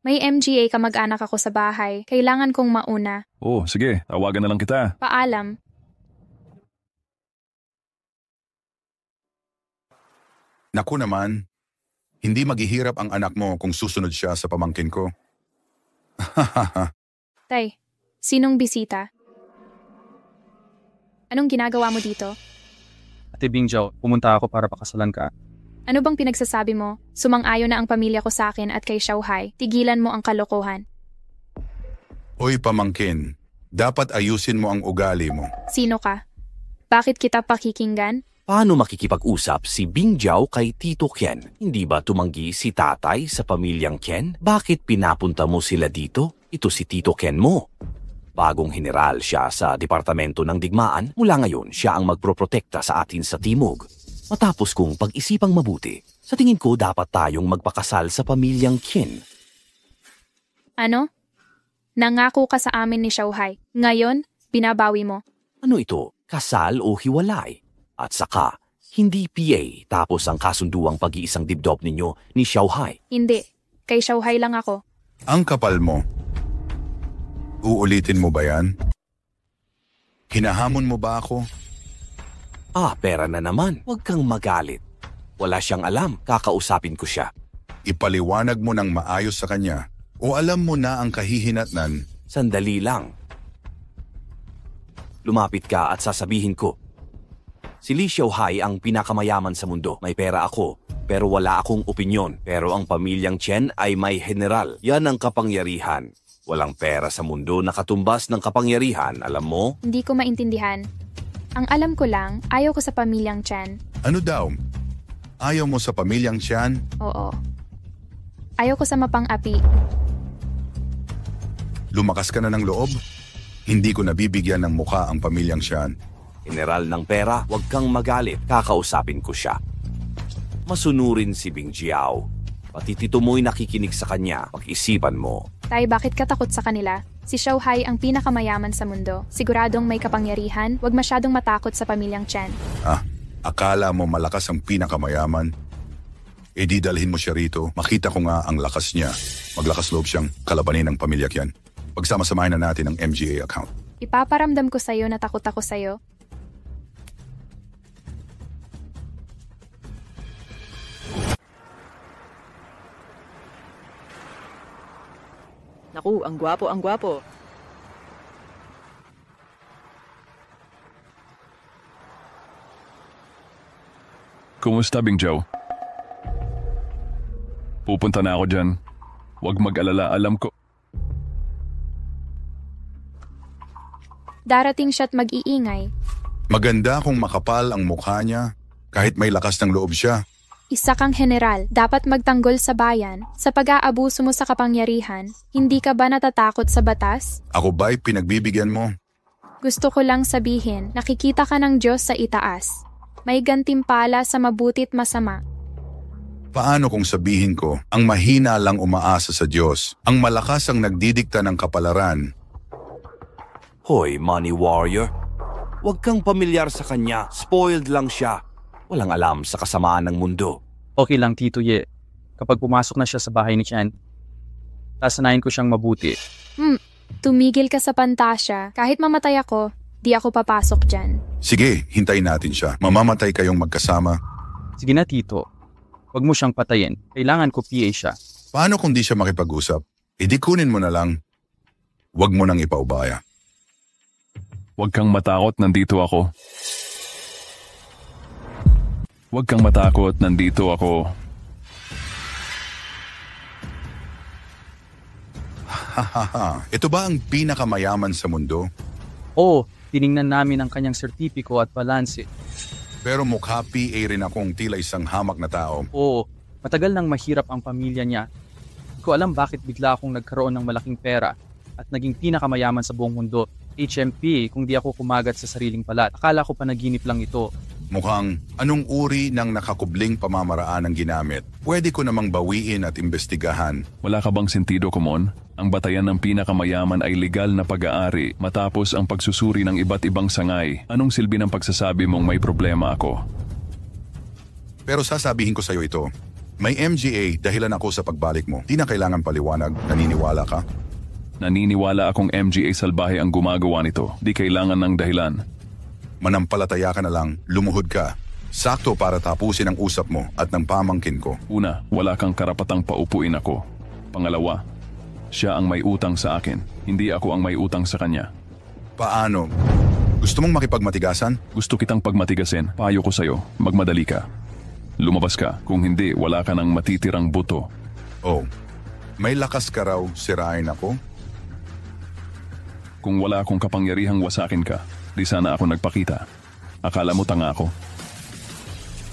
May MGA kamag-anak ako sa bahay. Kailangan kong mauna. Oh, sige. Tawagan na lang kita. Paalam. Naku naman, Hindi maghihirap ang anak mo kung susunod siya sa pamangkin ko. Tay, sinong bisita? Anong ginagawa mo dito? Ate Bingjiao, pumunta ako para pakasalan ka. Ano bang pinagsasabi mo? Sumang-ayon na ang pamilya ko sa akin at kay Xiaohai. Tigilan mo ang kalokohan. Hoy pamangkin, dapat ayusin mo ang ugali mo. Sino ka? Bakit kita pakikinggan? Paano makikipag-usap si Bingjiao kay Tito Ken? Hindi ba tumanggi si tatay sa pamilyang Ken? Bakit pinapunta mo sila dito? Ito si Tito Ken mo. Bagong general siya sa Departamento ng Digmaan, mula ngayon siya ang magproprotekta sa atin sa Timog. Matapos kong pag-isipang mabuti, sa tingin ko dapat tayong magpakasal sa pamilyang Ken. Ano? Nangako ka sa amin ni Xiaohai. Ngayon, binabawi mo. Ano ito? Kasal o hiwalay? At saka, hindi PA tapos ang kasunduang pag-iisang dibdib ninyo ni Xiaohai. Hindi. Kay Xiaohai lang ako. Ang kapal mo. Uulitin mo ba yan? Hinahamon mo ba ako? Pera na naman. Huwag kang magalit. Wala siyang alam. Kakausapin ko siya. Ipaliwanag mo ng maayos sa kanya o alam mo na ang kahihinatnan. Sandali lang. Lumapit ka at sasabihin ko. Si Li Xiaohai ang pinakamayaman sa mundo. May pera ako, pero wala akong opinyon. Pero ang pamilyang Chen ay may general. Yan ang kapangyarihan. Walang pera sa mundo na katumbas ng kapangyarihan, alam mo? Hindi ko maintindihan. Ang alam ko lang, ayaw ko sa pamilyang Chen. Ano daw? Ayaw mo sa pamilyang Chen? Oo. Ayaw ko sa mapang-api. Lumakas ka na ng loob? Hindi ko nabibigyan ng mukha ang pamilyang Chen. General ng pera, huwag kang magalit. Kakausapin ko siya. Masunurin si Bingjiao. Pati tito mo'y nakikinig sa kanya. Pag-isipan mo. Tay, bakit ka takot sa kanila? Si Xiaohai ang pinakamayaman sa mundo. Siguradong may kapangyarihan. Huwag masyadong matakot sa pamilyang Chen. Akala mo malakas ang pinakamayaman? E di dalhin mo siya rito. Makita ko nga ang lakas niya. Maglakas loob siyang kalabanin ng pamilya Ken. Pagsama-samahin na natin ang MGA account. Ipaparamdam ko sa'yo na takot ako sa'yo. Naku, ang gwapo, ang gwapo. Kumusta, Bingjiao? Pupunta na ako dyan. Huwag mag-alala, alam ko. Darating siya't mag-iingay. Maganda kung makapal ang mukha niya, kahit may lakas ng loob siya. Isa kang general, dapat magtanggol sa bayan. Sa pag-aabuso mo sa kapangyarihan, hindi ka ba natatakot sa batas? Ako ba'y pinagbibigyan mo? Gusto ko lang sabihin, nakikita ka ng Diyos sa itaas. May gantimpala sa mabuti't masama. Paano kung sabihin ko, ang mahina lang umaasa sa Diyos, ang malakas ang nagdidikta ng kapalaran? Hoy, money warrior. Huwag kang pamilyar sa kanya. Spoiled lang siya. Walang alam sa kasamaan ng mundo. Okay lang, Tito Ye. Kapag pumasok na siya sa bahay ni Chen, sasanayin ko siyang mabuti. Tumigil ka sa pantasya. Kahit mamatay ako, di ako papasok dyan. Sige, hintayin natin siya. Mamamatay kayong magkasama. Sige na, Tito. Huwag mo siyang patayin. Kailangan ko PA siya. Paano kung di siya makipag-usap? Di kunin mo na lang. Huwag mo nang ipaubaya. Huwag kang matakot, nandito ako. Huwag kang matakot, nandito ako. Ito ba ang pinakamayaman sa mundo? Oo, tiningnan namin ang kanyang sertipiko at balanse. Pero mukha PA rin akong tila isang hamak na tao. Oo, matagal nang mahirap ang pamilya niya. Hindi ko alam bakit bigla akong nagkaroon ng malaking pera at naging pinakamayaman sa buong mundo. HMP kung di ako kumagat sa sariling balat. Akala ko panaginip lang ito. Mukhang anong uri ng nakakubling pamamaraan ang ginamit? Pwede ko namang bawiin at imbestigahan. Wala ka bang sentido, Kumon? Ang batayan ng pinakamayaman ay legal na pag-aari matapos ang pagsusuri ng iba't ibang sangay. Anong silbi ng pagsasabi mong may problema ako? Pero sasabihin ko sa'yo ito. May MGA dahilan ako sa pagbalik mo. Di na kailangan paliwanag. Naniniwala ka? Naniniwala akong MGA salbahe ang gumagawa nito. Di kailangan ng dahilan. Manampalataya ka na lang, lumuhod ka. Sakto para tapusin ang usap mo at ng pamangkin ko. Una, wala kang karapatang paupuin ako. Pangalawa, siya ang may utang sa akin. Hindi ako ang may utang sa kanya. Paano? Gusto mong makipagmatigasan? Gusto kitang pagmatigasin. Payo ko sa'yo, magmadali ka. Lumabas ka. Kung hindi, wala ka ng matitirang buto. Oh, may lakas ka raw, sirain ako? Kung wala akong kapangyarihang wasakin ka, di sana ako nagpakita. Akala mo tanga ako.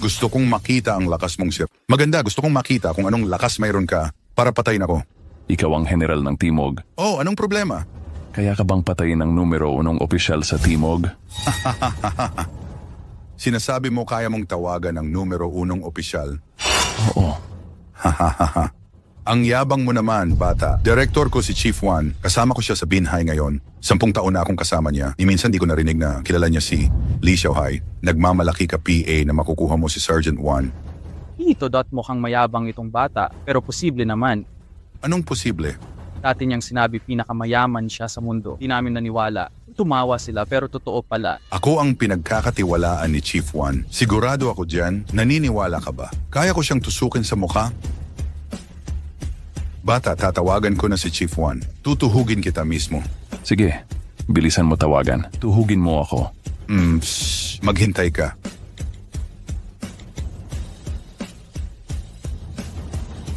Gusto kong makita ang lakas mong sir. Maganda, gusto kong makita kung anong lakas mayroon ka para patayin ako. Ikaw ang general ng Timog. Oh, anong problema? Kaya ka bang patayin ng numero 1 opisyal sa Timog? Sinasabi mo kaya mong tawagan ang numero 1 opisyal? Oo. Ang yabang mo naman, bata. Direktor ko si Chief Juan. Kasama ko siya sa Binhay ngayon. 10 taon na akong kasama niya. Minsan di ko narinig na kilala niya si Li Xiaohai. Nagmamalaki ka PA na makukuha mo si Sergeant Juan. Ito mukhang mayabang itong bata, pero posible naman. Anong posible? Dati niyang sinabi pinakamayaman siya sa mundo. Di namin naniwala. Tumawa sila pero totoo pala. Ako ang pinagkakatiwalaan ni Chief Juan. Sigurado ako dyan. Naniniwala ka ba? Kaya ko siyang tusukin sa mukha? Bata, tatawagan ko na si Chief Juan. Tutuhugin kita mismo. Sige, bilisan mo tawagan. Tuhugin mo ako. Maghintay ka.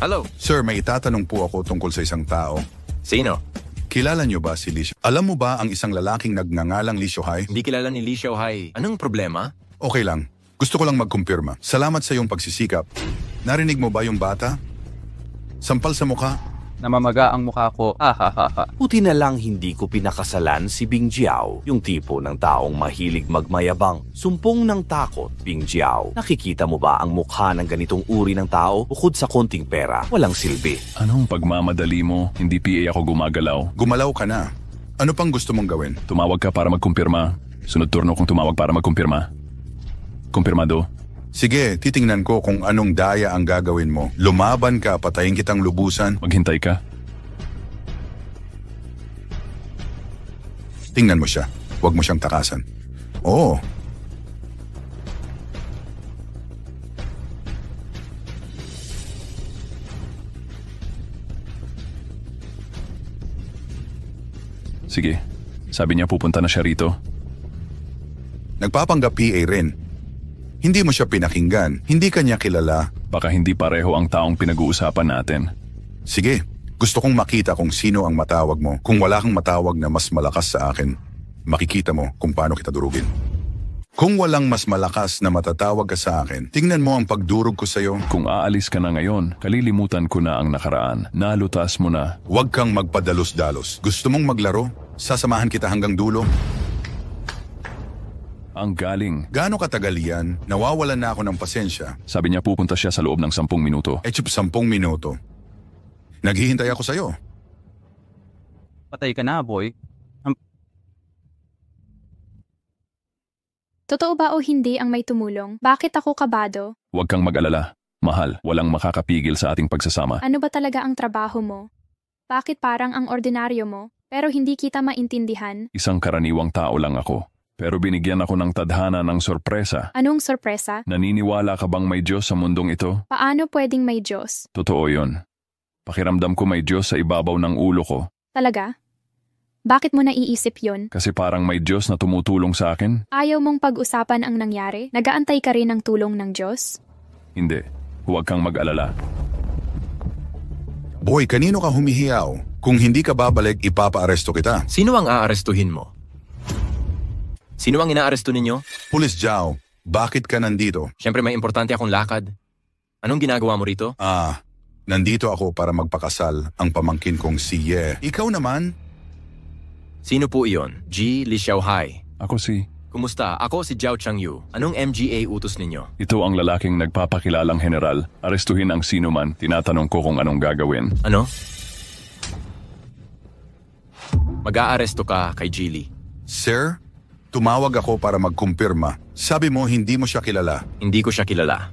Hello. Sir, may itatanong po ako tungkol sa isang tao. Sino? Kilala niyo ba si Li Xiaohai? Alam mo ba ang isang lalaking nagngangalang Li Xiaohai? Hindi kilala ni Li Xiaohai. Anong problema? Okay lang. Gusto ko lang magkumpirma. Salamat sa iyong pagsisikap. Narinig mo ba yung bata? Sampal sa mukha. Namamaga ang mukha ko. Buti na lang hindi ko pinakasalan si Bing Jiao, yung tipo ng taong mahilig magmayabang. Sumpong ng takot, Bing Jiao. Nakikita mo ba ang mukha ng ganitong uri ng tao? Bukod sa konting pera, walang silbi. Anong pagmamadali mo? Hindi PA ako gumagalaw. Gumalaw ka na. Ano pang gusto mong gawin? Tumawag ka para magkumpirma. Sunod turno kong tumawag para magkumpirma. Kumpirmado. Sige, titingnan ko kung anong daya ang gagawin mo. Lumaban ka, patayin kitang lubusan. Maghintay ka. Tingnan mo siya. Huwag mo siyang takasan. Oo. Sige. Sabi niya pupunta na siya rito. Nagpapanggap PA rin. Hindi mo siya pinakinggan. Hindi ka niya kilala. Baka hindi pareho ang taong pinag-uusapan natin. Sige, gusto kong makita kung sino ang matawag mo. Kung wala kang matawag na mas malakas sa akin, makikita mo kung paano kita durugin. Kung walang mas malakas na matatawag ka sa akin, tingnan mo ang pagdurog ko sa'yo. Kung aalis ka na ngayon, kalilimutan ko na ang nakaraan. Nalutas mo na. Huwag kang magpadalos-dalos. Gusto mong maglaro? Sasamahan kita hanggang dulo. Ang galing. Gaano katagal yan? Nawawalan na ako ng pasensya. Sabi niya pupunta siya sa loob ng 10 minuto. 10 minuto. Naghihintay ako sa'yo. Patay ka na, boy. Totoo ba o hindi ang may tumulong? Bakit ako kabado? Huwag kang mag-alala. Mahal, walang makakapigil sa ating pagsasama. Ano ba talaga ang trabaho mo? Bakit parang ang ordinaryo mo, pero hindi kita maintindihan? Isang karaniwang tao lang ako. Pero binigyan ako ng tadhana ng sorpresa. Anong sorpresa? Naniniwala ka bang may Diyos sa mundong ito? Paano pwedeng may Diyos? Totoo yun. Pakiramdam ko may Diyos sa ibabaw ng ulo ko. Talaga? Bakit mo naiisip yun? Kasi parang may Diyos na tumutulong sa akin. Ayaw mong pag-usapan ang nangyari? Nagaantay ka rin ng tulong ng Diyos? Hindi. Huwag kang mag-alala. Boy, kanino ka humihiyaw? Kung hindi ka babalik, ipapa-aresto kita. Sino ang aarestuhin mo? Sino ang inaaresto ninyo? Pulis Jiao, bakit ka nandito? Siyempre may importante akong lakad. Anong ginagawa mo rito? Nandito ako para magpakasal ang pamangkin kong si Ye. Ikaw naman? Sino po iyon? G. Li Xiaohai. Ako si... Kumusta? Ako si Jiao Changyu. Anong MGA utos ninyo? Ito ang lalaking nagpapakilalang general. Arestuhin ang sino man. Tinatanong ko kung anong gagawin. Ano? Mag-aaresto ka kay Gili. Sir? Tumawag ako para magkumpirma. Sabi mo hindi mo siya kilala. Hindi ko siya kilala.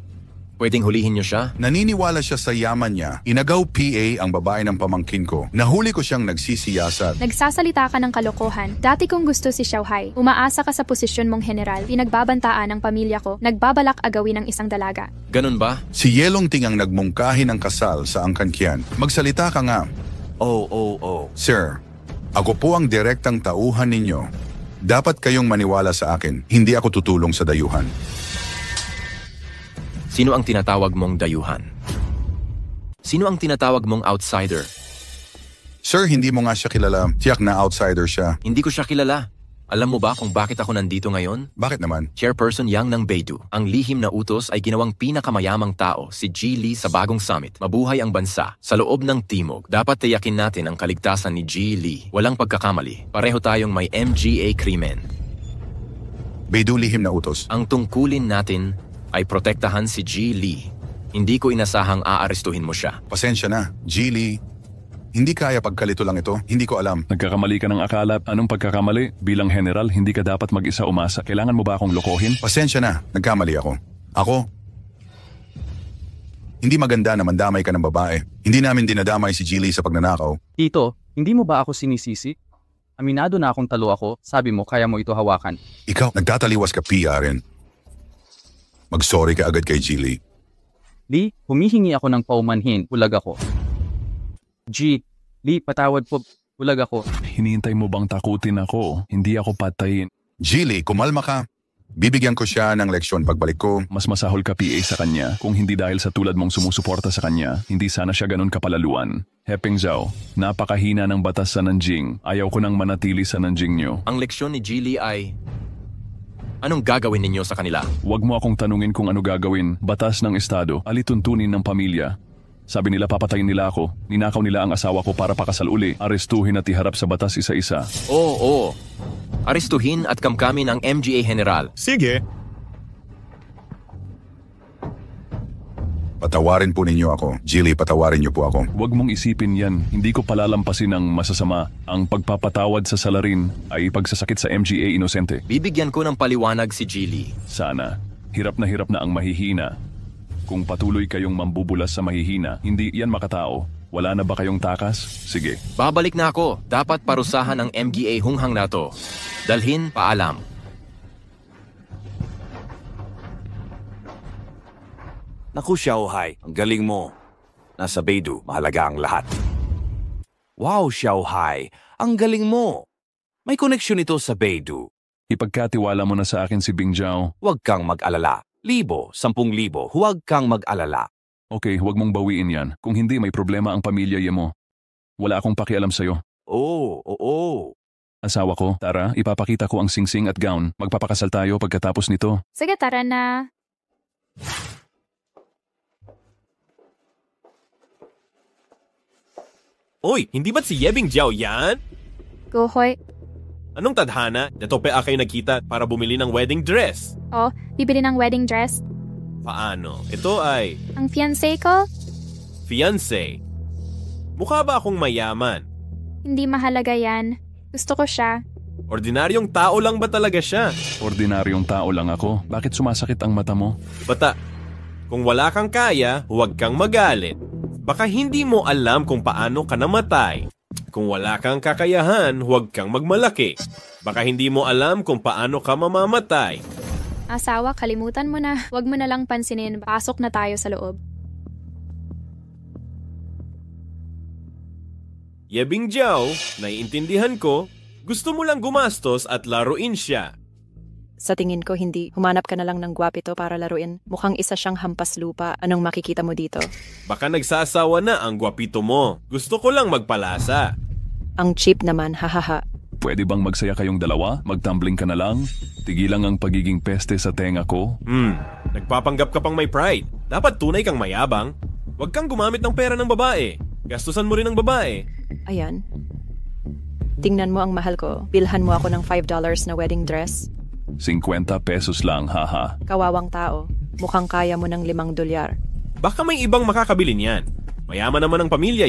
Pwedeng hulihin niyo siya? Naniniwala siya sa yaman niya. Inagaw PA ang babae ng pamangkin ko. Nahuli ko siyang nagsisiyasat. Nagsasalita ka ng kalokohan. Dati kong gusto si Xiaohai. Umaasa ka sa posisyon mong general. Pinagbabantaan ng pamilya ko. Nagbabalak agawin ng isang dalaga. Ganun ba? Si Yelong Ting ang nagmungkahi ng kasal sa angkankian. Magsalita ka nga. Sir, ako po ang direktang tauhan ninyo. Dapat kayong maniwala sa akin. Hindi ako tutulong sa dayuhan. Sino ang tinatawag mong dayuhan? Sino ang tinatawag mong outsider? Sir, hindi mo nga siya kilala. Tiyak na outsider siya. Hindi ko siya kilala. Alam mo ba kung bakit ako nandito ngayon? Bakit naman? Chairperson Yang ng Beidou. Ang lihim na utos ay ginawang pinakamayamang tao, si Ji Li sa bagong summit. Mabuhay ang bansa. Sa loob ng Timog, dapat tiyakin natin ang kaligtasan ni Ji Li. Walang pagkakamali. Pareho tayong may MGA krimen. Beidou lihim na utos. Ang tungkulin natin ay protektahan si Ji Li. Hindi ko inasahang aarestuhin mo siya. Pasensya na, Ji Li. Hindi kaya pagkalito lang ito. Hindi ko alam. Nagkakamali ka ng akala. Anong pagkakamali? Bilang general, hindi ka dapat mag-isa umasa. Kailangan mo ba akong lokohin? Pasensya na, nagkamali ako. Hindi maganda na mandamay ka ng babae. Hindi namin dinadamay si Ji Li sa pagnanakaw. Tito, hindi mo ba ako sinisisi? Aminado na akong talo ako. Sabi mo, kaya mo ito hawakan. Ikaw, nagtataliwas ka rin. Mag-sorry ka agad kay Ji Li. Li, humihingi ako ng paumanhin. Bulag ako. Ji, Li, patawad po. Bulag ako. Hinihintay mo bang takutin ako? Hindi ako patayin. Ji Li, kumalma ka. Bibigyan ko siya ng leksyon pagbalik ko. Mas masahol ka PA sa kanya. Kung hindi dahil sa tulad mong sumusuporta sa kanya, hindi sana siya ganun kapalaluan. Heping Zhao, napakahina ng batas sa Nanjing. Ayaw ko nang manatili sa Nanjing nyo. Ang leksyon ni Ji Li ay... Anong gagawin ninyo sa kanila? Huwag mo akong tanungin kung ano gagawin. Batas ng estado, alituntunin ng pamilya. Sabi nila papatayin nila ako. Ninakaw nila ang asawa ko para pakasal uli. Arestuhin at iharap sa batas isa-isa. Oo. Arestuhin at kamkamin ang MGA General. Sige. Patawarin po ninyo ako. Ji Li, patawarin niyo po ako. Huwag mong isipin yan. Hindi ko palalampasin ng masasama. Ang pagpapatawad sa salarin ay pagsasakit sa MGA inosente. Bibigyan ko ng paliwanag si Ji Li. Sana. Hirap na ang mahihina. Kung patuloy kayong mambubulas sa mahihina, hindi yan makatao. Wala na ba kayong takas? Sige. Babalik na ako. Dapat parusahan ang MGA hunghang na to. Dalhin, paalam. Naku, Xiaohai, ang galing mo. Nasa Beidou, mahalaga ang lahat. Wow, Xiaohai, ang galing mo. May koneksyon ito sa Beidou. Ipagkatiwala mo na sa akin si Bing Jiao. Huwag kang mag-alala. 10,000, 10,000, huwag kang mag-alala. Okay, huwag mong bawiin yan. Kung hindi, may problema ang pamilya mo. Wala akong pakialam sa'yo. Oo. Asawa ko, tara, ipapakita ko ang singsing at gown. Magpapakasal tayo pagkatapos nito. Sige, tara na. Uy, hindi ba't si Yebing Jiao yan? Gohoy. Anong tadhana? Datope kayo nagkita para bumili ng wedding dress. Oh, bibili ng wedding dress? Paano? Ito ay... Ang fiancé ko? Fiancé. Mukha ba akong mayaman? Hindi mahalaga yan. Gusto ko siya. Ordinaryong tao lang ba talaga siya? Ordinaryong tao lang ako. Bakit sumasakit ang mata mo? Bata, kung wala kang kaya, huwag kang magalit. Baka hindi mo alam kung paano ka namatay. Kung wala kang kakayahan, huwag kang magmalaki. Baka hindi mo alam kung paano ka mamamatay. Asawa, kalimutan mo na. Huwag mo na lang pansinin. Pasok na tayo sa loob. Yebing Jiao, naiintindihan ko, gusto mo lang gumastos at laruin siya. Sa tingin ko hindi. Humanap ka na lang ng gwapito para laruin. Mukhang isa siyang hampas lupa. Anong makikita mo dito? Baka nagsasawa na ang gwapito mo. Gusto ko lang magpalasa. Ang cheap naman, hahaha. Pwede bang magsaya kayong dalawa? Magtumbling ka na lang? Tigilan ang pagiging peste sa tenga ko? Nagpapanggap ka pang may pride. Dapat tunay kang mayabang. Huwag kang gumamit ng pera ng babae. Gastusan mo rin ng babae. Ayan. Tingnan mo ang mahal ko. Bilhan mo ako ng $5 na wedding dress. 50 pesos lang, haha. Kawawang tao. Mukhang kaya mo ng $5. Baka may ibang makakabili niyan. Mayaman naman ang pamilya,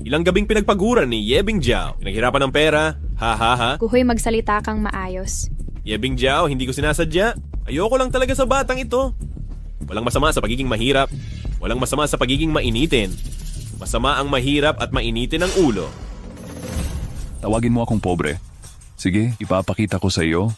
Ilang gabing pinagpaguran ni Yebing Jiao. Pinaghirapan ng pera. Ha. Kuhoy, magsalita kang maayos. Yebing Jiao, hindi ko sinasadya. Ayoko lang talaga sa batang ito. Walang masama sa pagiging mahirap. Walang masama sa pagiging mainitin. Masama ang mahirap at mainitin ang ulo. Tawagin mo akong pobre. Sige, ipapakita ko sa iyo.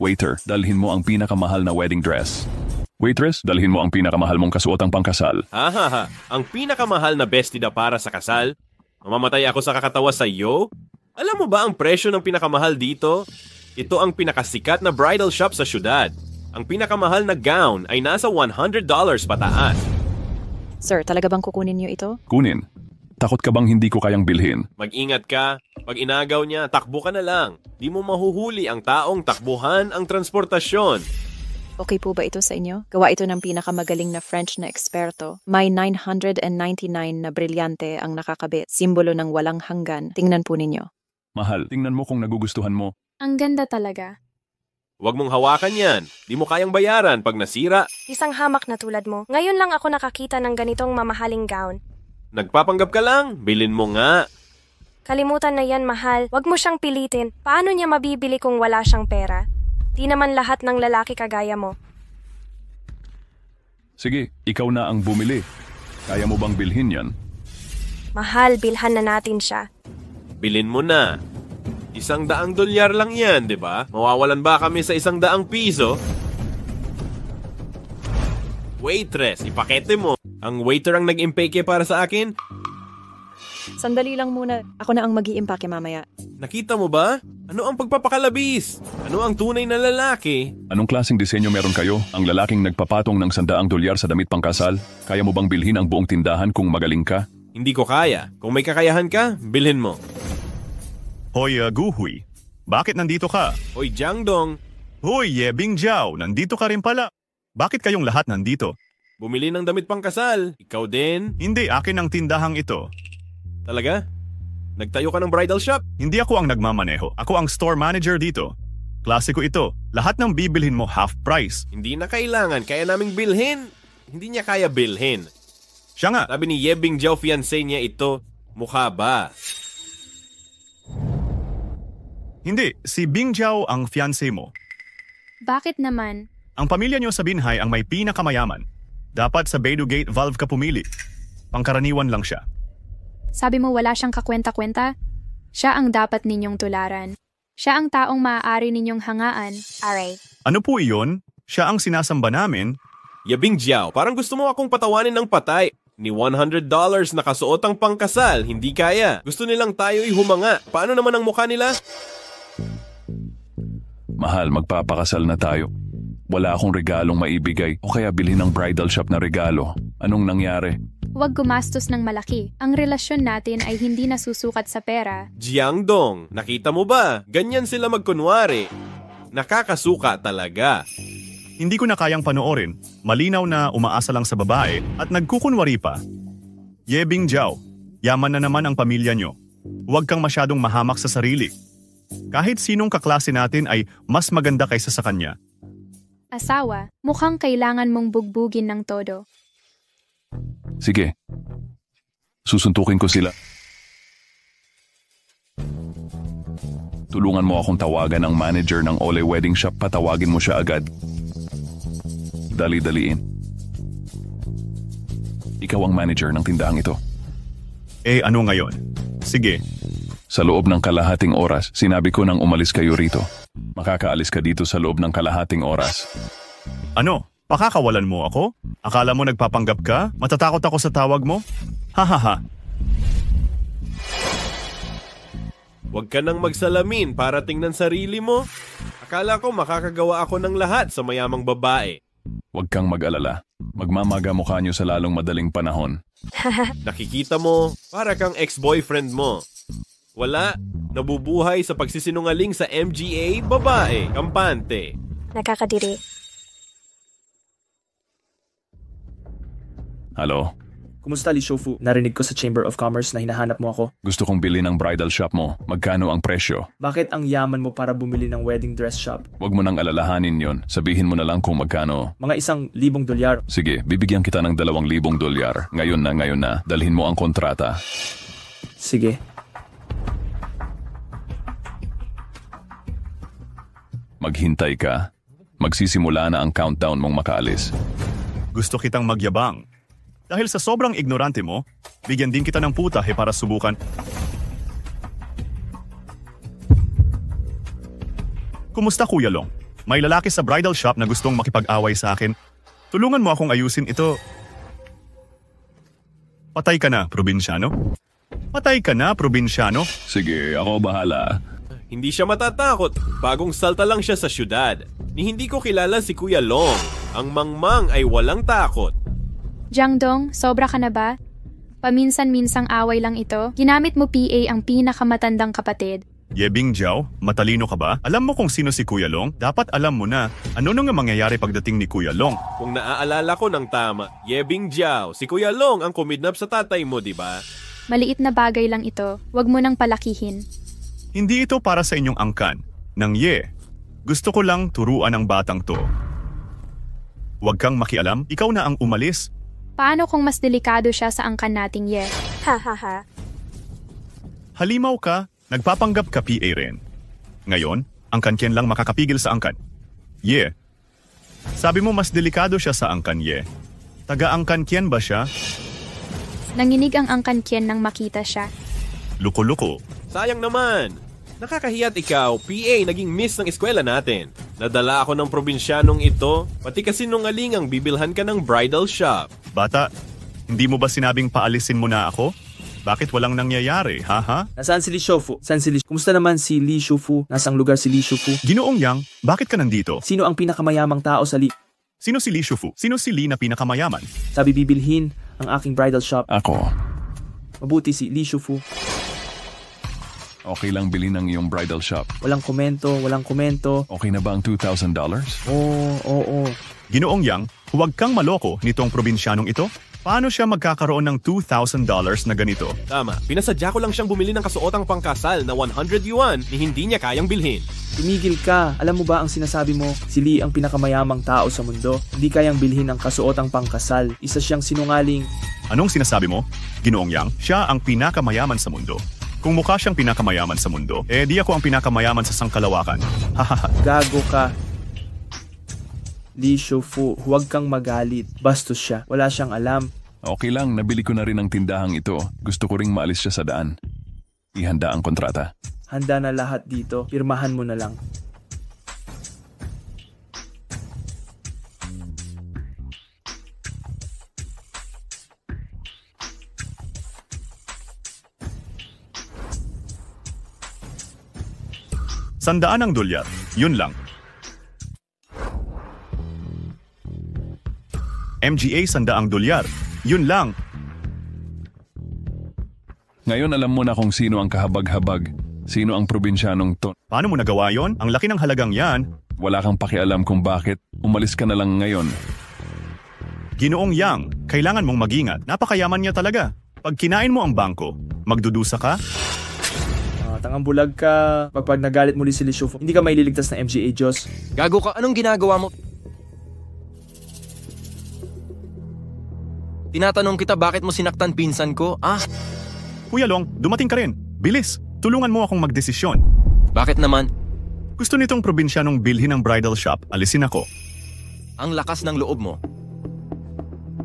Waiter, dalhin mo ang pinakamahal na wedding dress. Waitress, dalhin mo ang pinakamahal mong kasuotang pangkasal. Hahaha, ang pinakamahal na bestida para sa kasal? Mamamatay ako sa kakatawa sa iyo? Alam mo ba ang presyo ng pinakamahal dito? Ito ang pinakasikat na bridal shop sa syudad. Ang pinakamahal na gown ay nasa $100 pataas. Sir, talaga bang kukunin niyo ito? Kunin. Takot ka bang hindi ko kayang bilhin? Mag-ingat ka. Pag inagaw niya, takbo ka na lang. Di mo mahuhuli ang taong takbuhan ang transportasyon. Okay po ba ito sa inyo? Gawa ito ng pinakamagaling na French na eksperto. May 999 na brilyante ang nakakabit. Simbolo ng walang hanggan. Tingnan po ninyo. Mahal, tingnan mo kung nagugustuhan mo. Ang ganda talaga. Huwag mong hawakan yan. Di mo kayang bayaran pag nasira. Isang hamak na tulad mo. Ngayon lang ako nakakita ng ganitong mamahaling gown. Nagpapanggap ka lang. Bilin mo nga. Kalimutan na yan, mahal. Huwag mo siyang pilitin. Paano niya mabibili kung wala siyang pera? Di naman lahat ng lalaki kagaya mo. Sige, ikaw na ang bumili. Kaya mo bang bilhin yan? Mahal, bilhan na natin siya. Bilin mo na. $100 lang yan, di ba? Mawawalan ba kami sa $100 piso? Waitress, ipakete mo. Ang waiter ang nag-impake para sa akin? Sandali lang muna. Ako na ang mag-iimpake mamaya. Nakita mo ba? Ano ang pagpapakalabis? Ano ang tunay na lalaki? Anong klaseng disenyo meron kayo? Ang lalaking nagpapatong ng $100 sa damit pangkasal? Kaya mo bang bilhin ang buong tindahan kung magaling ka? Hindi ko kaya. Kung may kakayahan ka, bilhin mo. Hoy, Guhui. Bakit nandito ka? Hoy, Jiangdong. Hoy, Yebing Jiao. Nandito ka rin pala. Bakit kayong lahat nandito? Bumili ng damit pangkasal. Ikaw din? Hindi, akin ang tindahang ito. Talaga? Nagtayo ka ng bridal shop? Hindi ako ang nagmamaneho. Ako ang store manager dito. Klasiko ito. Lahat ng bibilhin mo half price. Hindi na kailangan. Kaya naming bilhin. Hindi niya kaya bilhin. Siya nga. Sabi ni Yebing Jiao fiancé niya ito. Mukha ba? Hindi. Si Bing Jiao ang fiancé mo. Bakit naman? Ang pamilya niyo sa Binhay ang may pinakamayaman. Dapat sa Beidou Gate Valve ka pumili. Pangkaraniwan lang siya. Sabi mo wala siyang kakwenta-kwenta? Siya ang dapat ninyong tularan. Siya ang taong maaari ninyong hangaan. Aray. Ano po iyon? Siya ang sinasamba namin. Yebing Jiao, parang gusto mo akong patawanin ng patay. Ni $100 na kasuot ang pangkasal, hindi kaya. Gusto nilang tayo'y humanga. Paano naman ang mukha nila? Mahal, magpapakasal na tayo. Wala akong regalong maibigay o kaya bilhin ng bridal shop na regalo. Anong nangyari? Huwag gumastos ng malaki. Ang relasyon natin ay hindi nasusukat sa pera. Jiangdong, nakita mo ba? Ganyan sila magkunwari. Nakakasuka talaga. Hindi ko na kayang panoorin. Malinaw na umaasa lang sa babae at nagkukunwari pa. Yebing Jiao, yaman na naman ang pamilya nyo. Huwag kang masyadong mahamak sa sarili. Kahit sinong kaklase natin ay mas maganda kaysa sa kanya. Asawa, mukhang kailangan mong bugbugin ng todo. Sige. Susuntukin ko sila. Tulungan mo akong tawagan ang manager ng Ole Wedding Shop. Patawagin mo siya agad. Dali-daliin. Ikaw ang manager ng tindahang ito. Ano ngayon? Sige. Sa loob ng kalahating oras, sinabi ko nang umalis kayo rito. Makakaalis ka dito sa loob ng kalahating oras. Ano? Pakakawalan mo ako? Akala mo nagpapanggap ka? Matatakot ako sa tawag mo? Hahaha. Huwag ka nang magsalamin para tingnan sarili mo. Akala ko makakagawa ako ng lahat sa mayamang babae. Huwag kang mag-alala. Magmamaga mukha niyo sa lalong madaling panahon. Nakikita mo, para kang ex-boyfriend mo. Wala, nabubuhay sa pagsisinungaling sa MGA, babae, kampante. Nakakadiri. Halo? Kumusta, Li Shoufu? Narinig ko sa Chamber of Commerce na hinahanap mo ako. Gusto kong bilhin ang bridal shop mo. Magkano ang presyo? Bakit ang yaman mo para bumili ng wedding dress shop? Huwag mo nang alalahanin yon. Sabihin mo na lang kung magkano. Mga $1,000. Sige, bibigyan kita ng $2,000. Ngayon na. Dalhin mo ang kontrata. Sige. Maghintay ka. Magsisimula na ang countdown mong makaalis. Gusto kitang magyabang. Dahil sa sobrang ignorante mo, bigyan din kita ng putahe para subukan. Kumusta Kuya Long? May lalaki sa bridal shop na gustong makipag-away sa akin. Tulungan mo akong ayusin ito. Patay ka na, probinsyano. Patay ka na, probinsyano. Sige, ako bahala. Hindi siya matatakot. Bagong salta lang siya sa syudad. Ni hindi ko kilala si Kuya Long. Ang mangmang ay walang takot. Jiangdong, sobra ka na ba? Paminsan-minsang away lang ito. Ginamit mo PA ang pinakamatandang kapatid. Bing Jiao, matalino ka ba? Alam mo kung sino si Kuya Long? Dapat alam mo na. Ano nang mangyayari pagdating ni Kuya Long? Kung naaalala ko ng tama, Bing Jiao, si Kuya Long ang kumidnap sa tatay mo, di ba? Maliit na bagay lang ito. Huwag mo nang palakihin. Hindi ito para sa inyong angkan. Nang gusto ko lang turuan ang batang to. Huwag kang makialam, ikaw na ang umalis. Paano kung mas delikado siya sa angkan nating Ha. Halimaw ka, nagpapanggap ka PA rin. Ngayon, angkan Ken lang makakapigil sa angkan. Sabi mo mas delikado siya sa angkan Taga-angkan Ken ba siya? Nanginig ang angkan Ken nang makita siya. Luko-luko. Sayang naman. Nakakahiya't ikaw, PA, naging miss ng eskwela natin. Nadala ako ng probinsyanong ito, pati kasi nungaling ang bibilhan ka ng bridal shop. Bata, hindi mo ba sinabing paalisin mo na ako? Bakit walang nangyayari, ha? Nasaan si Li Shufu? Kumusta naman si Li Shufu? Nasang lugar si Li Shufu? Ginoong Yang, bakit ka nandito? Sino ang pinakamayamang tao sa Li? Sino si Li Shufu? Sino si Li na pinakamayaman? Sabi bibilhin ang aking bridal shop. Ako. Mabuti si Li Shufu. Okay lang bilhin ang iyong bridal shop. Walang komento. Okay na ba ang $2,000? Oo. Ginoong Yang, huwag kang maloko nitong probinsyanong ito. Paano siya magkakaroon ng $2,000 na ganito? Tama, pinasadya ko lang siyang bumili ng kasuotang pangkasal na 100 yuan ni hindi niya kayang bilhin. Tumigil ka. Alam mo ba ang sinasabi mo? Si Li ang pinakamayamang tao sa mundo. Hindi kayang bilhin ang kasuotang pangkasal. Isa siyang sinungaling. Anong sinasabi mo? Ginoong Yang, siya ang pinakamayaman sa mundo. Kung mukha siyang pinakamayaman sa mundo, di ako ang pinakamayaman sa sangkalawakan. Gago ka. Li Shufu, huwag kang magalit. Bastos siya. Wala siyang alam. Okay lang, nabili ko na rin ang tindahang ito. Gusto ko ring maalis siya sa daan. Ihanda ang kontrata. Handa na lahat dito. Pirmahan mo na lang. $100 ang dolyar. Yun lang. MGA $100 dolyar. Yun lang. Ngayon alam mo na kung sino ang kahabag-habag. Sino ang probinsyanong to. Paano mo nagawa yon? Ang laki ng halagang yan. Wala kang pakialam kung bakit. Umalis ka na lang ngayon. Ginoong Yang, kailangan mong mag-ingat. Napakayaman niya talaga. Pag kinain mo ang bangko, magdudusa ka? Tangang bulag ka. Pag nagalit muli si Li Shufu, hindi ka maililigtas ng MGA, Diyos. Gago ka, anong ginagawa mo? Tinatanong kita bakit mo sinaktan pinsan ko, Kuya Long, dumating ka rin. Bilis, tulungan mo akong magdesisyon. Bakit naman? Gusto nitong probinsyanong bilhin ng bridal shop, alisin ako. Ang lakas ng loob mo.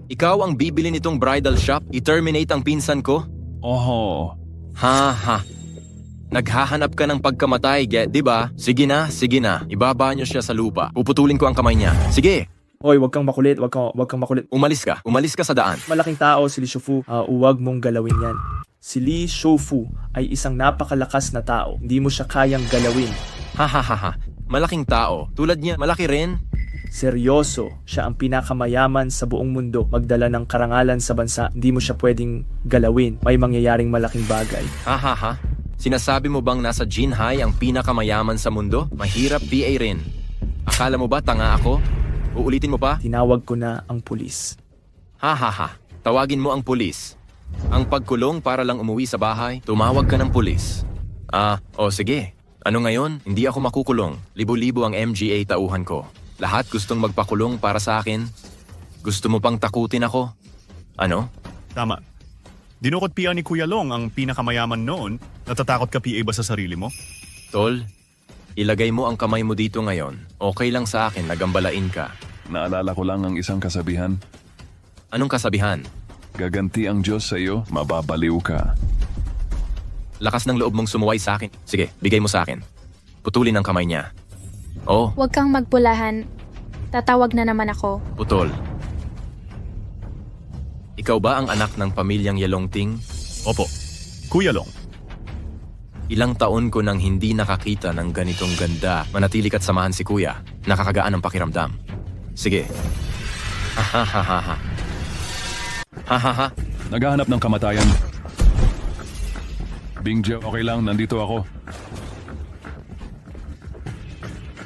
Ikaw ang bibili nitong bridal shop, i-terminate ang pinsan ko? Oho. Ha. Naghahanap ka ng pagkamatay, di ba? Sige na. Ibaba niyo siya sa lupa. Puputulin ko ang kamay niya. Sige. Hoy, wag kang makulit. Wag kang makulit. Umalis ka sa daan. Malaking tao si Li Shufu. Huwag mong galawin yan. Si Li Shufu ay isang napakalakas na tao. Hindi mo siya kayang galawin. Ha. Malaking tao. Tulad niya, malaki rin. Seryoso, siya ang pinakamayaman sa buong mundo. Magdala ng karangalan sa bansa. Hindi mo siya pwedeng galawin. May mangyayaring malaking bagay. Ha. Sinasabi mo bang nasa Jinhai ang pinakamayaman sa mundo? Mahirap PA rin. Akala mo ba tanga ako? Uulitin mo pa? Tinawag ko na ang pulis. Ha. Tawagin mo ang pulis. Ang pagkulong para lang umuwi sa bahay, tumawag ka ng pulis. Sige. Ano ngayon? Hindi ako makukulong. Libo-libo ang MGA tauhan ko. Lahat gustong magpakulong para sa akin. Gusto mo pang takutin ako? Ano? Tama. Dinukot PA ni Kuya Long ang pinakamayaman noon. Natatakot ka PA ba sa sarili mo? Tol, ilagay mo ang kamay mo dito ngayon. Okay lang sa akin, nagambalain ka. Naalala ko lang ang isang kasabihan. Anong kasabihan? Gaganti ang Diyos sa iyo, mababaliw ka. Lakas ng loob mong sumuway sa akin. Sige, bigay mo sa akin. Putulin ang kamay niya. Oh, Huwag kang magbulahan. Tatawag na naman ako. putol. Ikaw ba ang anak ng pamilyang Yalongting? Opo. Kuya Long. Ilang taon ko nang hindi nakakita ng ganitong ganda. Manatili ka't samahan si Kuya. Nakakagaan ang pakiramdam. Sige. Ha. Naghahanap ng kamatayan. Bing Jiao, okay lang, nandito ako.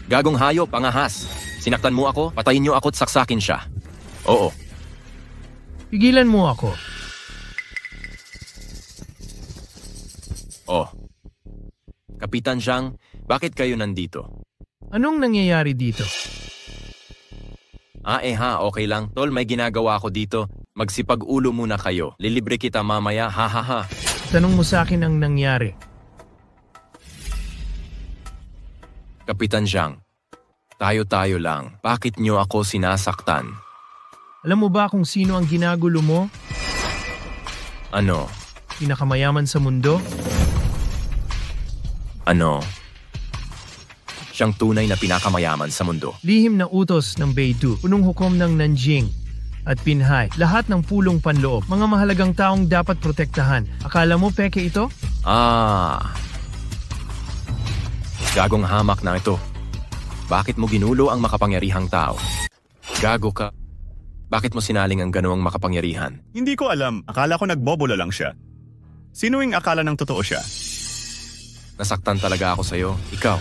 Gagong hayop, angahas. Sinaktan mo ako, patayin niyo ako at saksakin siya. Oo. Pigilan mo ako. Oh. Kapitan Zhang, bakit kayo nandito? Anong nangyayari dito? Okay lang. Tol, may ginagawa ako dito. Magsipag-ulo muna kayo. Lilibre kita mamaya, ha. Tanong mo sa akin ang nangyari. Kapitan Zhang, tayo-tayo lang. Bakit niyo ako sinasaktan? Alam mo ba kung sino ang ginagulo mo? Ano? Pinakamayaman sa mundo? Ano? Siyang tunay na pinakamayaman sa mundo. Lihim na utos ng Beidou, punong hukom ng Nanjing at Pinhai. Lahat ng pulong panloob. Mga mahalagang taong dapat protektahan. Akala mo peke ito? Gagong hamak na ito. Bakit mo ginulo ang makapangyarihang tao? Gago ka. Bakit mo sinaling ang ganoong makapangyarihan? Hindi ko alam. Akala ko nagbobola lang siya. Sino yung akala ng totoo siya? Nasaktan talaga ako sa'yo. Ikaw.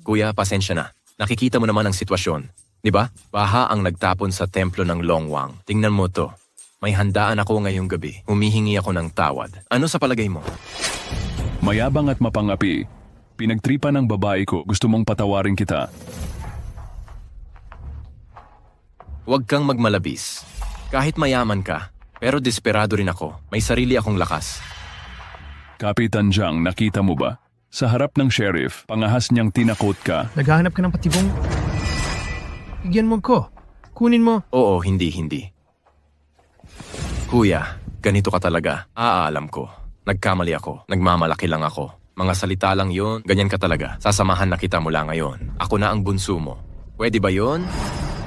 Kuya, pasensya na. Nakikita mo naman ang sitwasyon. Di ba? Baha ang nagtapon sa templo ng Longwang. Tingnan mo to. May handaan ako ngayong gabi. Humihingi ako ng tawad. Ano sa palagay mo? Mayabang at mapangapi. Pinagtripa ng babae ko, gusto mong patawarin kita. Huwag kang magmalabis. Kahit mayaman ka, pero desperado rin ako. May sarili akong lakas. Kapitan Zhang, nakita mo ba? Sa harap ng sheriff, pangahas niyang tinakot ka. Naghahanap ka ng patibong... Bigyan mo ko. Kunin mo. Oo, hindi. Kuya, ganito ka talaga. Alam ko. Nagkamali ako. Nagmamalaki lang ako. Mga salita lang yon. Ganyan ka talaga. Sasamahan na kita mula ngayon. Ako na ang bunso mo. Pwede ba yon?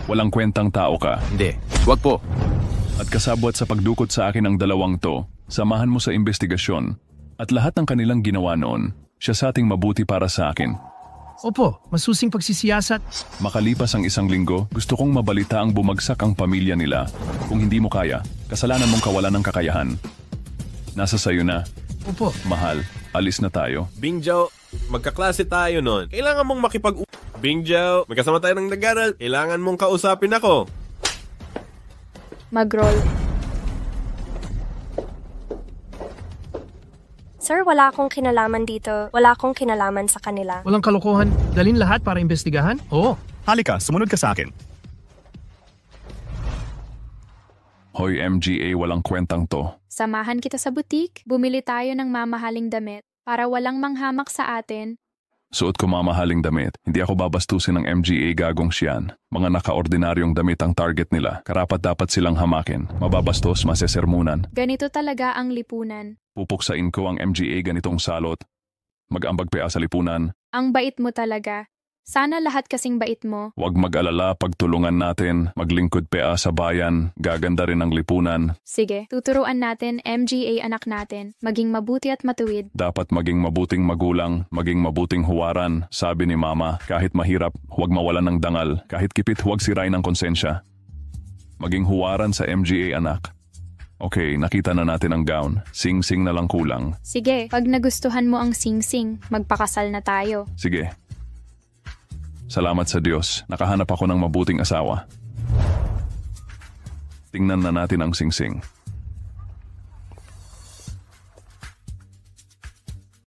Walang kwentang tao ka. Hindi. Huwag po. At kasabwat sa pagdukot sa akin ng dalawang to, samahan mo sa investigasyon. At lahat ng kanilang ginawa noon, siya sa ating mabuti para sa akin. Opo, masusing pagsisiyasat. Makalipas ang isang linggo, gusto kong mabalita ang bumagsak ang pamilya nila. Kung hindi mo kaya, kasalanan mong kawalan ng kakayahan. Nasa sayo na. Opo. Mahal, alis na tayo. Bing Jiao, magkaklase tayo nun. Kailangan mong Bing Jiao, magkasama tayo ng nag-aral. Kailangan mong kausapin ako. Mag-roll. Sir, wala akong kinalaman dito. Wala akong kinalaman sa kanila. Walang kalokohan. Dalin lahat para imbestigahan? Oo. Halika, sumunod ka sa akin. Hoy MGA, walang kwentang to. Samahan kita sa butik. Bumili tayo ng mamahaling damit para walang manghamak sa atin. Suot ko mamahaling damit. Hindi ako babastusin ng MGA gagong siyan. Mga nakaordinaryong damit ang target nila. Karapat dapat silang hamakin. Mababastos, masesermunan. Ganito talaga ang lipunan. Pupuksain ko ang MGA ganitong salot. Mag-ambag pa sa lipunan. Ang bait mo talaga. Sana lahat kasing bait mo. Huwag mag-alala, pagtulungan natin. Maglingkod pa sa bayan. Gaganda rin ang lipunan. Sige, tuturuan natin MGA anak natin. Maging mabuti at matuwid. Dapat maging mabuting magulang, maging mabuting huwaran. Sabi ni Mama, kahit mahirap, huwag mawalan ng dangal. Kahit kipit, huwag sirain ng konsensya. Maging huwaran sa MGA anak. Okay, nakita na natin ang gown. Sing-sing na lang kulang. Sige, pag nagustuhan mo ang sing-sing, magpakasal na tayo. Sige. Salamat sa Diyos. Nakahanap ako ng mabuting asawa. Tingnan na natin ang sing-sing.